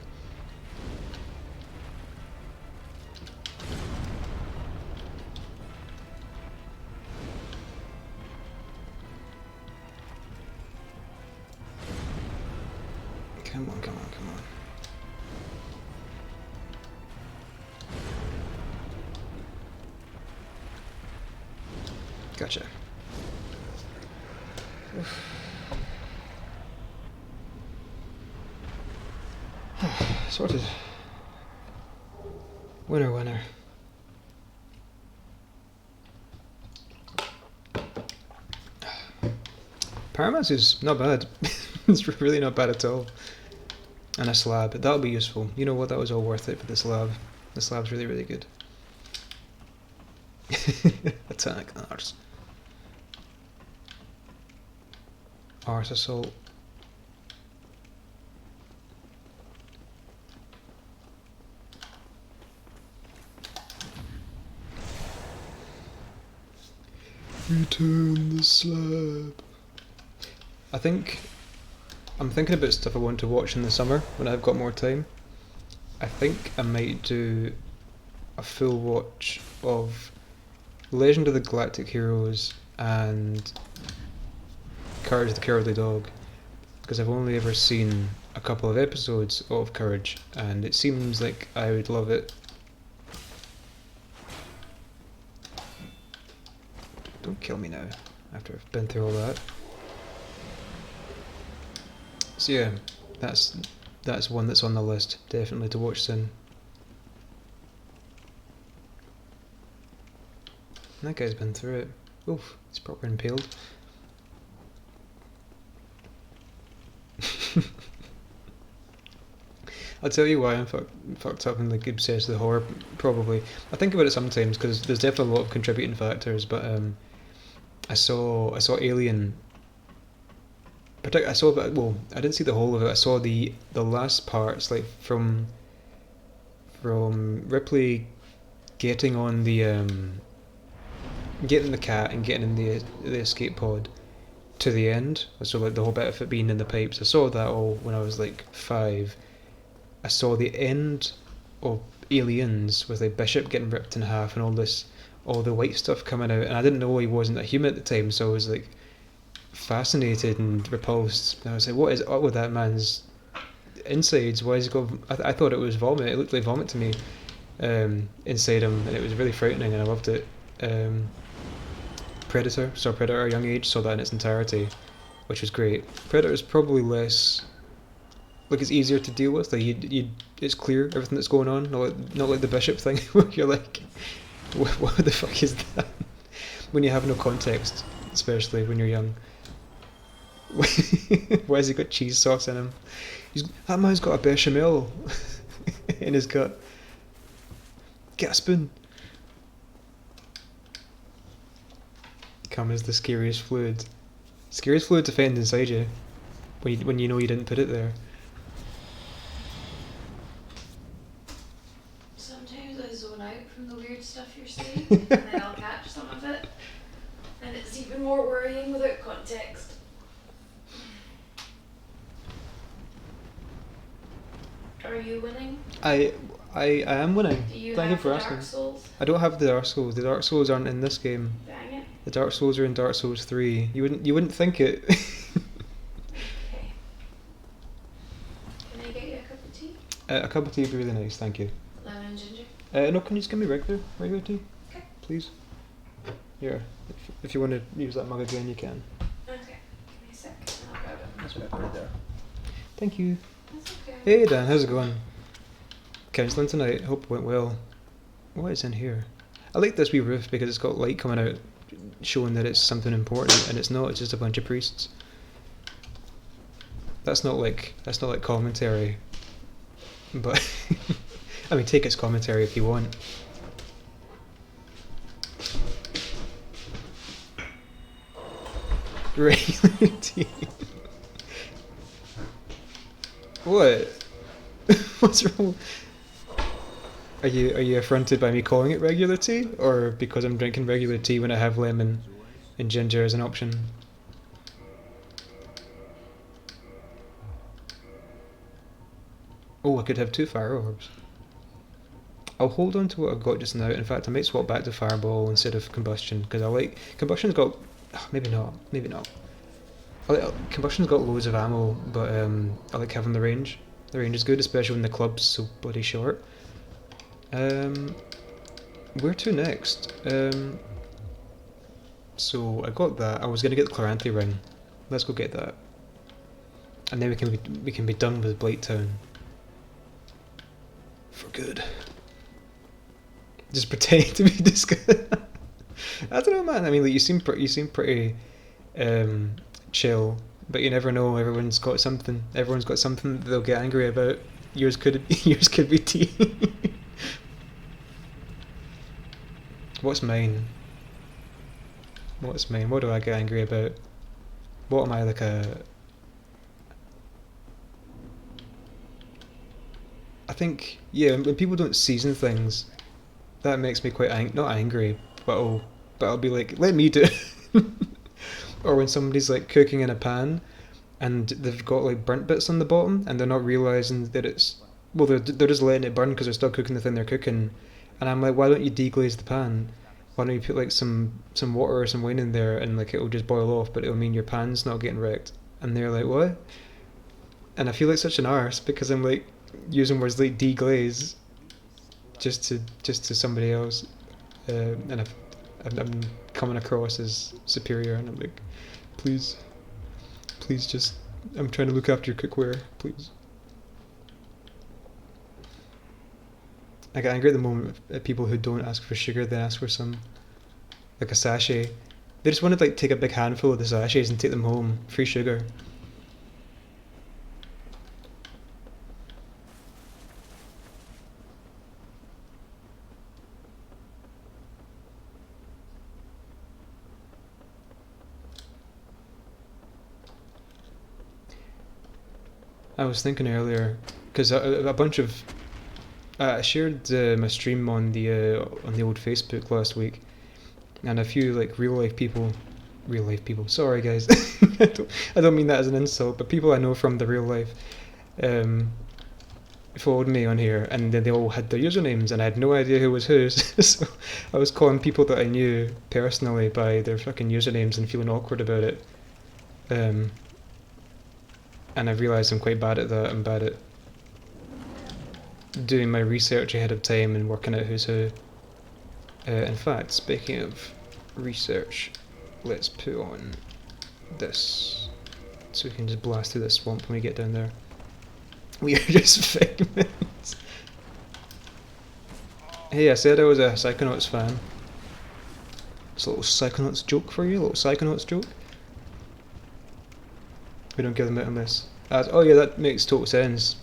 Come on, come on, come on. Gotcha. Sorted. Winner, winner. Paramount is not bad. It's really not bad at all. And a slab. That'll be useful. You know what? That was all worth it for the slab. The slab's really, really good. Attack arse. Arse assault. Return the slab. I'm thinking about stuff I want to watch in the summer when I've got more time. I think I might do a full watch of Legend of the Galactic Heroes and Courage the Cowardly Dog, because I've only ever seen a couple of episodes of Courage and it seems like I would love it. Don't kill me now, after I've been through all that. So yeah, that's one that's on the list, definitely to watch soon. That guy's been through it. Oof, he's proper impaled. I'll tell you why I'm fucked up and like obsessed with horror, probably. I think about it sometimes because there's definitely a lot of contributing factors, but I saw Alien. I saw about, well, I didn't see the whole of it. I saw the last parts, like from Ripley getting on the getting the cat and getting in the escape pod to the end. So like the whole bit of it being in the pipes. I saw that all when I was like 5. I saw the end of Aliens with like Bishop getting ripped in half and all the white stuff coming out, and I didn't know he wasn't a human at the time, so I was like fascinated and repulsed. And I was like, what is up with that man's insides? Why is he got? I thought it was vomit. It looked like vomit to me inside him, and it was really frightening, and I loved it. Saw Predator at a young age, saw that in its entirety, which was great. Predator's probably less, like, it's easier to deal with. Like it's clear everything that's going on, not like the Bishop thing where you're like, what the fuck is that? When you have no context, especially when you're young. Why has he got cheese sauce in him? That man's got a bechamel in his gut. Get a spoon. Cum is the scariest fluid. Scariest fluid to find inside you when you know you didn't put it there. Sometimes I zone out from the weird stuff you're saying, and then I'll catch some of it, and it's even more worrying without context. Are you winning? I am winning. Do you Thank have you for the asking. Dark Souls? I don't have the Dark Souls. The Dark Souls aren't in this game. Dang it. The Dark Souls are in Dark Souls 3. You wouldn't think it. Okay. Can I get you a cup of tea? A cup of tea would be really nice, thank you. Lemon and ginger? No, can you just give me regular tea? Okay. Please? Here. If you want to use that mug again, you can. Okay. Give me a sec, and I'll grab it. That's what I put it there. Thank you. That's okay. Hey Dan, how's it going? Counselling tonight, hope it went well. What is in here? I like this wee roof because it's got light coming out, showing that it's something important, and it's not, it's just a bunch of priests. That's not like commentary, but I mean, take its commentary if you want. Regular tea. What? What's wrong? Are you affronted by me calling it regular tea, or because I'm drinking regular tea when I have lemon and ginger as an option? Oh, I could have 2 fire orbs. I'll hold on to what I've got just now. In fact, I might swap back to fireball instead of combustion, because I like... Combustion's got... maybe not. Maybe not. Combustion's got loads of ammo, but I like having the range. The range is good, especially when the club's so bloody short. Where to next? So I got that. I was gonna get the Chloranthy ring. Let's go get that, and then we can be done with Blighttown for good. Just pretend to be disgusted. I don't know, man. I mean, like, you seem pretty chill, but you never know. Everyone's got something that they'll get angry about. Yours could be tea. What's mine? What do I get angry about? What am I, like a... I think, yeah, when people don't season things, that makes me quite not angry, but I'll be like, let me do it. Or when somebody's like cooking in a pan and they've got like burnt bits on the bottom and they're not realising that it's... Well, they're just letting it burn because they're still cooking the thing they're cooking. And I'm like, why don't you deglaze the pan? Why don't you put like some water or some wine in there and like it'll just boil off, but it'll mean your pan's not getting wrecked. And they're like, what? And I feel like such an arse because I'm like using words like deglaze just to somebody else, and I'm coming across as superior, and I'm like, please just, I'm trying to look after your cookware, please. I get angry at the moment at people who don't ask for sugar, they ask for some, like a sachet. They just want to like take a big handful of the sachets and take them home, free sugar. I was thinking earlier, because a bunch of... I shared my stream on the old Facebook last week, and a few like real life people, sorry guys, I don't mean that as an insult, but people I know from the real life followed me on here, and then they all had their usernames, and I had no idea who was whose. So I was calling people that I knew personally by their fucking usernames and feeling awkward about it. And I realised I'm quite bad at that. I'm bad at doing my research ahead of time and working out who's who. In fact, speaking of research, let's put on this so we can just blast through this swamp when we get down there. We are just figments. Hey, I said I was a Psychonauts fan. It's a little Psychonauts joke for you, a little Psychonauts joke. We don't give them out on this. Oh yeah, that makes total sense.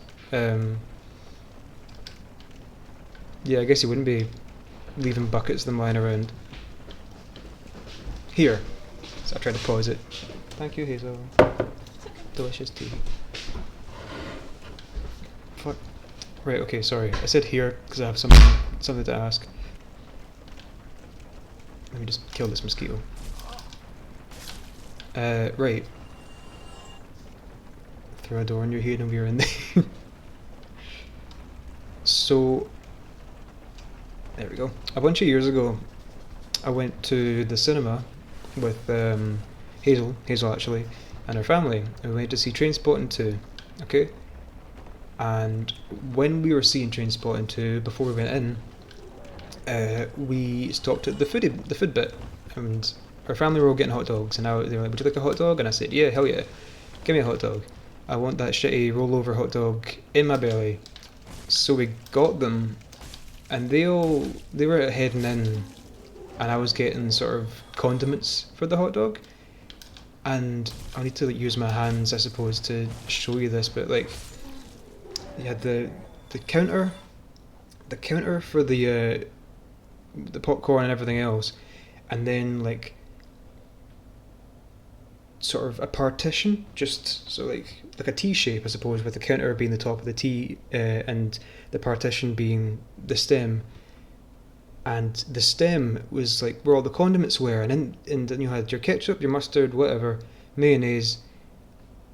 Yeah, I guess you wouldn't be leaving buckets of them lying around. Here. So I tried to pause it. Thank you, Hazel. Delicious tea. Fuck. Right, okay, sorry. I said here because I have something to ask. Let me just kill this mosquito. Right. Throw a door in your head and we're in there. So, there we go. A bunch of years ago, I went to the cinema with Hazel actually, and her family, and we went to see Trainspotting 2, okay? And when we were seeing Trainspotting 2, before we went in, we stopped at the food bit, and our family were all getting hot dogs, and they were like, would you like a hot dog? And I said, yeah, hell yeah, give me a hot dog. I want that shitty rollover hot dog in my belly. So we got them, and they were heading in, and I was getting sort of condiments for the hot dog. And I need to like use my hands, I suppose, to show you this, but like, you had the counter for the popcorn and everything else, and then like sort of a partition, just so like a T shape, I suppose, with the counter being the top of the T, and the partition being the stem. And the stem was like where all the condiments were, and then you had your ketchup, your mustard, whatever, mayonnaise.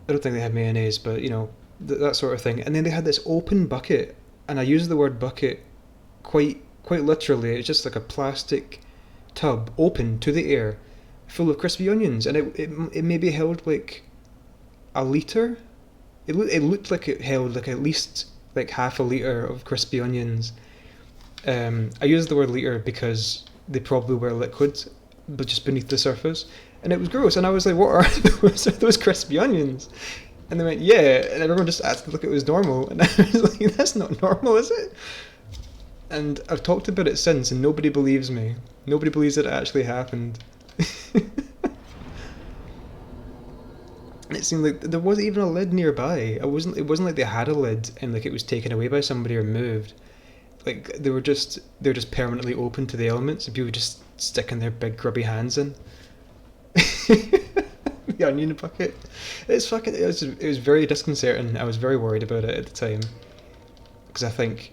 I don't think they had mayonnaise, but you know, that sort of thing. And then they had this open bucket, and I use the word bucket quite literally. It's just like a plastic tub open to the air, full of crispy onions, and it maybe held like a litre. It looked like it held like at least like half a litre of crispy onions. I use the word litre because they probably were liquid, but just beneath the surface, and it was gross. And I was like, "What are those? Are those crispy onions?" And they went, "Yeah," and everyone just acted like it was normal, and I was like, "That's not normal, is it?" And I've talked about it since, and nobody believes me. Nobody believes that it actually happened. And it seemed like there wasn't even a lid nearby. It wasn't like they had a lid and like it was taken away by somebody or moved. Like they're just permanently open to the elements, and people just sticking their big grubby hands in. The onion bucket. It was very disconcerting. I was very worried about it at the time because I think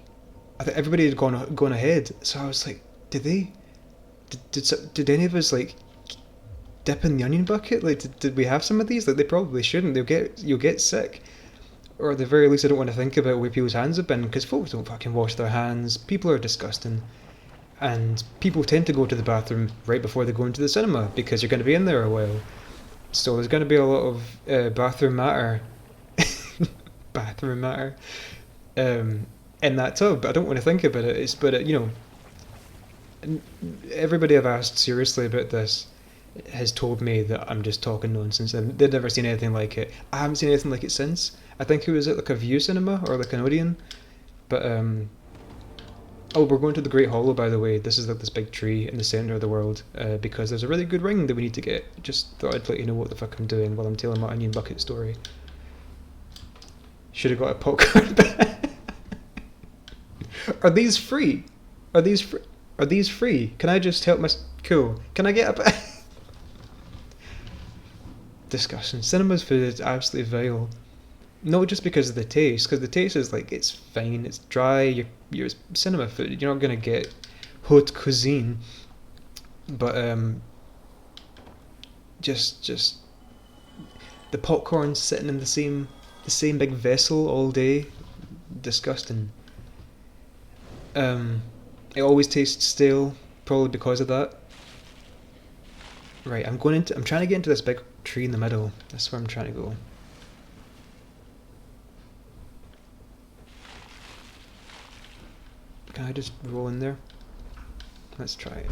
everybody had gone ahead. So I was like, did any of us like dip in the onion bucket? Like, did we have some of these? Like, they probably shouldn't. You'll get sick. Or at the very least, I don't want to think about where people's hands have been, because folks don't fucking wash their hands. People are disgusting. And people tend to go to the bathroom right before they go into the cinema, because you're going to be in there a while. So there's going to be a lot of bathroom matter. Bathroom matter. In that tub. I don't want to think about it. Everybody I've asked seriously about this has told me that I'm just talking nonsense, and they've never seen anything like it. I haven't seen anything like it since. I think it was at like a View cinema or like an Odeon. But oh, we're going to the Great Hollow, by the way. This is like this big tree in the centre of the world, because there's a really good ring that we need to get. Just thought I'd let you know what the fuck I'm doing while I'm telling my onion bucket story. Should have got a popcorn bag. Are these free? Are these free? Can I just help my... Cool. Can I get a... Disgusting. Cinema's food is absolutely vile. Not just because of the taste, because the taste is like, it's fine, it's dry, your cinema food, you're not going to get haute cuisine. But, just the popcorn sitting in the same big vessel all day, disgusting. It always tastes stale, probably because of that. Right, I'm trying to get into this big tree in the middle. That's where I'm trying to go. Can I just roll in there? Let's try it.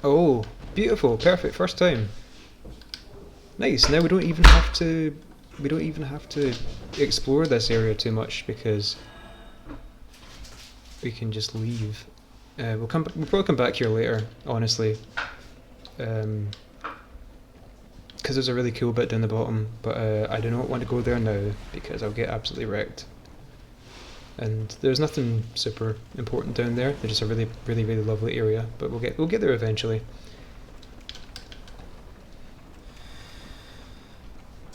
Oh, beautiful, perfect, first time. Nice. Now we don't even have to explore this area too much, because we can just leave. We'll probably come back here later, honestly. Because there's a really cool bit down the bottom, but I do not want to go there now because I'll get absolutely wrecked. And there's nothing super important down there. There's just a really, really, really lovely area, but we'll get there eventually.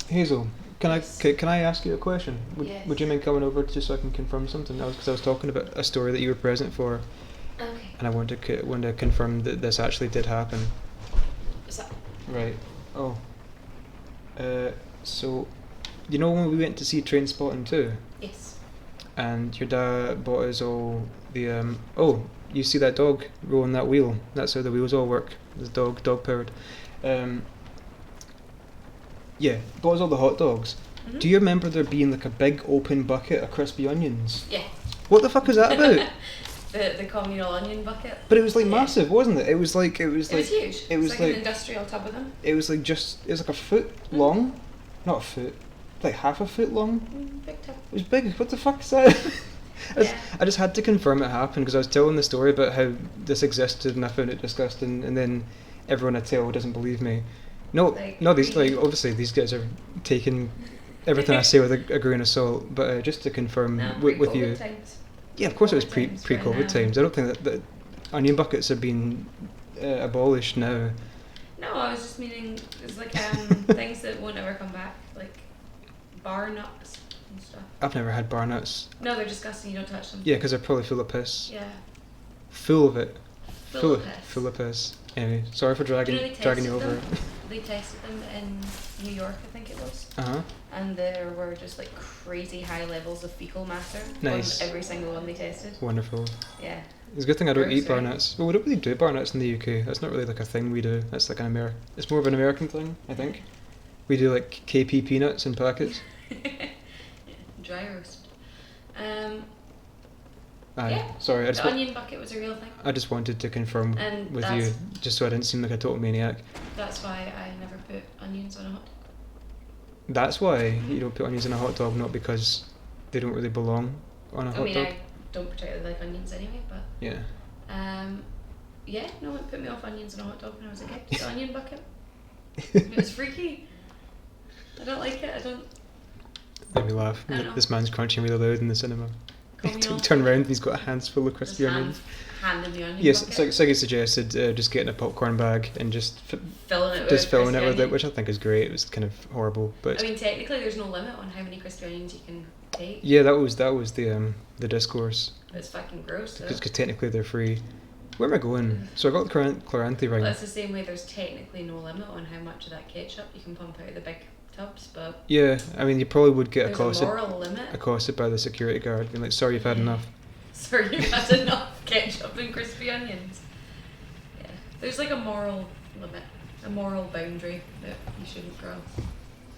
Hazel, can I ask you a question? Yes. Would you mind coming over just so I can confirm something? Because I was talking about a story that you were present for, Okay. and I want to confirm that this actually did happen. What's that? Right. Oh. So, you know when we went to see Trainspotting 2? Yes. And your dad bought us all the oh, you see that dog rolling that wheel? That's how the wheels all work. It's dog powered. Yeah, bought us all the hot dogs. Mm-hmm. Do you remember there being like a big open bucket of crispy onions? Yeah. What the fuck was that about? the communal onion bucket. But it was like Yeah. massive, wasn't it? It was huge. It was like an industrial tub of them. It was like a foot long, not a foot, like half a foot long. Big tub. It was big. What the fuck is that? Yeah. I just had to confirm it happened because I was telling the story about how this existed and I found it disgusting, and then everyone I tell doesn't believe me. No, obviously these guys are taking everything I say with a grain of salt, but just to confirm with you. Times. Yeah, of course it was Times pre-COVID right now. times. I don't think that onion buckets have been abolished now. No, I was just meaning it's like things that won't ever come back, like bar nuts and stuff. I've never had bar nuts. No, they're disgusting. You don't touch them. Yeah, because they're probably full of piss. Yeah. Full of it. Full of piss. Full of piss. Anyway, sorry for dragging you over. they tested them in New York, I think it was, Uh-huh. and there were just like crazy high levels of fecal matter Nice. on every single one they tested. Wonderful. Yeah. It's a good thing I don't Gross, eat bar right? nuts. Well, we don't really do bar nuts in the UK. That's not really like a thing we do. That's like it's more of an American thing, I think. We do like KP peanuts in packets. Dry roast. Aye. Yeah. Sorry, The onion bucket was a real thing, I just wanted to confirm and with that's you, just so I didn't seem like a total maniac. that's why I never put onions on a hot dog. That's why you don't put onions in a hot dog, not because they don't really belong on a I hot mean, dog. I don't particularly like onions anyway, but Yeah. yeah, no one put me off onions in a hot dog when I was a kid. The onion bucket. It was freaky. I don't like it. I don't. Made me laugh. I don't know. This man's crunching really loud in the cinema. Call me off. Turn around and he's got hands full of Just crispy onions. hand in the onion Yes, bucket. it's like Siggy suggested, just getting a popcorn bag and just Filling it just with filling it crispy with it, onion. which I think is great. It was kind of horrible, but I mean, technically, there's no limit on how many crispy onions you can take. yeah, that was the discourse, It's fucking gross. Though. because technically they're free. Where am I going? So I got the Chloranthy ring. Well, it's the same way. There's technically no limit on how much of that ketchup you can pump out of the big tubs, but Yeah, I mean you probably would get there's accosted, a moral limit. accosted by the security guard, being like, "Sorry, you've had enough." So you've had enough ketchup and crispy onions. Yeah, there's like a moral limit, a moral boundary that you shouldn't cross.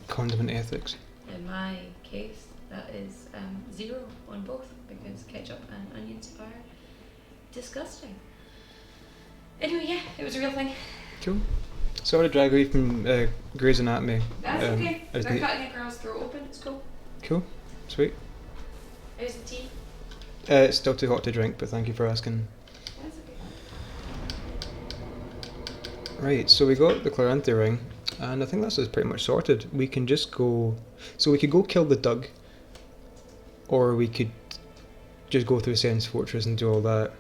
Condiment ethics. In my case, that is 0 on both because ketchup and onions are disgusting. Anyway, yeah, it was a real thing. Cool. Sorry to drag away from Grey's Anatomy. That's okay. I just They're need- cutting a girl's throat open. It's cool. Cool. Sweet. How's the tea? It's still too hot to drink, but thank you for asking. That's okay. Right, so we got the Chloranthy ring, and I think this is pretty much sorted. We can just go. So we could go kill the Dug, or we could just go through Sen's Fortress and do all that.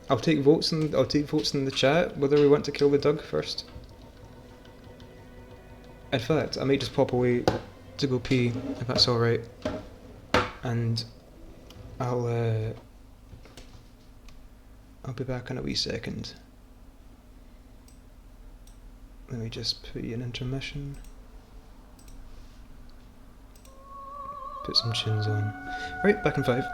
I'll take votes in the chat whether we want to kill the Dug first. In fact, I might just pop away to go pee if that's all right, and I'll be back in a wee second. Let me just put you in intermission. Put some tunes on. Right, back in 5.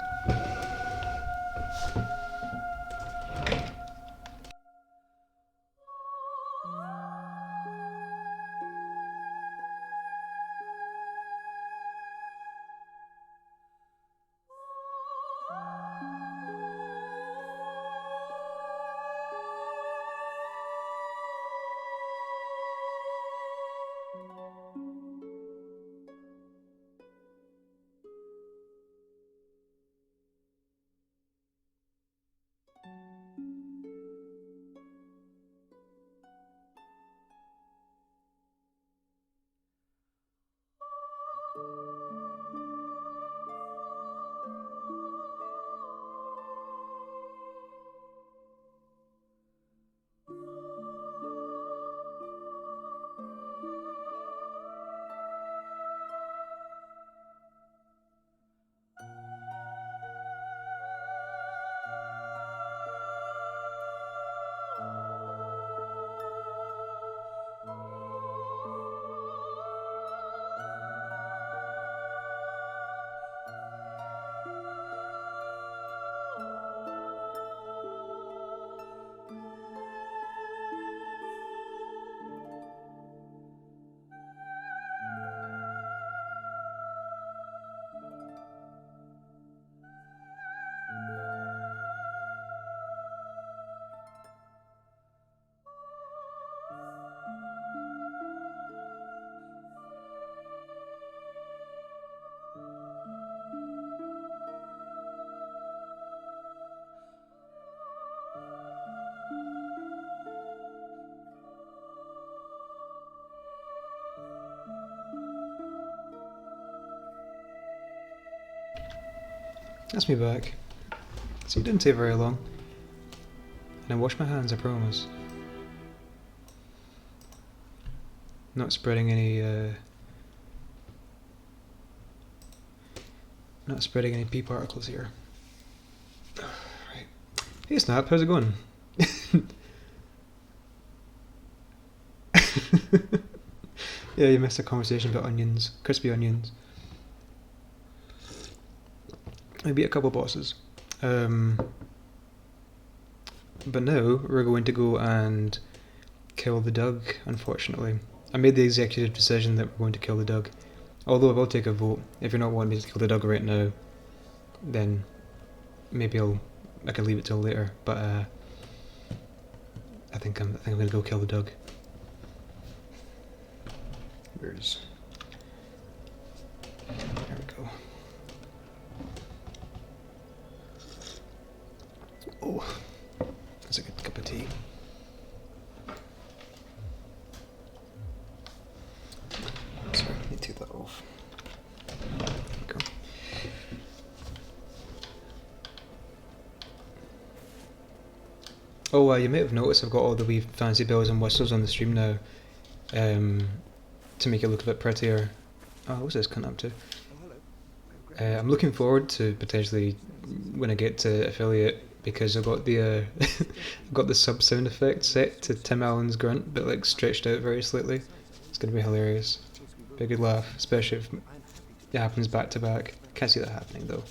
That's me back. So it didn't take very long. And I washed my hands, I promise. Not spreading any pee particles here. Right. Hey Snap, how's it going? Yeah, you missed a conversation about onions, crispy onions. I beat a couple bosses. But now we're going to go and kill the Doug, unfortunately. I made the executive decision that we're going to kill the Doug. Although I will take a vote. If you're not wanting me to kill the Doug right now, then maybe I can leave it till later. But I think I'm gonna go kill the Doug. Where's... There we go. Oh, that's a good cup of tea. Sorry, I need to take that off. There we go. Oh, you may have noticed I've got all the wee fancy bells and whistles on the stream now, to make it look a bit prettier. Oh, what's this cunt up to? I'm looking forward to potentially when I get to affiliate, because I got the got the sub sound effect set to Tim Allen's grunt, but like stretched out very slightly. It's gonna be hilarious. Be a good laugh, especially if it happens back to back. Can't see that happening though.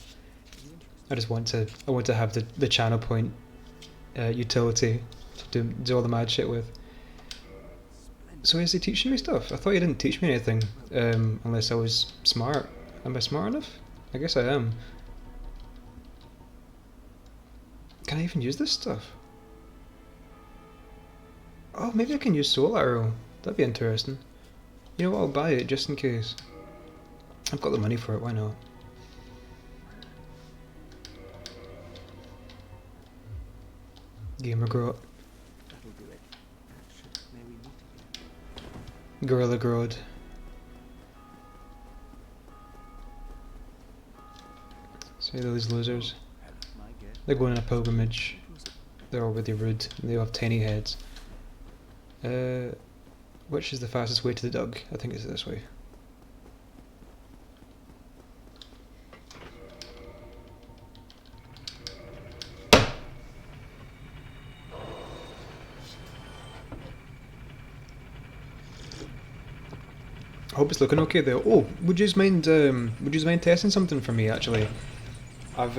I want to have the channel point utility to do all the mad shit with. So is he teaching me stuff? I thought he didn't teach me anything, unless I was smart. Am I smart enough? I guess I am. Can I even use this stuff? Oh, maybe I can use Soul Arrow. That'd be interesting. You know what, I'll buy it just in case. I've got the money for it, why not? Gamer Grot. Gorilla Grodd. See those losers? They're going on a pilgrimage. They're all really rude. And they all have tiny heads. Which is the fastest way to the Doug? I think it's this way. I hope it's looking okay though. Oh, would you mind testing something for me actually? I've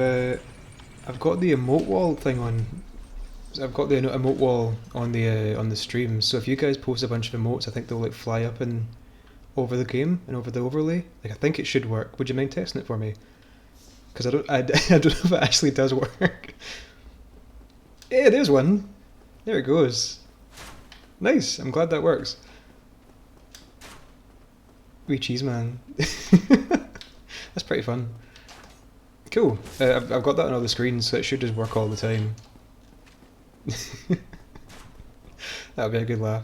got the emote wall thing on. I've got the emote wall on the stream. So if you guys post a bunch of emotes, I think they'll like fly up and over the game and over the overlay. Like I think it should work. Would you mind testing it for me? Because I don't know if it actually does work. Yeah, there's one. There it goes. Nice. I'm glad that works. Wee cheese man. That's pretty fun. Cool. I've got that on all the screens, so it should just work all the time. That would be a good laugh.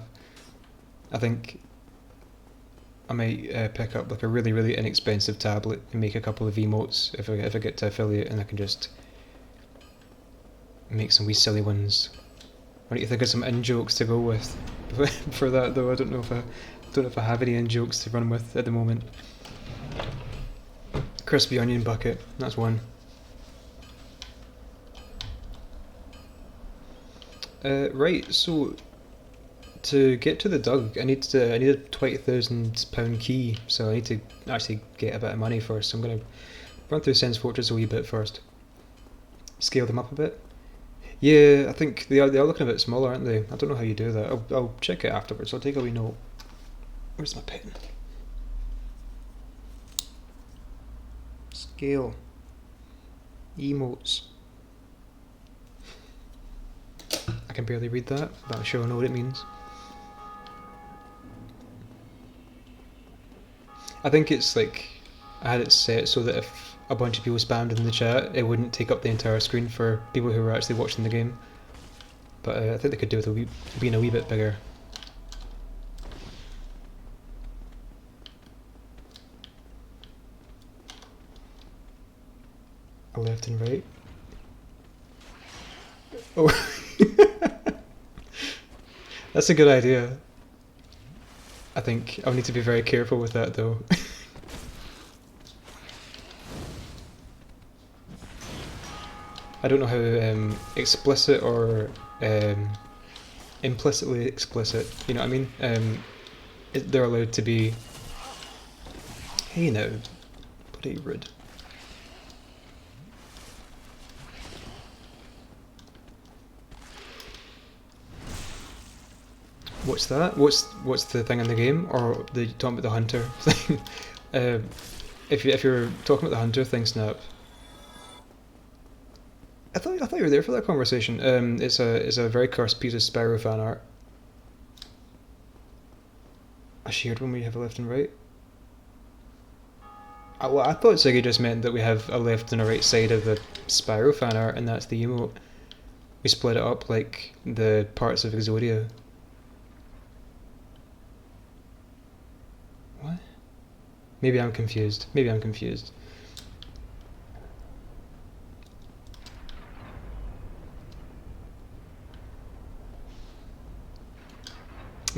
I think I might pick up like a really, really inexpensive tablet and make a couple of emotes if I get to affiliate, and I can just make some wee silly ones. I need to think of some in-jokes to go with for that though. I don't know if I have any in-jokes to run with at the moment. Crispy onion bucket, that's one. Right, so to get to the Doug, I need a £20,000 key, so I need to actually get a bit of money first. So I'm gonna run through Sen's Fortress a wee bit first. Scale them up a bit. Yeah, I think they are looking a bit smaller, aren't they? I don't know how you do that. I'll check it afterwards. I'll take a wee note. Where's my pen? Scale. Emotes. I can barely read that, but I'm sure I know what it means. I think it's like, I had it set so that if a bunch of people spammed in the chat, it wouldn't take up the entire screen for people who were actually watching the game. But I think they could do with being a wee bit bigger. A left and right. Oh, that's a good idea. I think I'll need to be very careful with that though. I don't know how explicit or implicitly explicit, you know what I mean? they're allowed to be. Hey now, bloody rude. What's that? What's the thing in the game, or the talking about the hunter thing? If you're talking about the hunter thing, Snap. I thought you were there for that conversation. It's a very cursed piece of Spyro fan art. A shared one where you have a left and right. Well, I thought Ziggy just meant that we have a left and a right side of the Spyro fan art, and that's the emote. We split it up like the parts of Exodia. What? Maybe I'm confused. Me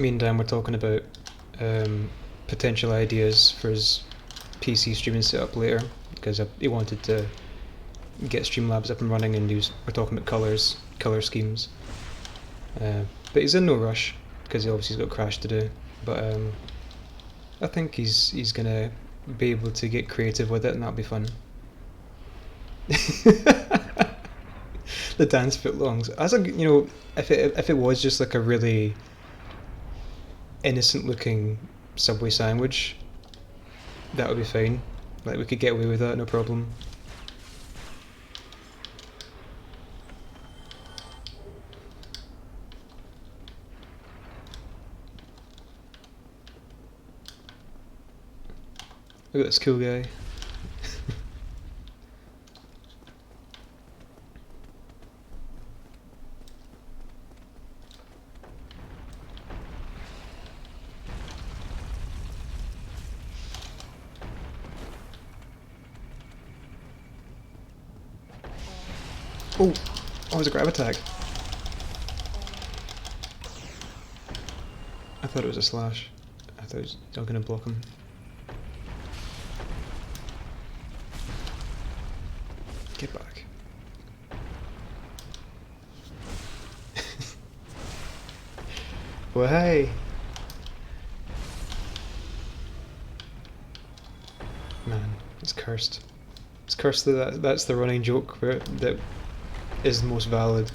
and Dan were talking about potential ideas for his PC streaming setup later, because he wanted to get Streamlabs up and running, and we're talking about color schemes. But he's in no rush, because he obviously has got Crash to do. But I think he's gonna be able to get creative with it, and that'll be fun. The dance footlongs. If it was just like a really innocent looking Subway sandwich, that would be fine. Like, we could get away with that, no problem. Look at this cool guy. Oh, it was a grab attack. I thought it was a slash. I thought I was going to block him. Get back. Well, hey. Man, it's cursed. It's cursed that's the running joke that is most valid,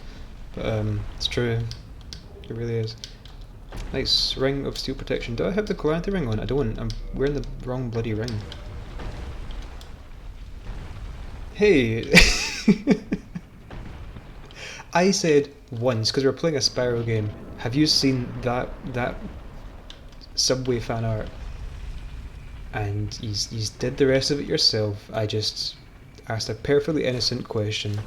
but it's true. It really is. Nice ring of steel protection. Do I have the Calamity ring on? I don't. I'm wearing the wrong bloody ring. Hey! I said once, because we were playing a Spyro game, have you seen that Subway fan art? And you did the rest of it yourself. I just asked a perfectly innocent question.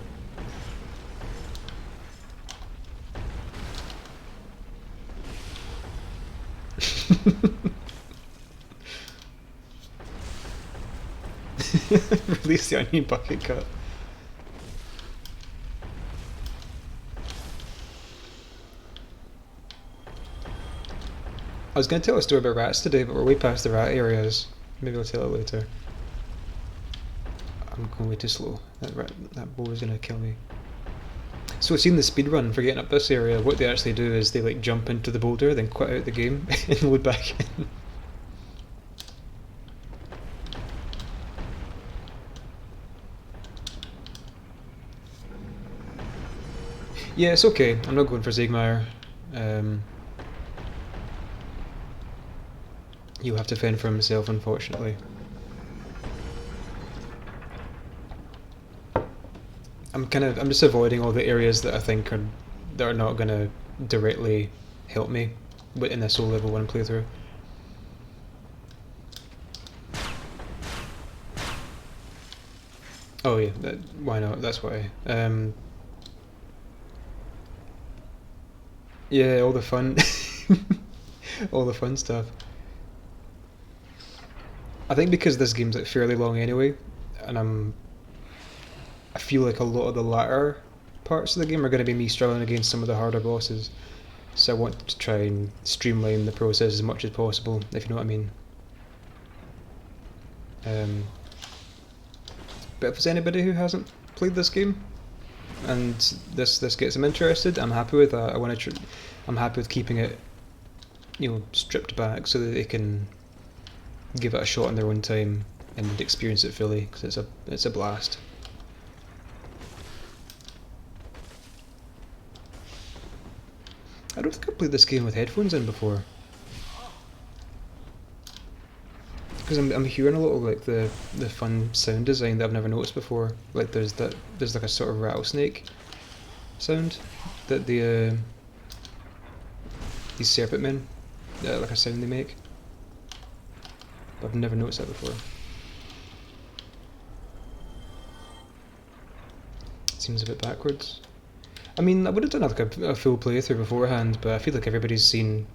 Release the onion bucket cut. I was going to tell a story about rats today, but we're way past the rat areas. Maybe I'll tell it later. I'm going way too slow. That bow is going to kill me. So seeing the speedrun for getting up this area, what they actually do is they like jump into the boulder, then quit out the game and load back in. Yeah, it's okay. I'm not going for Siegmeyer. He'll have to fend for himself, unfortunately. I'm just avoiding all the areas that I think are not gonna directly help me in this whole level 1 playthrough. Oh yeah, why not? That's why. Yeah, all the fun, all the fun stuff. I think because this game's like fairly long anyway, and I feel like a lot of the latter parts of the game are going to be me struggling against some of the harder bosses. So I want to try and streamline the process as much as possible, if you know what I mean. But if there's anybody who hasn't played this game, and this gets them interested, I'm happy with that. I'm happy with keeping it stripped back so that they can give it a shot in their own time and experience it fully, because it's a blast. I don't think I've played this game with headphones in before, because I'm hearing a lot of like the fun sound design that I've never noticed before. Like there's like a sort of rattlesnake sound that these serpent men, like a sound they make. But I've never noticed that before. Seems a bit backwards. I mean, I would have done like a full playthrough beforehand, but I feel like everybody's seen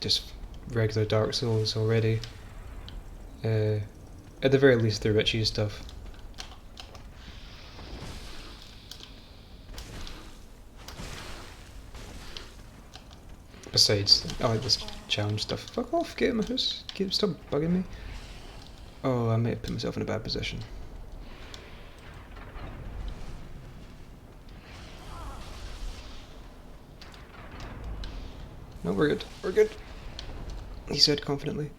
just regular Dark Souls already. At the very least, the Richie stuff. Besides, I like this challenge stuff. Fuck off, get in my house. Stop bugging me. Oh, I might have put myself in a bad position. No, we're good. We're good. He said confidently.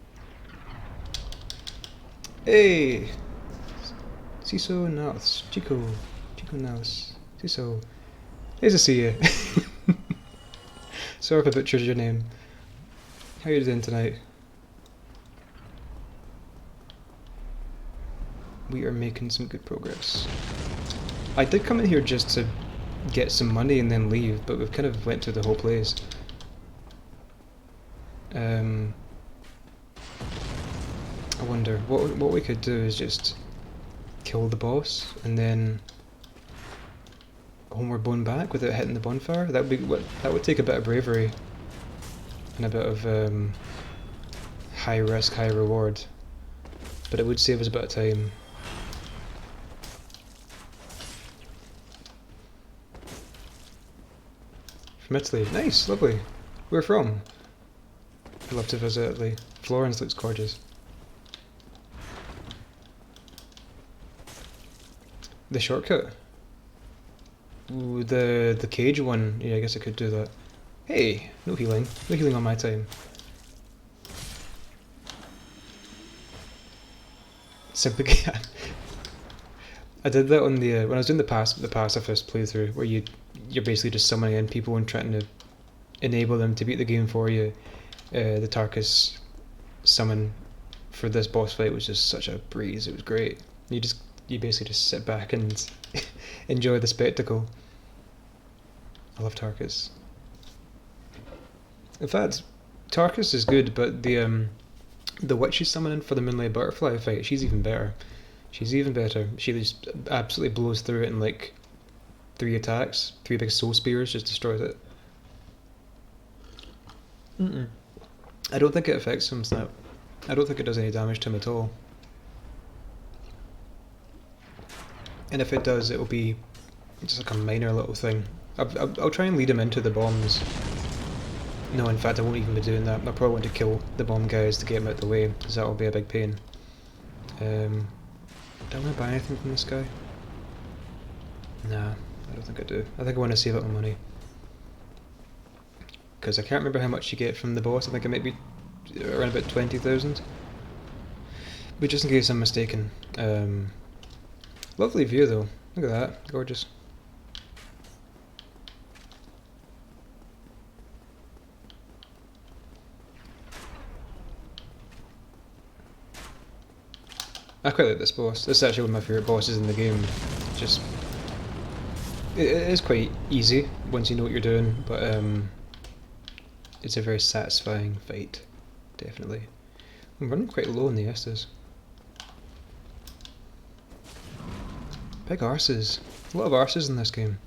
Hey! Ciso Naus. Chico Naus. Ciso. Nice to see you. Sorry if I butchered your name. How are you doing tonight? We are making some good progress. I did come in here just to get some money and then leave, but we've kind of went through the whole place. I wonder what we could do is just kill the boss and then homeward bone back without hitting the bonfire. That would take a bit of bravery and a bit of high risk, high reward, but it would save us a bit of time. From Italy, nice, lovely. Where from? I'd love to visit Italy. Florence looks gorgeous. The shortcut? Ooh, the cage one. Yeah, I guess I could do that. Hey, no healing. No healing on my time. Simply, I did that on the when I was doing the pacifist playthrough, where you're basically just summoning in people and trying to enable them to beat the game for you. The Tarkus summon for this boss fight was just such a breeze. It was great. You basically just sit back and enjoy the spectacle. I love Tarkus. In fact, Tarkus is good, but the witch she's summoning for the Moonlight Butterfly fight, she's even better. She's even better. She just absolutely blows through it in like 3 attacks. 3 big soul spears, just destroys it. I don't think it affects him, Snap. I don't think it does any damage to him at all. And if it does, it'll be just like a minor little thing. I'll try and lead him into the bombs. No, in fact, I won't even be doing that. I'll probably want to kill the bomb guys to get him out of the way, because that'll be a big pain. Do I want to buy anything from this guy? Nah, I don't think I do. I think I want to save up my money. Because I can't remember how much you get from the boss. I think it might be around about 20,000. But just in case I'm mistaken. Lovely view though. Look at that. Gorgeous. I quite like this boss. This is actually one of my favourite bosses in the game. Just it is quite easy once you know what you're doing, but it's a very satisfying fight, definitely. I'm running quite low on the Estus. Big arses. A lot of arses in this game.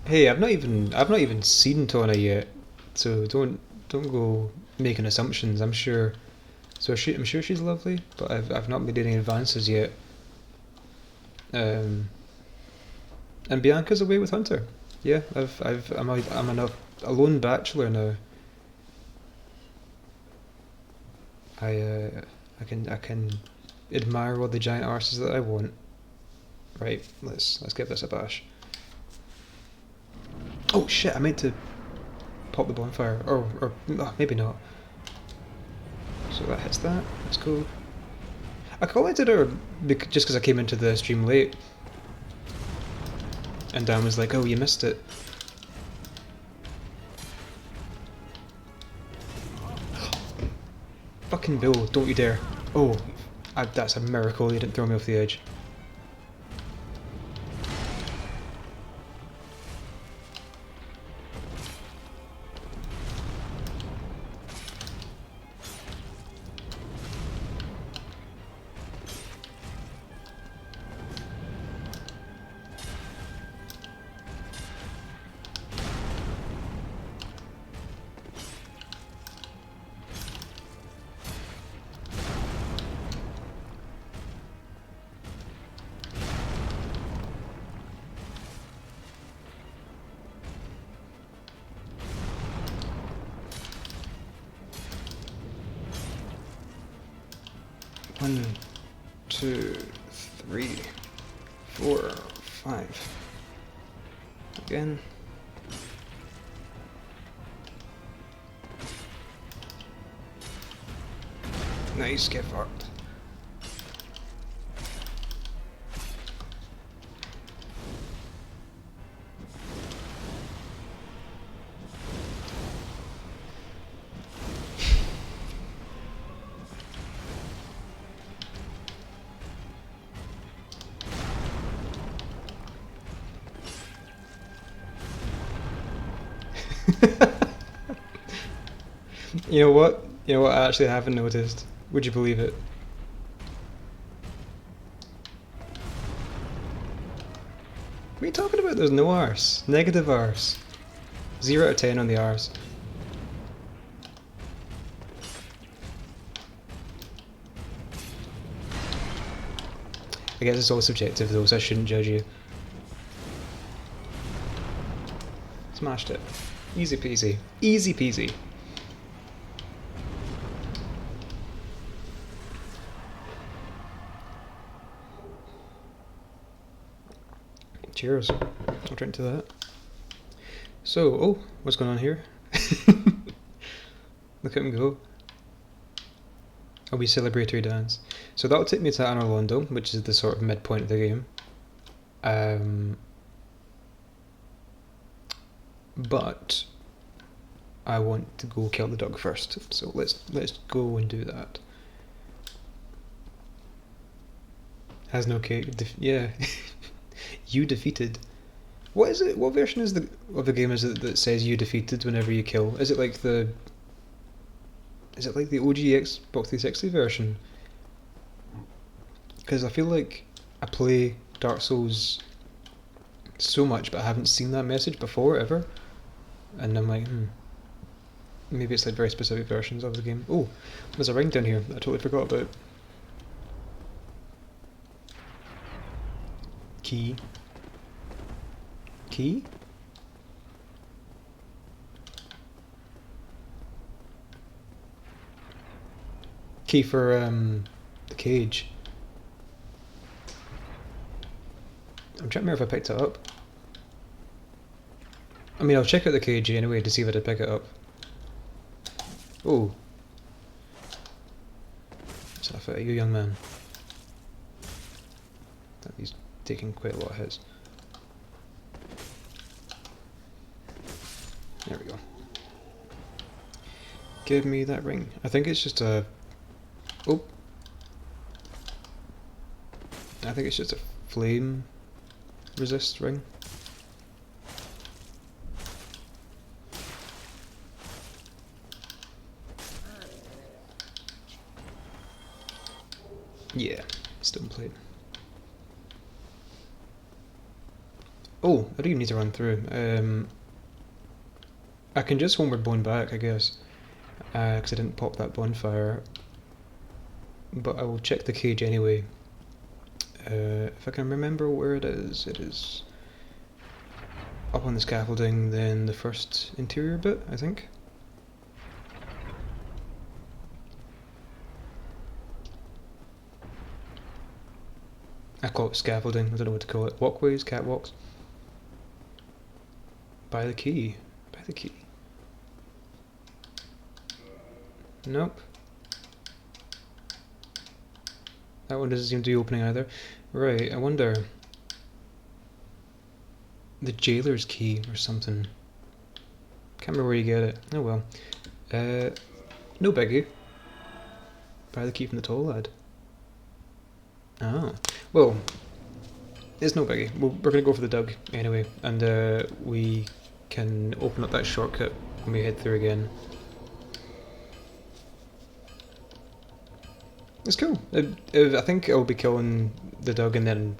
Hey, I've not even seen Tona yet, so don't go making assumptions. I'm sure. I'm sure she's lovely, but I've not made any advances yet. And Bianca's away with Hunter. Yeah, I'm a lone bachelor now. I can admire all the giant arses that I want. Right, let's give this a bash. Oh shit! I meant to pop the bonfire, or oh, maybe not. So that hits that. That's cool. I commented her just because I came into the stream late, and Dan was like, "Oh, you missed it." Fucking Bill, don't you dare! Oh, that's a miracle. You didn't throw me off the edge. One, two, three, 4, 5. Again. Nice, get fucked. You know what? You know what I actually haven't noticed? Would you believe it? What are you talking about? There's no arse. Negative arse. 0 out of 10 on the arse. I guess it's all subjective though, so I shouldn't judge you. Smashed it. Easy peasy. Easy peasy. Cheers. I'll drink to that. So, oh, what's going on here? Look at him go. A wee celebratory dance. So that'll take me to Anor Londo, which is the sort of midpoint of the game. But I want to go kill the dog first. So let's go and do that. Has no cake. Yeah. You defeated. What is it? What version of the game is it that says you defeated whenever you kill? Is it like the OG Xbox 360 version? Because I feel like I play Dark Souls so much, but I haven't seen that message before ever, and I'm like, maybe it's like very specific versions of the game. Oh, there's a ring down here that I totally forgot about. Key. Key? Key for the cage. I'm trying to remember if I picked it up. I mean, I'll check out the cage anyway to see if I did pick it up. Oh. What's that for you, young man? He's taking quite a lot of hits. There we go. Give me that ring. I think it's just a... Oh. I think it's just a flame resist ring. Yeah, stone plate. Oh, I don't even need to run through. I can just homeward bone back, I guess, because I didn't pop that bonfire. But I will check the cage anyway. If I can remember where it is up on the scaffolding, then the first interior bit, I think. I call it scaffolding, I don't know what to call it. Walkways, catwalks. By the key. By the key. Nope. That one doesn't seem to be opening either. Right, I wonder... The jailer's key or something. Can't remember where you get it. Oh well. No biggie. Buy the key from the tall lad. Oh. Well, it's no biggie. We're going to go for the dug anyway, and we can open up that shortcut when we head through again. It's cool. I think I'll be killing the dug and then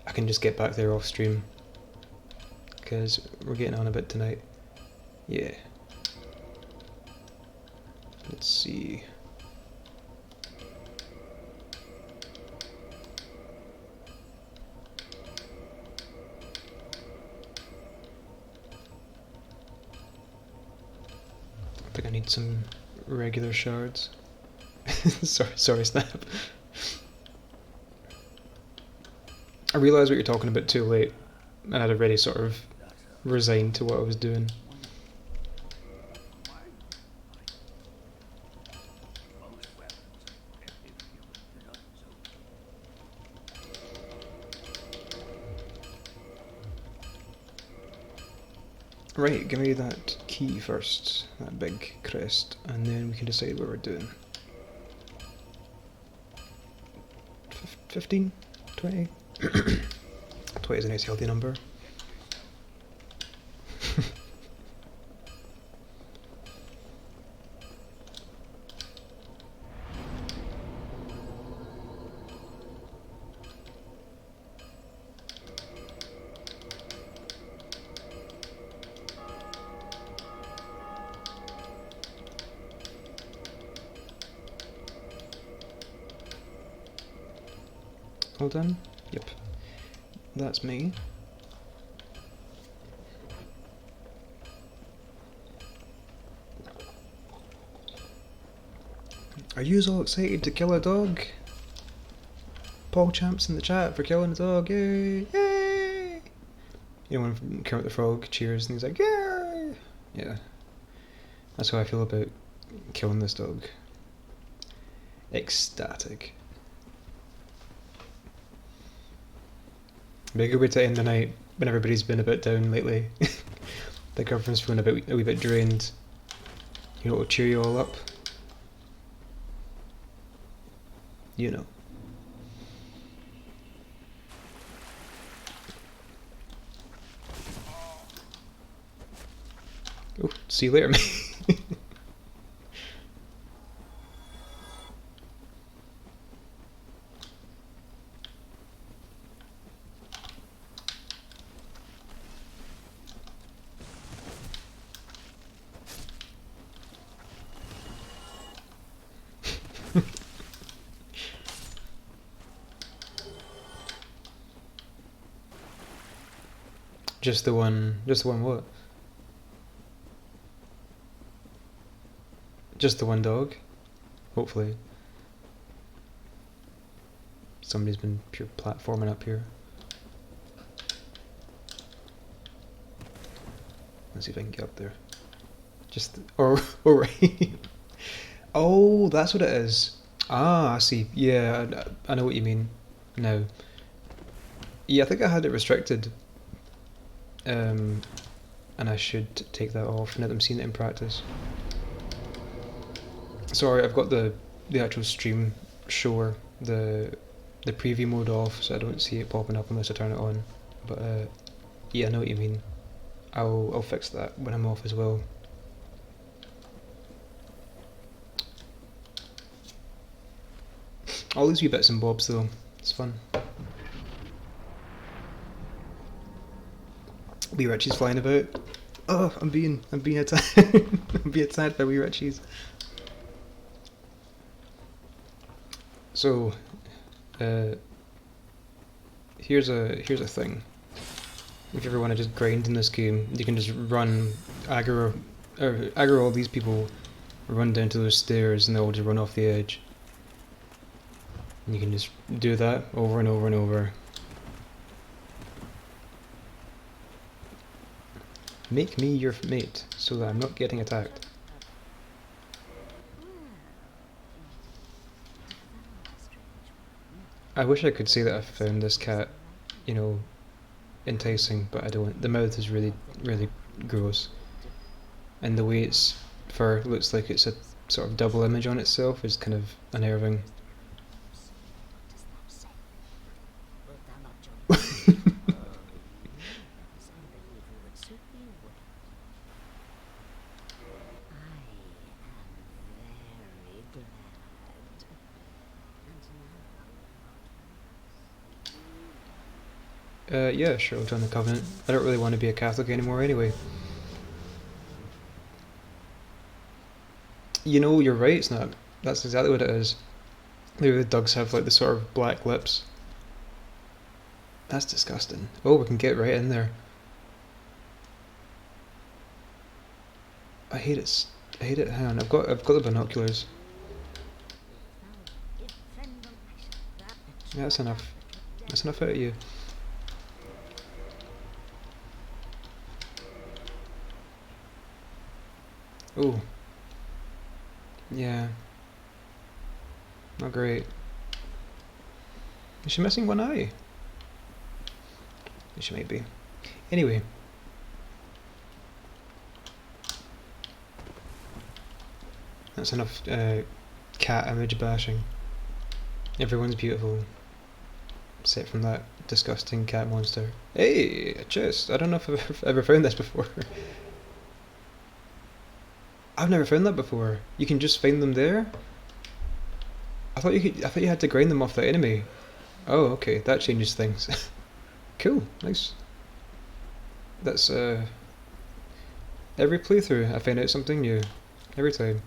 I can just get back there off stream. Because we're getting on a bit tonight. Yeah. Let's see. I think I need some regular shards. sorry, Snap. I realised what you're talking about too late, and I'd already sort of resigned to what I was doing. Right, give me that key first, that big crest, and then we can decide what we're doing. 15? 20? 20 is a nice healthy number. All done? Yep. That's me. Are you all excited to kill a dog? Paul Champs in the chat for killing a dog, yay! Yay! You know when Kermit the Frog cheers and he's like, yay! Yeah. That's how I feel about killing this dog. Ecstatic. Be a good way to end the night when everybody's been a bit down lately. The girlfriend's feeling a wee bit drained. You know, it'll cheer you all up. You know. Oh, see you later, mate. Just the one what? Just the one dog? Hopefully. Somebody's been pure platforming up here. Let's see if I can get up there. Just, or right. Oh, that's what it is. Ah, I see. Yeah, I know what you mean now. Yeah, I think I had it restricted. And I should take that off now that I'm seeing it in practice. Sorry, I've got the actual stream shower, the preview mode off, so I don't see it popping up unless I turn it on. But yeah, I know what you mean. I'll fix that when I'm off as well. All these wee bits and bobs though, it's fun. Wee Richies flying about. Oh, I'm being attacked. I'm being attacked by Wee Richies. So, here's a thing. If you ever want to just grind in this game, you can just run aggro all these people, run down to those stairs, and they'll just run off the edge. And you can just do that over and over and over. Make me your mate, so that I'm not getting attacked. I wish I could say that I found this cat, you know, enticing, but I don't. The mouth is really, really gross. And the way its fur looks like it's a sort of double image on itself is kind of unnerving. Yeah, sure, I'll join the Covenant. I don't really want to be a Catholic anymore anyway. You know, you're right, it's not. That's exactly what it is. The dogs have like the sort of black lips. That's disgusting. Oh, we can get right in there. I hate it. I hate it. Hang on, I've got the binoculars. Yeah, that's enough. That's enough out of you. Oh. Yeah. Not great. Is she missing one eye? She might be. Anyway. That's enough cat image bashing. Everyone's beautiful. Except from that disgusting cat monster. Hey, a chest! I don't know if I've ever found this before. I've never found that before. You can just find them there? I thought you had to grind them off the enemy. Oh, okay, that changes things. Cool, nice. That's every playthrough I find out something new. Every time.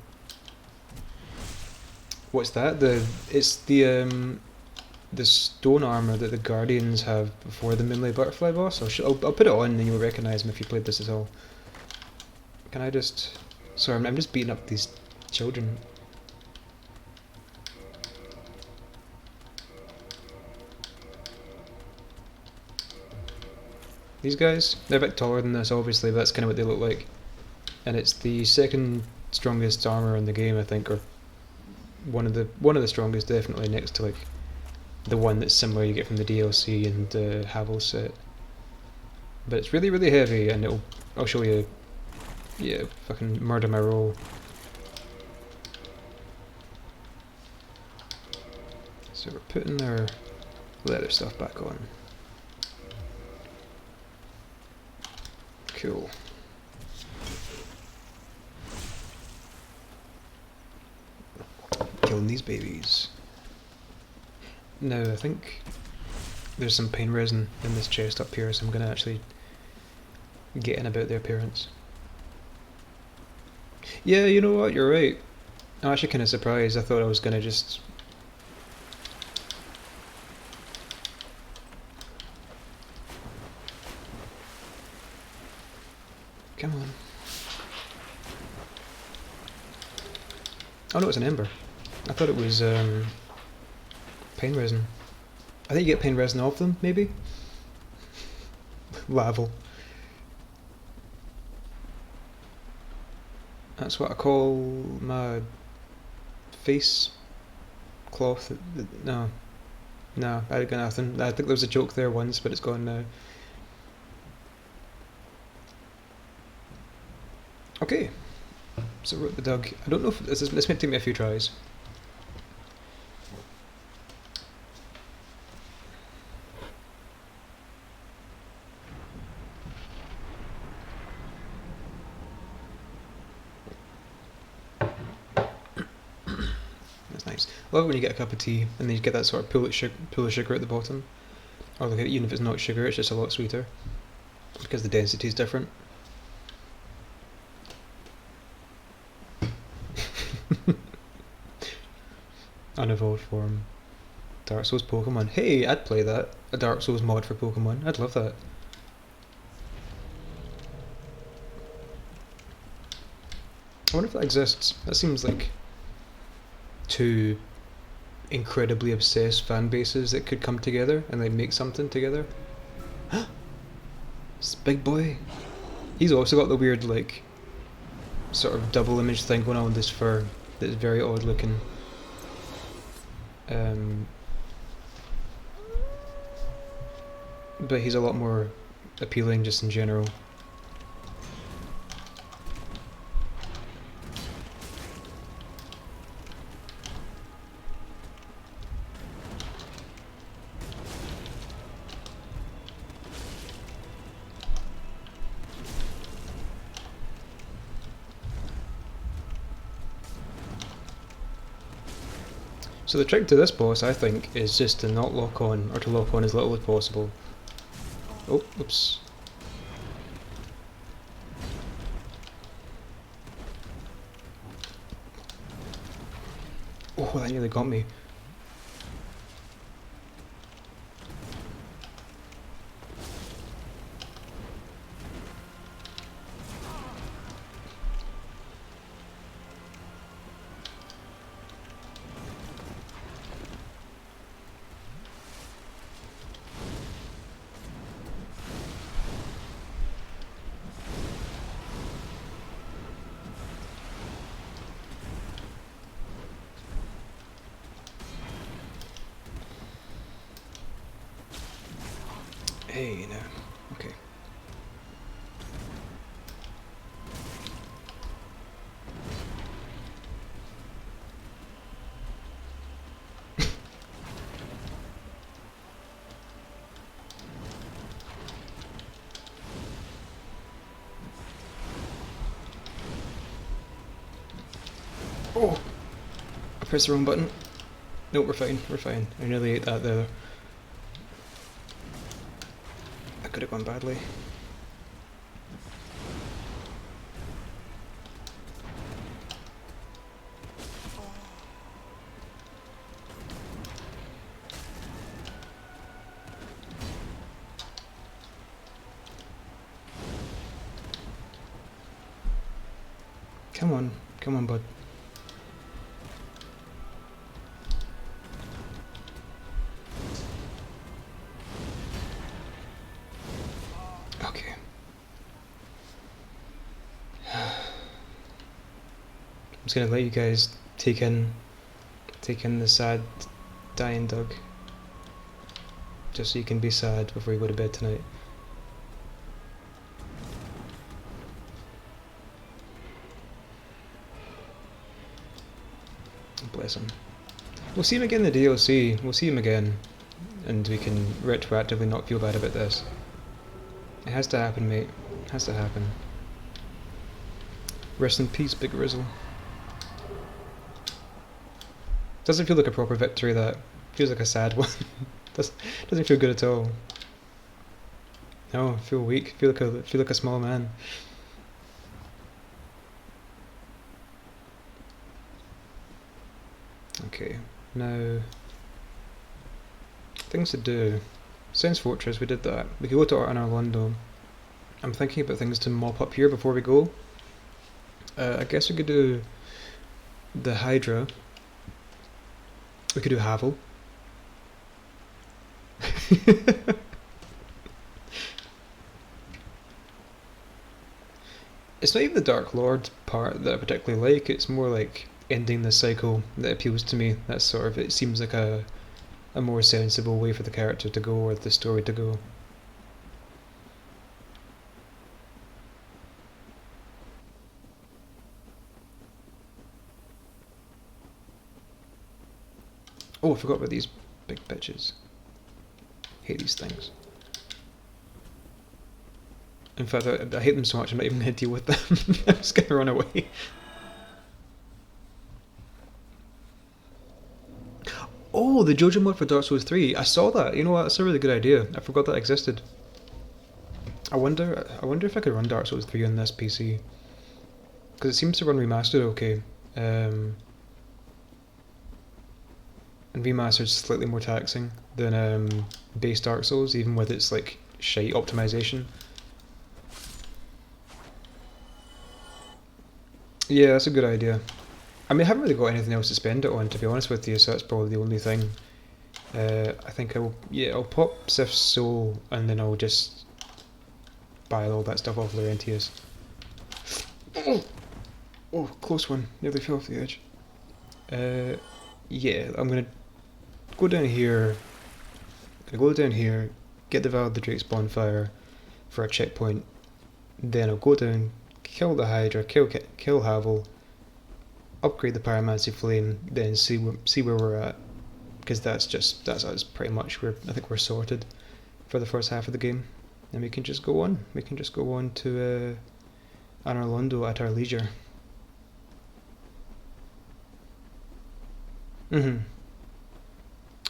What's that? It's the stone armor that the Guardians have before the Moonlight Butterfly boss. I'll put it on and you'll recognise him if you played this at all. Can I just... Sorry, I'm just beating up these children. These guys, they're a bit taller than this obviously, but that's kind of what they look like. And it's the second strongest armor in the game, I think, or one of the strongest, definitely, next to like the one that's similar you get from the DLC and Havel's set. But it's really, really heavy, and I'll show you. Yeah, fucking murder my roll. So we're putting our leather stuff back on. Cool. Killing these babies. Now I think there's some pain resin in this chest up here, so I'm gonna actually get in about their appearance. Yeah, you know what, you're right. I'm actually kind of surprised. I thought I was gonna just... Come on. Oh no, it's an ember. I thought it was pain resin. I think you get pain resin off them, maybe? Laval. That's what I call my face cloth. No, I got nothing. I think there was a joke there once, but it's gone now. Okay, so wrote the dog. I don't know if this might take me a few tries. That's nice. I love it when you get a cup of tea and then you get that sort of pool of sugar at the bottom. Or like, even if it's not sugar, it's just a lot sweeter. because the density is different. Unevolved form. Dark Souls Pokemon. Hey, I'd play that. A Dark Souls mod for Pokemon. I'd love that. I wonder if that exists. That seems like two incredibly obsessed fan bases that could come together and like make something together. It's big boy. He's also got the weird like sort of double image thing going on with his fur that's very odd looking. But he's a lot more appealing just in general. So the trick to this boss, I think, is just to not lock on, or to lock on as little as possible. Oh, oops. Oh, that nearly got me. Hey, no. Okay. Oh! I pressed the wrong button. No, we're fine, we're fine. I nearly ate that there. That could have gone badly. Come on, bud. Okay. I'm just gonna let you guys take in the sad dying dog. Just so you can be sad before you go to bed tonight. Bless him. We'll see him again in the DLC. We'll see him again, and we can retroactively not feel bad about this. It has to happen, mate. It has to happen. Rest in peace, Big Rizzle. Doesn't feel like a proper victory, that. Feels like a sad one. Doesn't feel good at all. No, I feel weak. Feel like a small man. Okay, now things to do. Sense Fortress, we did that. We could go to Art in Orlando. I'm thinking about things to mop up here before we go. I guess we could do the Hydra. We could do Havel. It's not even the Dark Lord part that I particularly like, it's more like ending the cycle that appeals to me. That's sort of, it seems like a more sensible way for the character to go, or the story to go. Oh, I forgot about these big bitches. Hate these things. In fact, I hate them so much I'm not even going to deal with them. I'm just going to run away. Oh, the JoJo mod for Dark Souls 3. I saw that. You know what? That's a really good idea. I forgot that existed. I wonder if I could run Dark Souls 3 on this PC. Because it seems to run Remastered okay. And Remastered's slightly more taxing than base Dark Souls, even with its like shite optimization. Yeah, that's a good idea. I mean, I haven't really got anything else to spend it on, to be honest with you, so that's probably the only thing. I think I'll pop Sif's Soul, and then I'll just buy all that stuff off Laurentius. Oh, close one. Nearly fell off the edge. Yeah, I'm gonna go down here. Get the Val of the Drake's bonfire for a checkpoint. Then I'll go down, kill the Hydra, kill Havel, upgrade the Pyromancy Flame, then see where we're at. Because that's us pretty much. I think we're sorted for the first half of the game, and we can just go on. We can just go on to Anor Londo at our leisure. I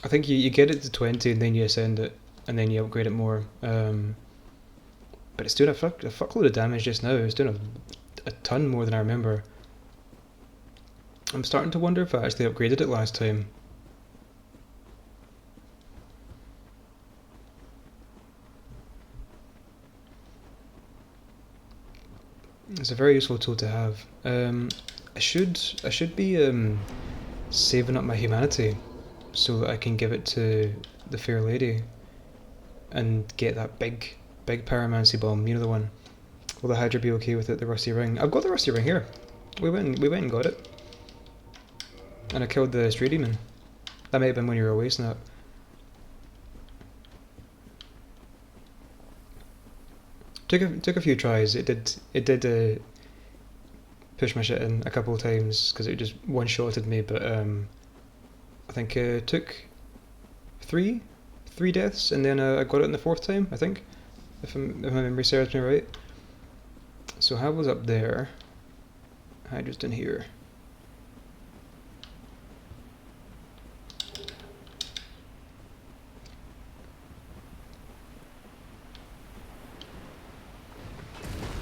think you get it to 20 and then you ascend it and then you upgrade it more. But it's doing a fuckload of damage just now. It's doing a ton more than I remember. I'm starting to wonder if I actually upgraded it last time. It's a very useful tool to have. I should be saving up my humanity so that I can give it to the Fair Lady and get that big Pyromancy bomb. You know the one. Will the Hydra be okay with it? The Rusty Ring. I've got the Rusty Ring here. We went and got it, and I killed the Stray Demon. That might have been when you were away, Snap. Took a few tries. It did push my shit in a couple of times because it just one-shotted me. But I think it took three deaths, and then I got it in the fourth time. I think, if my memory serves me right. So Havel's up there. Hydra's down here.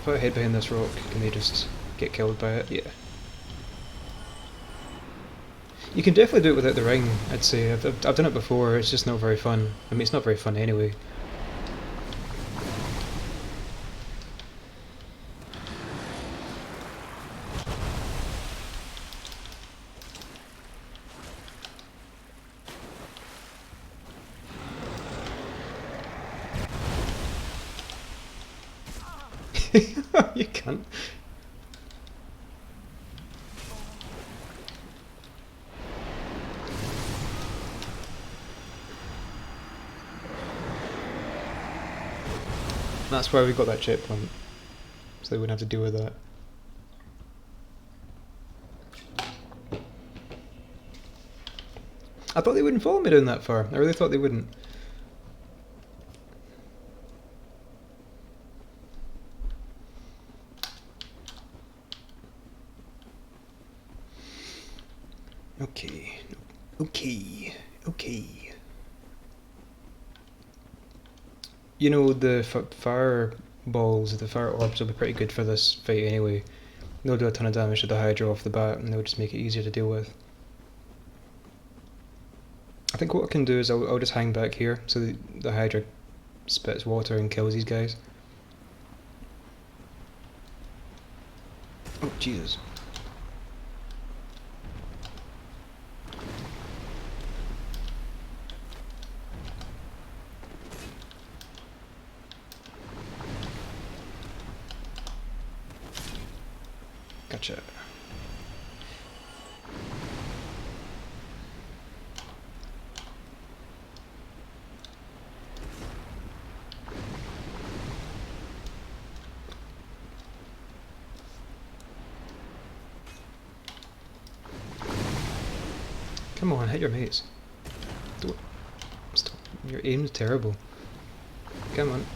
If I head behind this rock, can they just get killed by it? Yeah. You can definitely do it without the ring, I'd say. I've done it before, it's just not very fun. I mean, it's not very fun anyway. You can't. That's why we got that checkpoint, so they wouldn't have to deal with that. I thought they wouldn't follow me down that far. I really thought they wouldn't. Okay. You know, the fire balls, the fire orbs will be pretty good for this fight anyway. They'll do a ton of damage to the Hydra off the bat, and they'll just make it easier to deal with. I think what I can do is I'll just hang back here so the Hydra spits water and kills these guys. Oh, Jesus. Gotcha. Come on, hit your mates. Do it. Stop. Your aim's terrible. Come on.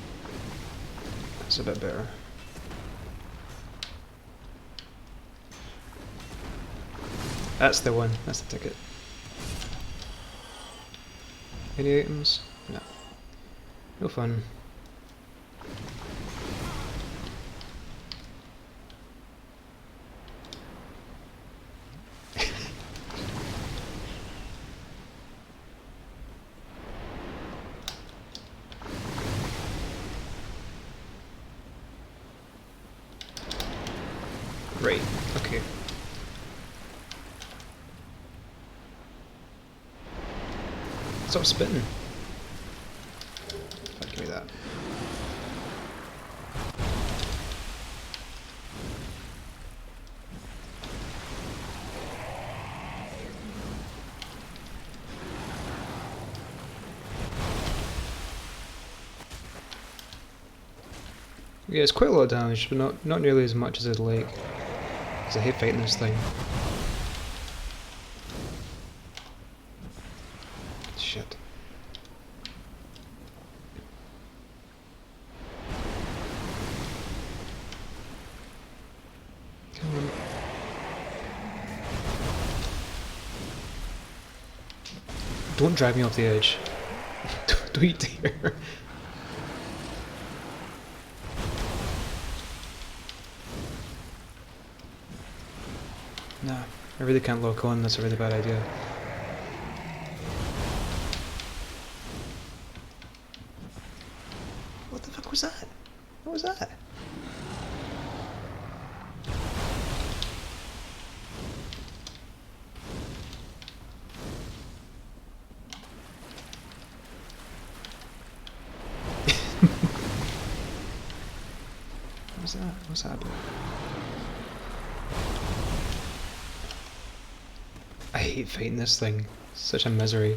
That's a bit better. That's the one. That's the ticket. Any items? No. No fun. Right, okay. Stop spitting. Fuck, give me that. Yeah, it's quite a lot of damage, but not nearly as much as I'd like. Because I hate fighting this thing. Shit. Come on. Don't drag me off the edge. Don't you dare. Nah, I really can't lock on, that's a really bad idea. What the fuck was that? What was that? What was that? What's that about? I hate fighting this thing. It's such a misery.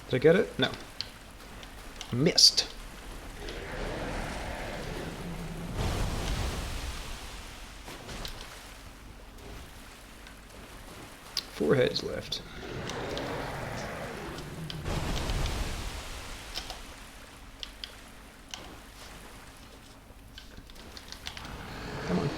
Did I get it? No. Missed. Four heads left. Come on.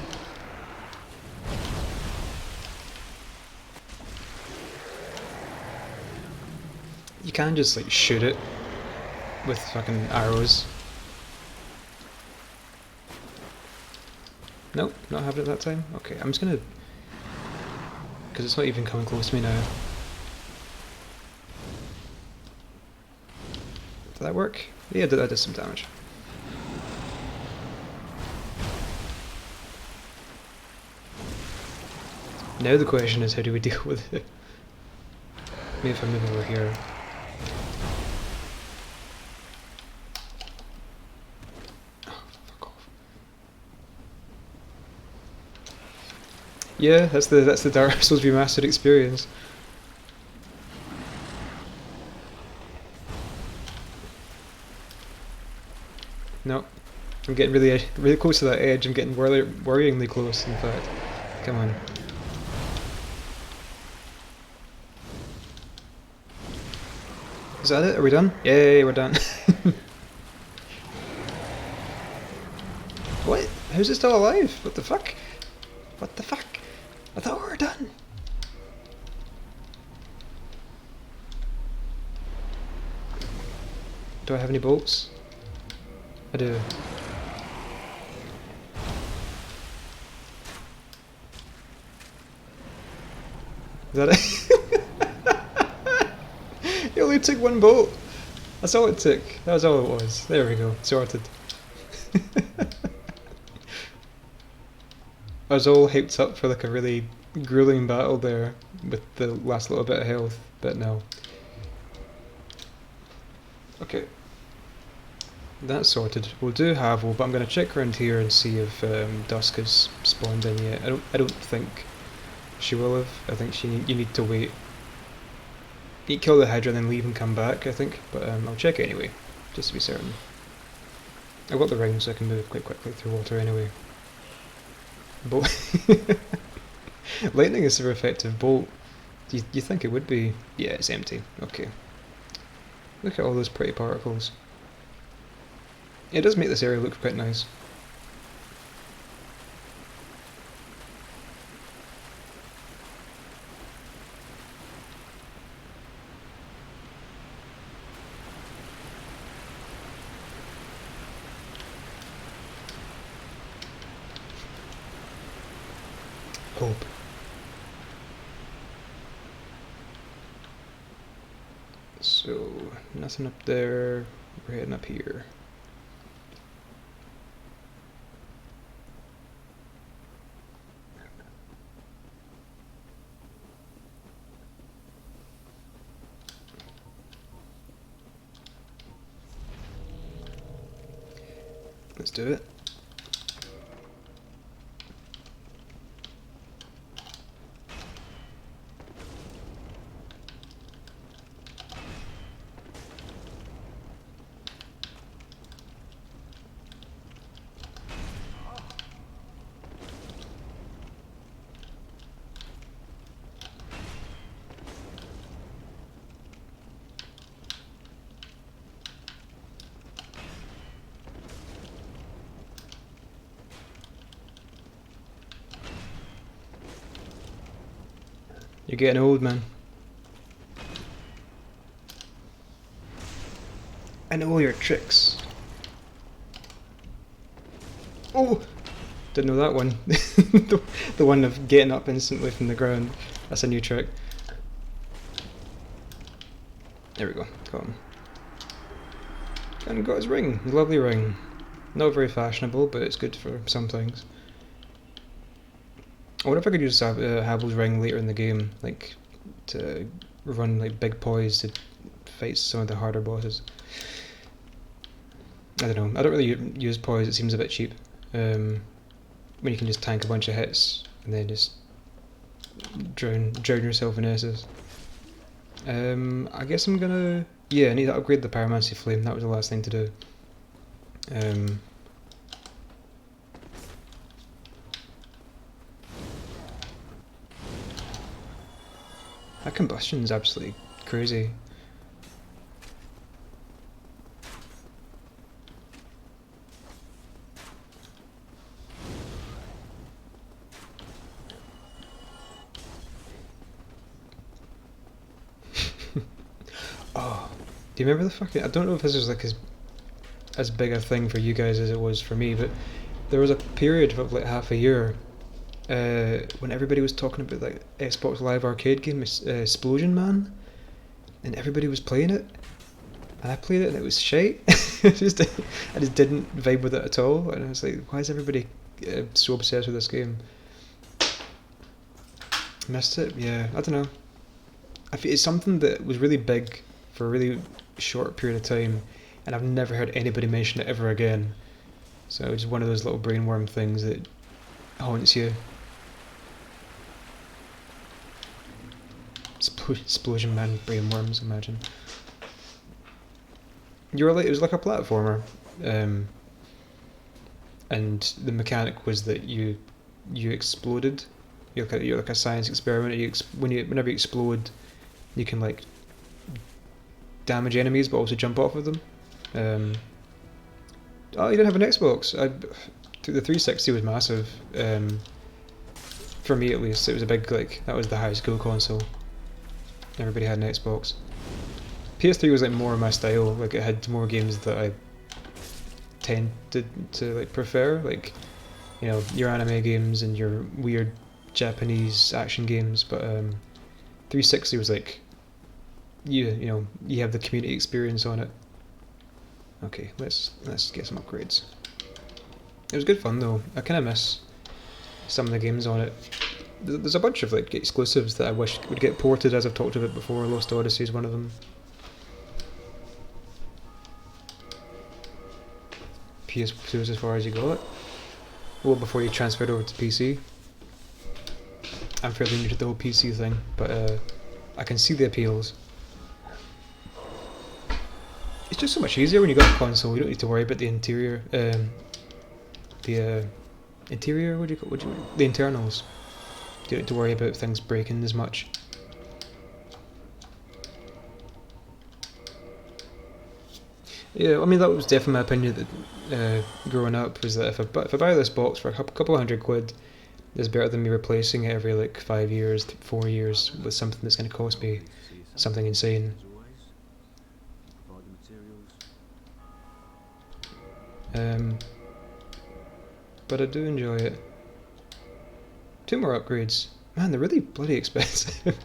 You can just like shoot it with fucking arrows. Nope, not having it that time. Okay, I'm just gonna, because it's not even coming close to me now. Did that work? Yeah, that did some damage. Now the question is, how do we deal with it? Maybe if I move over here. Oh, fuck off. Yeah, that's the Dark Souls Remastered experience. No, I'm getting really close to that edge. I'm getting worryingly close, in fact. Come on. Is that it? Are we done? Yay, we're done. What? How's it still alive? What the fuck? What the fuck? I thought we were done. Do I have any bolts? I do. Is that it? It only took one bolt. That's all it took. That was all it was. There we go. Sorted. I was all hyped up for like a really grueling battle there with the last little bit of health, but no. Okay. That's sorted. We'll do Havel, but I'm going to check around here and see if Dusk has spawned in yet. I don't think she will have. I think you need to wait. You need to kill the Hydra and then leave and come back, I think. But I'll check it anyway, just to be certain. I've got the ring so I can move quite quickly through water anyway. Bolt. Lightning is super effective. Bolt. Do you think it would be? Yeah, it's empty. Okay. Look at all those pretty particles. It does make this area look quite nice. Hope. So, nothing up there. We're heading up here. Let's do it. You're getting old, man. I know all your tricks. Oh! Didn't know that one. the one of getting up instantly from the ground. That's a new trick. There we go. Got him. And got his ring. His lovely ring. Not very fashionable, but it's good for some things. I wonder if I could use Havel's ring later in the game, like to run like big poise to fight some of the harder bosses. I don't know. I don't really use poise. It seems a bit cheap. When you can just tank a bunch of hits and then just drown yourself in S's. I guess I'm gonna I need to upgrade the Pyromancy Flame. That was the last thing to do. That combustion is absolutely crazy. Oh, do you remember the fucking? I don't know if this is like as big a thing for you guys as it was for me, but there was a period of like half a year when everybody was talking about like Xbox Live Arcade game, Explosion Man, and everybody was playing it, and I played it and it was shite. I just didn't vibe with it at all, and I was like, why is everybody so obsessed with this game? Missed it? Yeah, I don't know. I feel it's something that was really big for a really short period of time, and I've never heard anybody mention it ever again. So it's just one of those little brainworm things that haunts you. Explosion Man brainworms, imagine. You were like, it was like a platformer, and the mechanic was that you exploded. You're like a science experiment. Whenever you explode, you can like damage enemies, but also jump off of them. Oh, you didn't have an Xbox. The 360 was massive. For me at least, it was a big that was the high school console. Everybody had an Xbox. PS3 was like more my style. Like it had more games that I tend to like prefer, like your anime games and your weird Japanese action games. But 360 was like you have the community experience on it. Okay, let's get some upgrades. It was good fun though. I kind of miss some of the games on it. There's a bunch of like exclusives that I wish would get ported, as I've talked about before. Lost Odyssey is one of them. PS2 is as far as you got. Well, before you transferred over to PC. I'm fairly new to the whole PC thing, but I can see the appeals. It's just so much easier when you got a console. You don't need to worry about the interior. Interior? What do you call the internals? You don't need to worry about things breaking as much. Yeah, I mean that was definitely my opinion that growing up was that if I buy this box for a couple £100, it's better than me replacing it every like 5 years, 4 years with something that's going to cost me something insane. But I do enjoy it. 2 more upgrades. Man, they're really bloody expensive.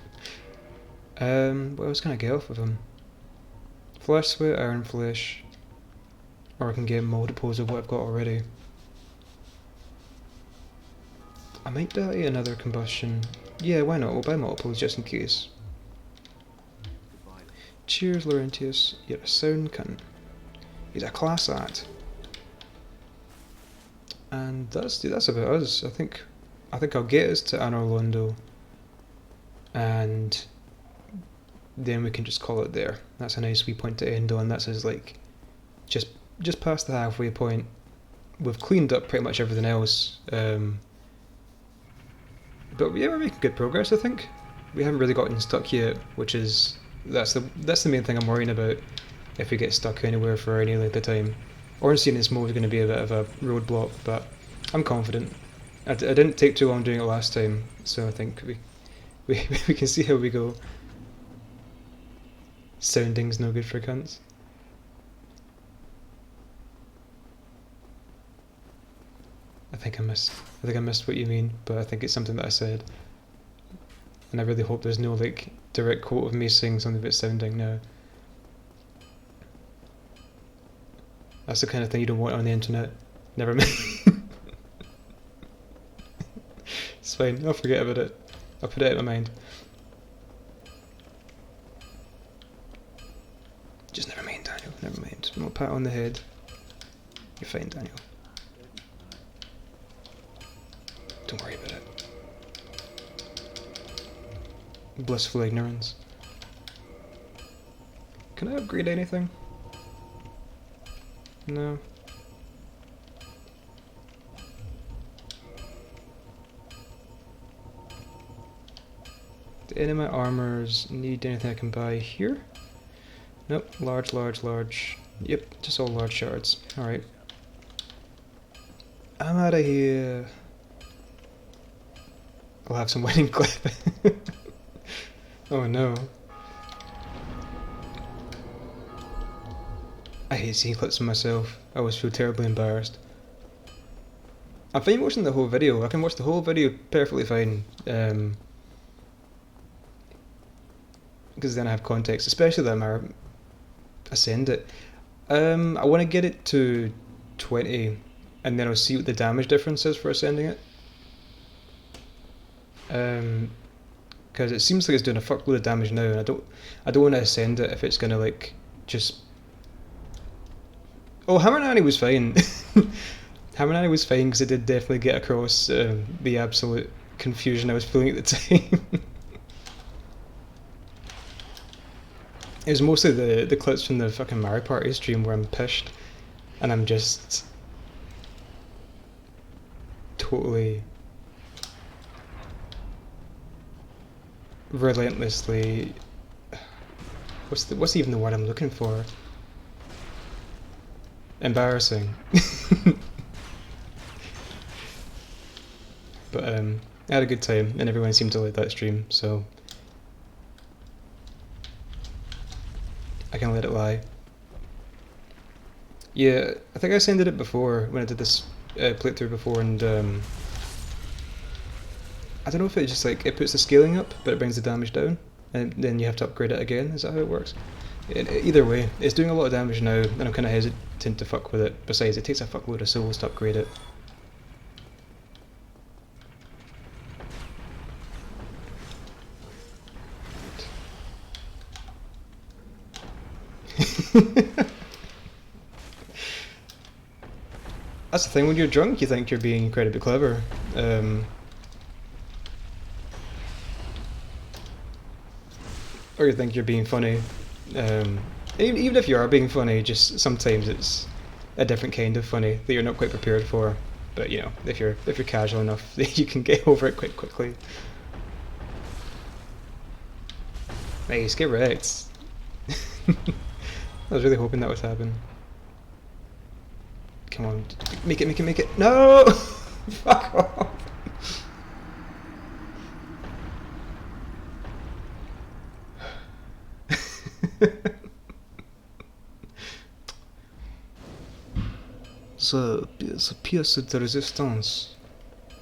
What else can I get off of them? Flesh Sweat, Iron Flesh. Or I can get multiples of what I've got already. I might buy another combustion. Yeah, why not? We'll buy multiples just in case. Cheers, Laurentius. You're a sound cunt. He's a class act. And that's about us. I think I'll get us to Anor Londo, and then we can just call it there. That's a nice wee point to end on. That's as like just past the halfway point. We've cleaned up pretty much everything else. But yeah, we're making good progress, I think. We haven't really gotten stuck yet, which is that's the main thing I'm worrying about. If we get stuck anywhere for any length of time, Ornstein is most going to be a bit of a roadblock, but I'm confident. I didn't take too long doing it last time, so I think we can see how we go. Sounding's no good for cunts. I think I missed what you mean, but I think it's something that I said. And I really hope there's no like direct quote of me saying something about sounding now. That's the kind of thing you don't want on the internet. Never mind. It's fine, I'll forget about it. I'll put it out of my mind. Just never mind, Daniel, never mind. No pat on the head. You're fine, Daniel. Don't worry about it. Blissful ignorance. Can I upgrade anything? No. Do any of my armors need anything I can buy here? Nope. Large, large, large. Yep, just all large shards. Alright. I'm out of here. I'll have some wedding clip. Oh no. I hate seeing clips of myself. I always feel terribly embarrassed. I'm fine watching the whole video. I can watch the whole video perfectly fine. Because then I have context, especially that I ascend it. I want to get it to 20, and then I'll see what the damage difference is for ascending it. Because it seems like it's doing a fuckload of damage now, and I don't want to ascend it if it's gonna like just. Oh, Hammer Nanny was fine. Hammer Nanny was fine because it did definitely get across the absolute confusion I was feeling at the time. It was mostly the clips from the fucking Mario Party stream where I'm pissed, and I'm just totally relentlessly. What's even the word I'm looking for? Embarrassing. But I had a good time, and everyone seemed to like that stream, so I can let it lie. Yeah, I think I sended it before when I did this playthrough before, and I don't know if it just like it puts the scaling up, but it brings the damage down, and then you have to upgrade it again. Is that how it works? Either way, it's doing a lot of damage now, and I'm kind of hesitant to fuck with it. Besides, it takes a fuckload of souls to upgrade it. That's the thing, when you're drunk you think you're being incredibly clever. Or you think you're being funny. Even if you are being funny, just sometimes it's a different kind of funny that you're not quite prepared for. But you know, if you're casual enough, you can get over it quite quickly. Nice, get wrecked. I was really hoping that would happen. Come on, make it. No! Fuck off. So, pièce de résistance.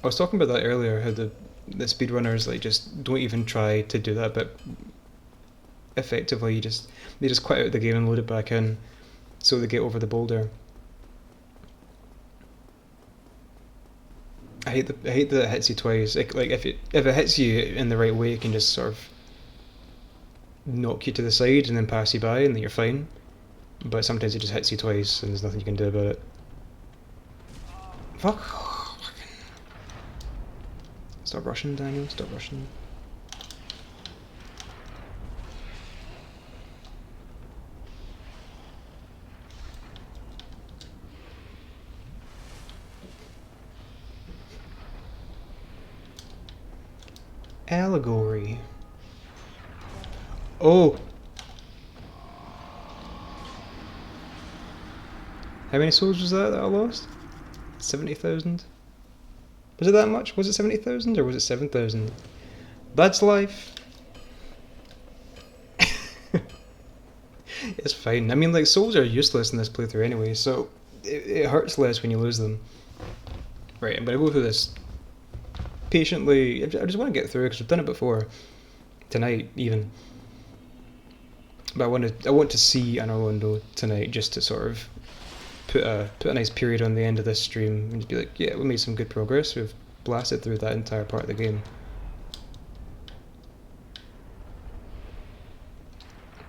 I was talking about that earlier, how the the speedrunners like just don't even try to do that, but effectively they just quit out the game and load it back in so they get over the boulder. I hate that it hits you twice. Like if it hits you in the right way, it can just sort of knock you to the side and then pass you by, and then you're fine. But sometimes it just hits you twice, and there's nothing you can do about it. Fuck! Stop rushing, Daniel. Stop rushing. Allegory. Oh! How many souls was that I lost? 70,000? Was it that much? Was it 70,000 or was it 7,000? That's life! It's fine. I mean, like, souls are useless in this playthrough anyway, so it hurts less when you lose them. Right, I'm gonna go through this patiently. I just want to get through it because I've done it before. Tonight, even. But I want to see an Orlando tonight just to sort of put a nice period on the end of this stream and just be like, yeah, we made some good progress. We've blasted through that entire part of the game.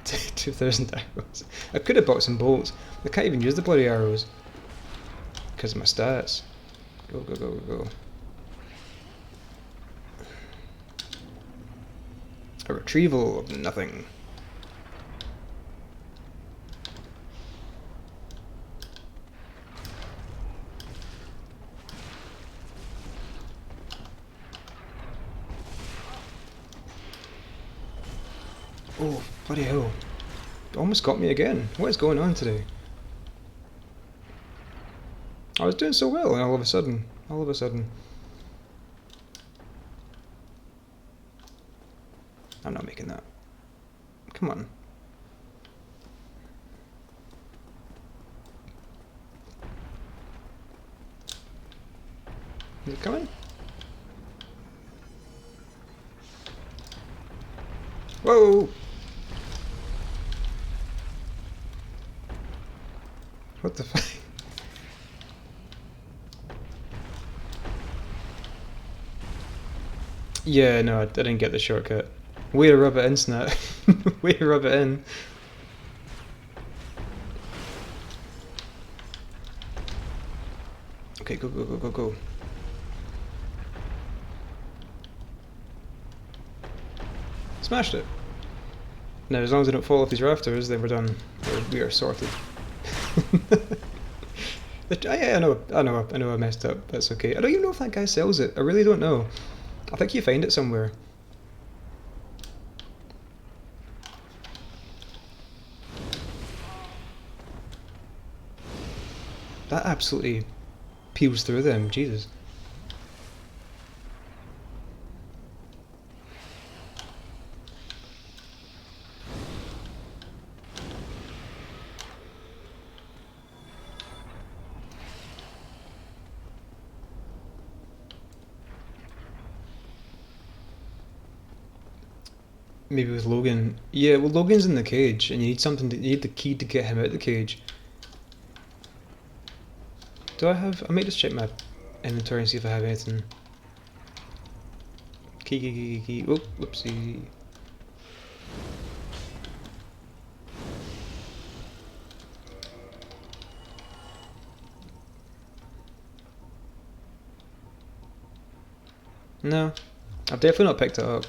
2,000 arrows. I could have bought some bolts. I can't even use the bloody arrows because of my stats. Go, go, go, go, go. A retrieval of nothing. Oh, bloody hell. Almost got me again. What is going on today? I was doing so well and all of a sudden. I'm not making that. Come on. Is it coming? Whoa! What the fuck? Yeah, no, I didn't get the shortcut. Way to rub it in, Snap. Way to rub it in. Okay, go, go, go, go, go. Smashed it. Now, as long as I don't fall off these rafters, then we're done. We are sorted. I know I messed up. That's okay. I don't even know if that guy sells it. I really don't know. I think you find it somewhere. That absolutely peels through them. Jesus. Maybe with Logan. Yeah, well, Logan's in the cage, and you need something. You need the key to get him out of the cage. Do I have? I might just check my inventory and see if I have anything. Key. Oh, whoopsie. No, I've definitely not picked it up.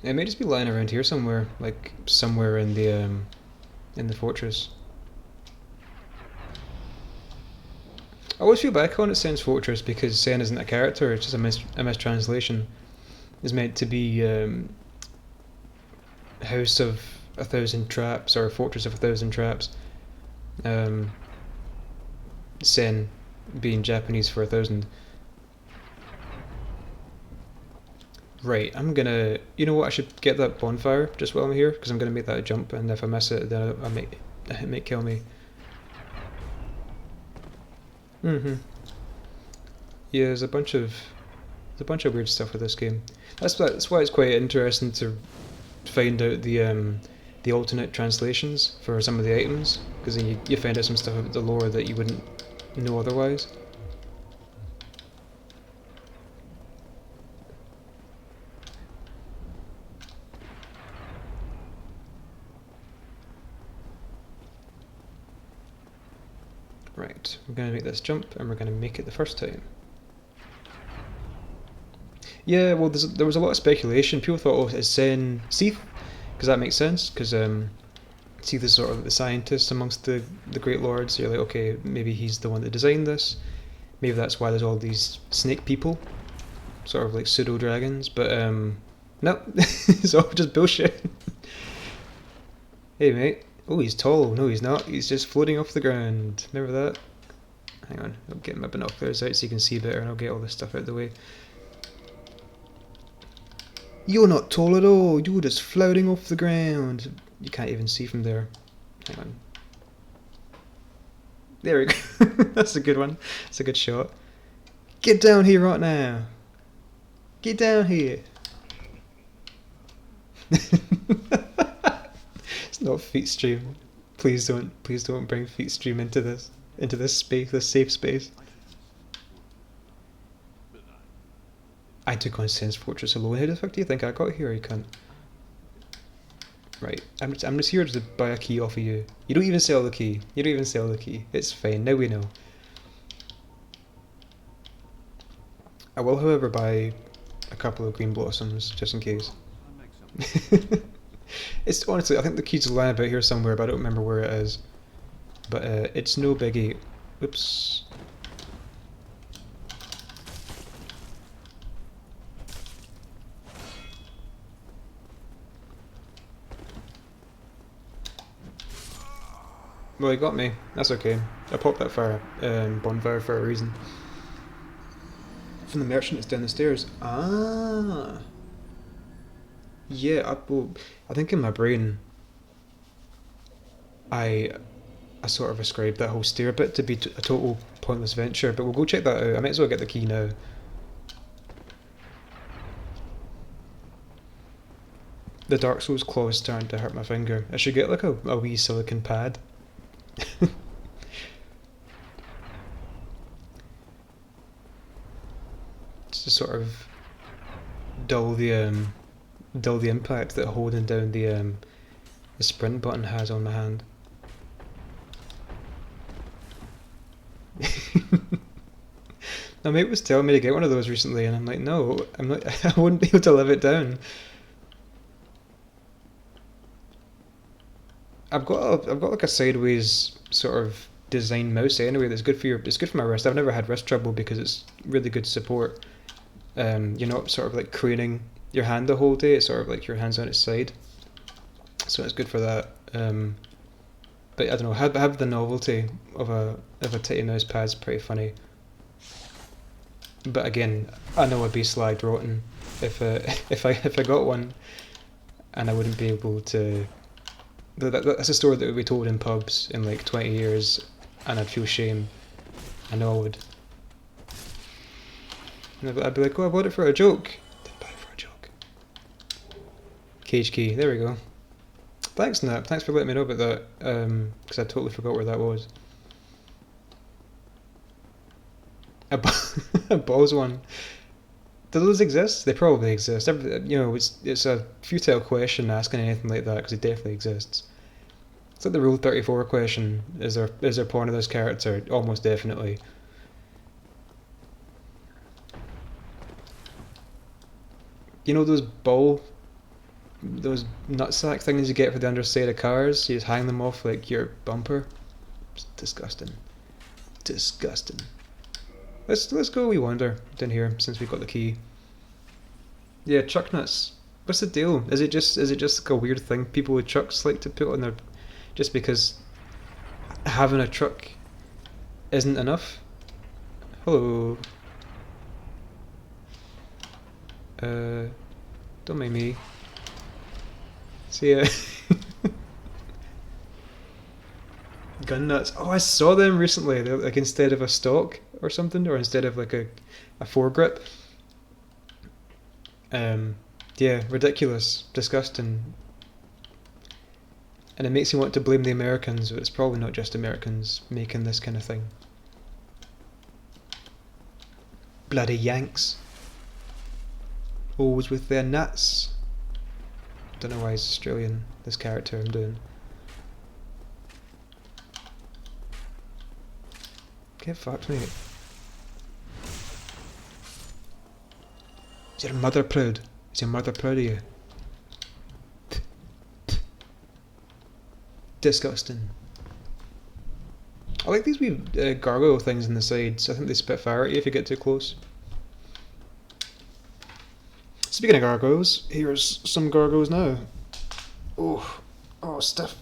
It may just be lying around here somewhere, like somewhere in the fortress. I always feel bad calling it Sen's Fortress because Sen isn't a character; it's just a mistranslation. It's meant to be House of 1,000 Traps or Fortress of 1,000 Traps. Sen being Japanese for 1,000. Right, I'm gonna... You know what, I should get that bonfire just while I'm here, because I'm gonna make that a jump, and if I miss it, then it might kill me. Yeah, there's a bunch of There's a bunch of weird stuff with this game. That's why it's quite interesting to find out the alternate translations for some of the items, because then you find out some stuff about the lore that you wouldn't know otherwise. Right, we're going to make this jump, and we're going to make it the first time. Yeah, well, there was a lot of speculation. People thought, oh, it's saying Sif, because that makes sense, because Sif is sort of the scientist amongst the Great Lords. So you're like, okay, maybe he's the one that designed this. Maybe that's why there's all these snake people, sort of like pseudo-dragons, but no, it's all just bullshit. Hey, mate. Oh, he's tall. No, he's not. He's just floating off the ground. Remember that? Hang on. I'll get my binoculars out so you can see better, and I'll get all this stuff out of the way. You're not tall at all. You're just floating off the ground. You can't even see from there. Hang on. There we go. That's a good one. That's a good shot. Get down here right now. Get down here. It's not feet stream. Please don't bring feet stream into this space, this safe space. I took on Sense Fortress alone. How the fuck do you think I got here, you cunt? Right, I'm just here to buy a key off of you. You don't even sell the key. You don't even sell the key. It's fine, now we know. I will, however, buy a couple of green blossoms, just in case. It's honestly, I think the key's lying about here somewhere, but I don't remember where it is. But it's no biggie. Oops. Well, he got me. That's okay. I popped that fire bonfire for a reason. From the merchant that's down the stairs. Ah. Yeah, I think in my brain, I sort of ascribed that whole stair bit to be a total pointless venture, but we'll go check that out. I might as well get the key now. The Dark Souls claw is starting to hurt my finger. I should get like a wee silicone pad. Just to sort of dull the impact that holding down the sprint button has on my hand. My mate was telling me to get one of those recently, and I'm like, no, I'm not. I wouldn't be able to live it down. I've got like a sideways sort of design mouse anyway. That's good for it's good for my wrist. I've never had wrist trouble because it's really good support. You're not sort of like craning your hand the whole day. It's sort of like your hand's on its side, so it's good for that. But I don't know. Have the novelty of a titty mouse pad's pretty funny. But again, I know I'd be slagged rotten if I got one, and I wouldn't be able to. That's a story that would be told in pubs in like 20 years, and I'd feel shame. I know I would. And I'd be like, oh, I bought it for a joke. Didn't buy it for a joke. Cage key, there we go. Thanks, Nat. Thanks for letting me know about that, because I totally forgot where that was. A balls one. Do those exist? They probably exist. It's a futile question asking anything like that, because it definitely exists. It's like the Rule 34 question. Is there porn of this character? Almost definitely. You know those nutsack things you get for the underside of cars? You just hang them off like your bumper? It's disgusting. Disgusting. Let's go a wee wander down here since we've got the key. Yeah, truck nuts. What's the deal? Is it just like a weird thing people with trucks like to put on their, just because having a truck isn't enough? Hello. Don't mind me. See ya. Gun nuts. Oh, I saw them recently. They're like instead of a stock or something, or instead of like a foregrip, Yeah, ridiculous, disgusting. And it makes me want to blame the Americans, but it's probably not just Americans making this kind of thing. Bloody Yanks. Always with their nuts. Don't know why he's Australian, this character I'm doing. Get fucked, mate. Is your mother proud? Is your mother proud of you? Disgusting. I like these wee gargoyle things on the sides. I think they spit fire at you if you get too close. Speaking of gargoyles, here's some gargoyles now. Oh, stiff.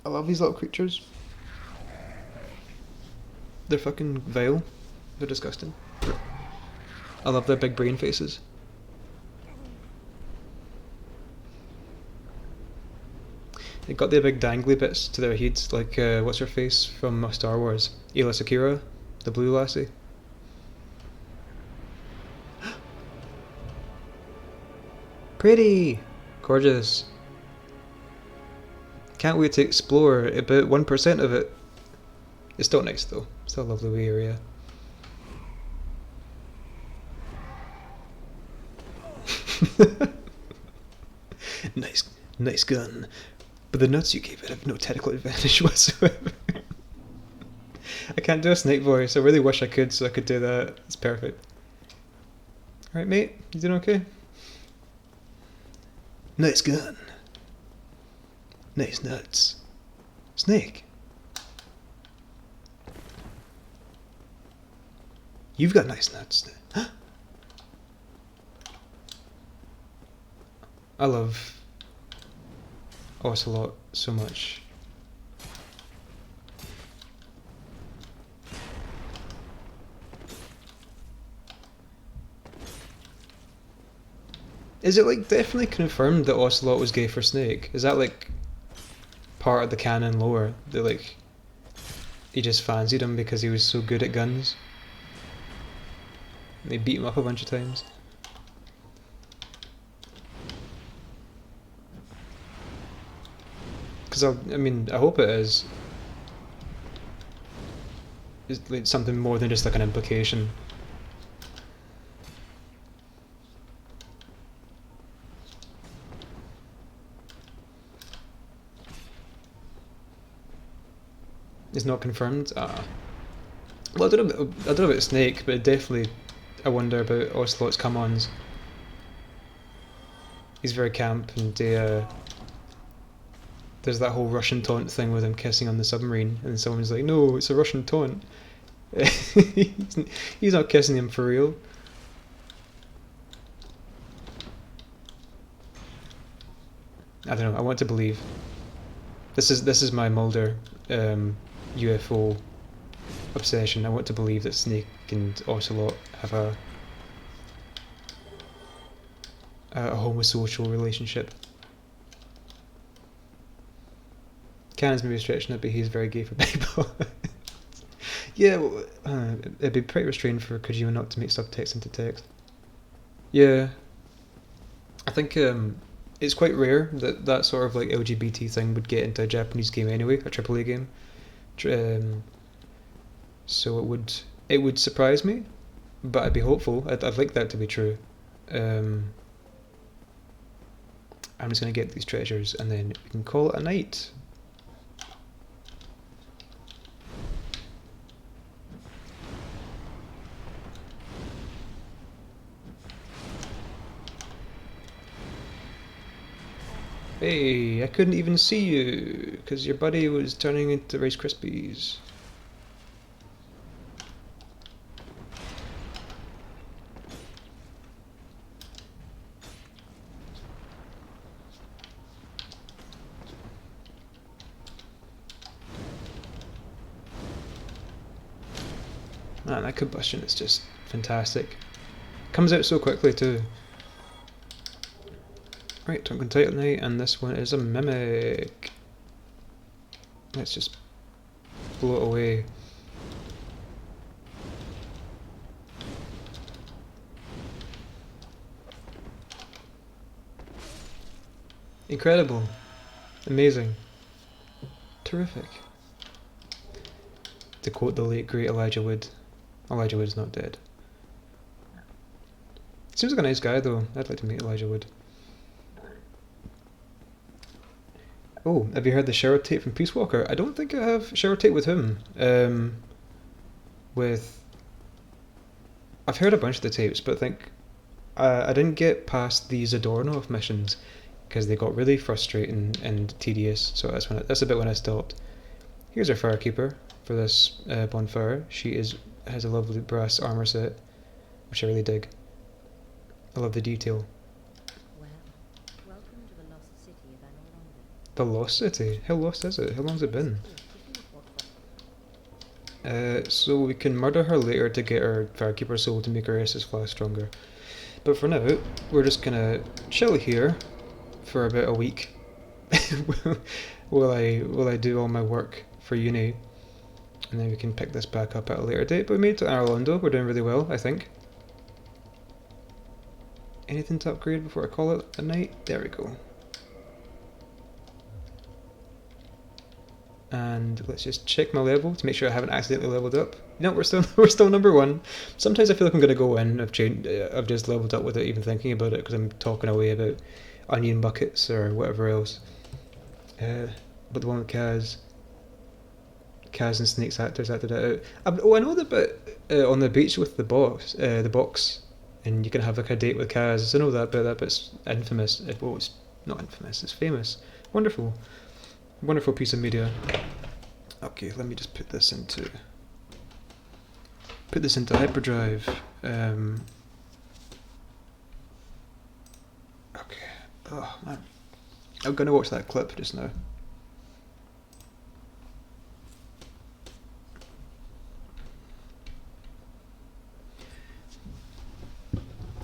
I love these little creatures. They're fucking vile. They're disgusting. I love their big brain faces. They got their big dangly bits to their heads, like what's her face from Star Wars? Aayla Secura, the blue lassie. Pretty! Gorgeous. Can't wait to explore about 1% of it. It's still nice though. Still a lovely wee area. Nice gun. But the nuts you gave it have no technical advantage whatsoever. I can't do a snake voice. I really wish I could, so I could do that. It's perfect. Alright, mate? You doing okay? Nice gun. Nice nuts. Snake. You've got nice nuts. I love Ocelot so much. Is it like definitely confirmed that Ocelot was gay for Snake? Is that like part of the canon lore? That like he just fancied him because he was so good at guns? And they beat him up a bunch of times. Because I mean, I hope it is. It's like something more than just like an implication. It's not confirmed. Well, I don't know about Snake, but definitely I wonder about Ocelot's come-ons. He's very camp, and there's that whole Russian taunt thing with him kissing on the submarine, and someone's like, "No, it's a Russian taunt." He's not kissing him for real. I don't know. I want to believe. This is my Mulder UFO obsession. I want to believe that Snake and Ocelot have a homosocial relationship. Canon's maybe stretching it, but he's very gay for people. Yeah, well, it'd be pretty restrained for Kojima not to make subtext into text. Yeah, I think it's quite rare that that sort of like LGBT thing would get into a Japanese game anyway, a AAA game. So it would surprise me, but I'd be hopeful. I'd like that to be true. I'm just gonna get these treasures and then we can call it a night. Hey, I couldn't even see you because your buddy was turning into Rice Krispies. Man, that combustion is just fantastic. Comes out so quickly too. Right, Tonkin Titanite, and this one is a Mimic. Let's just blow it away. Incredible. Amazing. Terrific. To quote the late great Elijah Wood, Elijah Wood's not dead. Seems like a nice guy though. I'd like to meet Elijah Wood. Oh, have you heard the shower tape from Peace Walker? I don't think I have shower tape with him. I've heard a bunch of the tapes, but I think I didn't get past the Zadornov missions because they got really frustrating and tedious. So that's a bit when I stopped. Here's our firekeeper for this bonfire. She has a lovely brass armor set, which I really dig. I love the detail. Well, welcome to the lost city of Anolonda. The lost city? How lost is it? How long's it been? So we can murder her later to get our firekeeper soul to make our Estus flask stronger. But for now, we're just gonna chill here for about a week while I do all my work for uni, and then we can pick this back up at a later date. But we made it to Anolonda. We're doing really well, I think. Anything to upgrade before I call it a night? There we go. And let's just check my level to make sure I haven't accidentally leveled up. No, we're still number 1. Sometimes I feel like I'm gonna go in. I've just leveled up without even thinking about it because I'm talking away about onion buckets or whatever else. But the one with Kaz and Snake's actors acted it out. I know the bit on the beach with the box, and you can have like a date with Kaz. I know that bit. That bit's infamous. Well, it's not infamous. It's famous. Wonderful. Wonderful piece of media. Okay, let me just put this into hyperdrive. Okay. Oh man, I'm gonna watch that clip just now.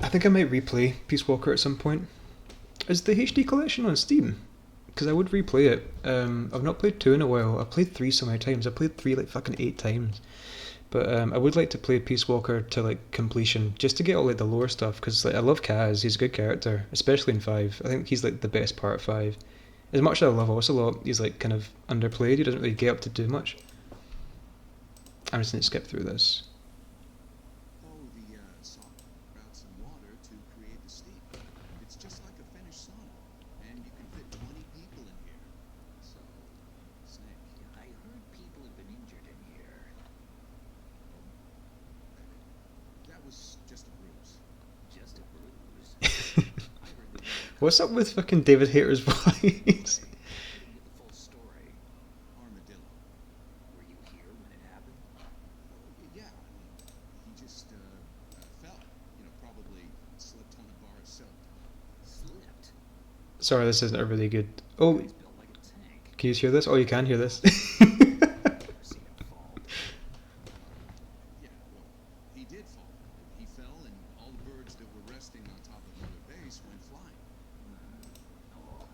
I think I might replay Peace Walker at some point. Is the HD collection on Steam? Because I would replay it. I've not played 2 in a while. I've played 3 so many times. I played 3 like fucking 8 times. But I would like to play Peace Walker to like completion, just to get all like the lore stuff. Because like, I love Kaz. He's a good character, especially in 5. I think he's like the best part of 5. As much as I love Ocelot, he's like kind of underplayed. He doesn't really get up to do much. I'm just going to skip through this. Pour the spouts and water to create the steam. It's just like a finished sauna, and you can fit 20 people in here. So, Snake, I heard people have been injured in here. that was just a bruise. Just a bruise. I heard the What's up with fucking David Hayter's voice? full story. Armadillo. Were you here when it happened? Yeah, I mean, he just fell. You know, probably slipped on a bar of soap. Slipped. Sorry, this isn't a really good... Oh, He's built like a tank. can you hear this? Oh, you can hear this. Never seen him fall. Yeah, well, he did fall. He fell, and all the birds that were resting on top of Mother Base went flying. Oh.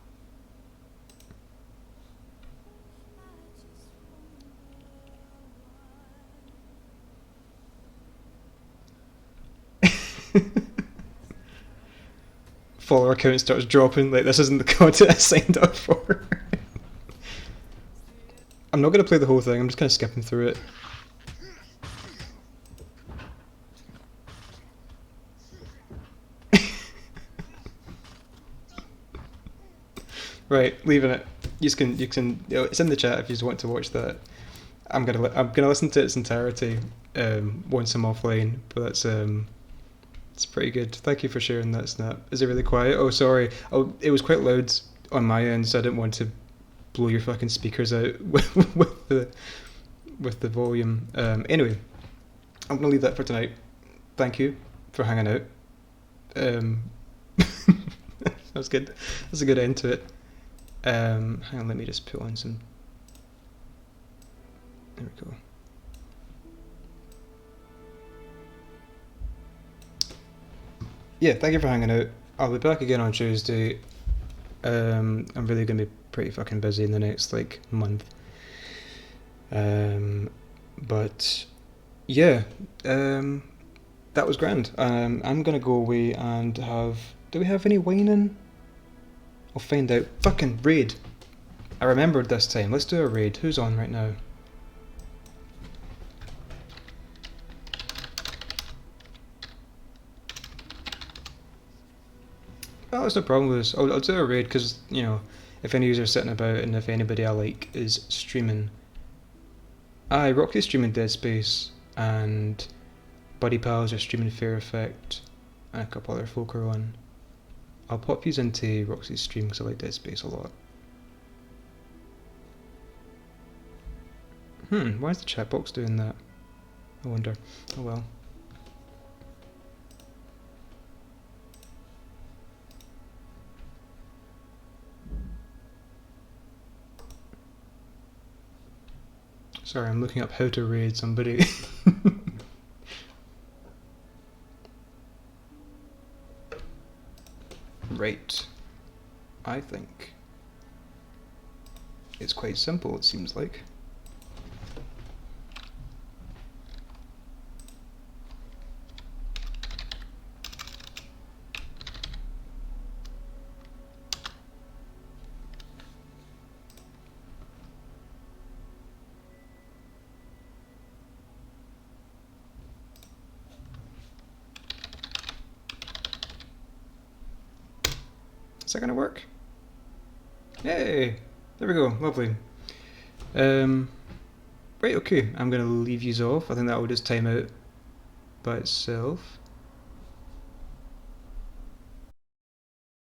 Follower count starts dropping, like this isn't the content I signed up for. I'm not going to play the whole thing, I'm just kind of skipping through it. Right, leaving it. You can, you know, it's in the chat if you just want to watch that. I'm gonna listen to its entirety once I'm offline, but that's it's pretty good. Thank you for sharing that, Snap. Is it really quiet? Oh, sorry. Oh, it was quite loud on my end, so I didn't want to blow your fucking speakers out with the volume. Anyway, I'm gonna leave that for tonight. Thank you for hanging out. That was good. That's a good end to it. Hang on, let me just put on some. There we go. Yeah, thank you for hanging out. I'll be back again on Tuesday. I'm really gonna be pretty fucking busy in the next like month. But yeah, that was grand. I'm gonna go away and have. Do we have any wine in? I'll find out. Fucking raid. I remembered this time. Let's do a raid. Who's on right now? Well, that's no problem with this. I'll do a raid because, you know, if any users sitting about and if anybody I like is streaming. Aye, Roxy's streaming Dead Space and Buddy Pals are streaming Fair Effect and a couple other folk are on. I'll pop these into Roxy's stream because I like Dead Space a lot. Why is the chat box doing that? I wonder. Oh well. Sorry, I'm looking up how to raid somebody. Right. I think it's quite simple, it seems like. Is that gonna work? Yay! There we go, lovely. Right, okay, I'm gonna leave yous off. I think that will just time out by itself.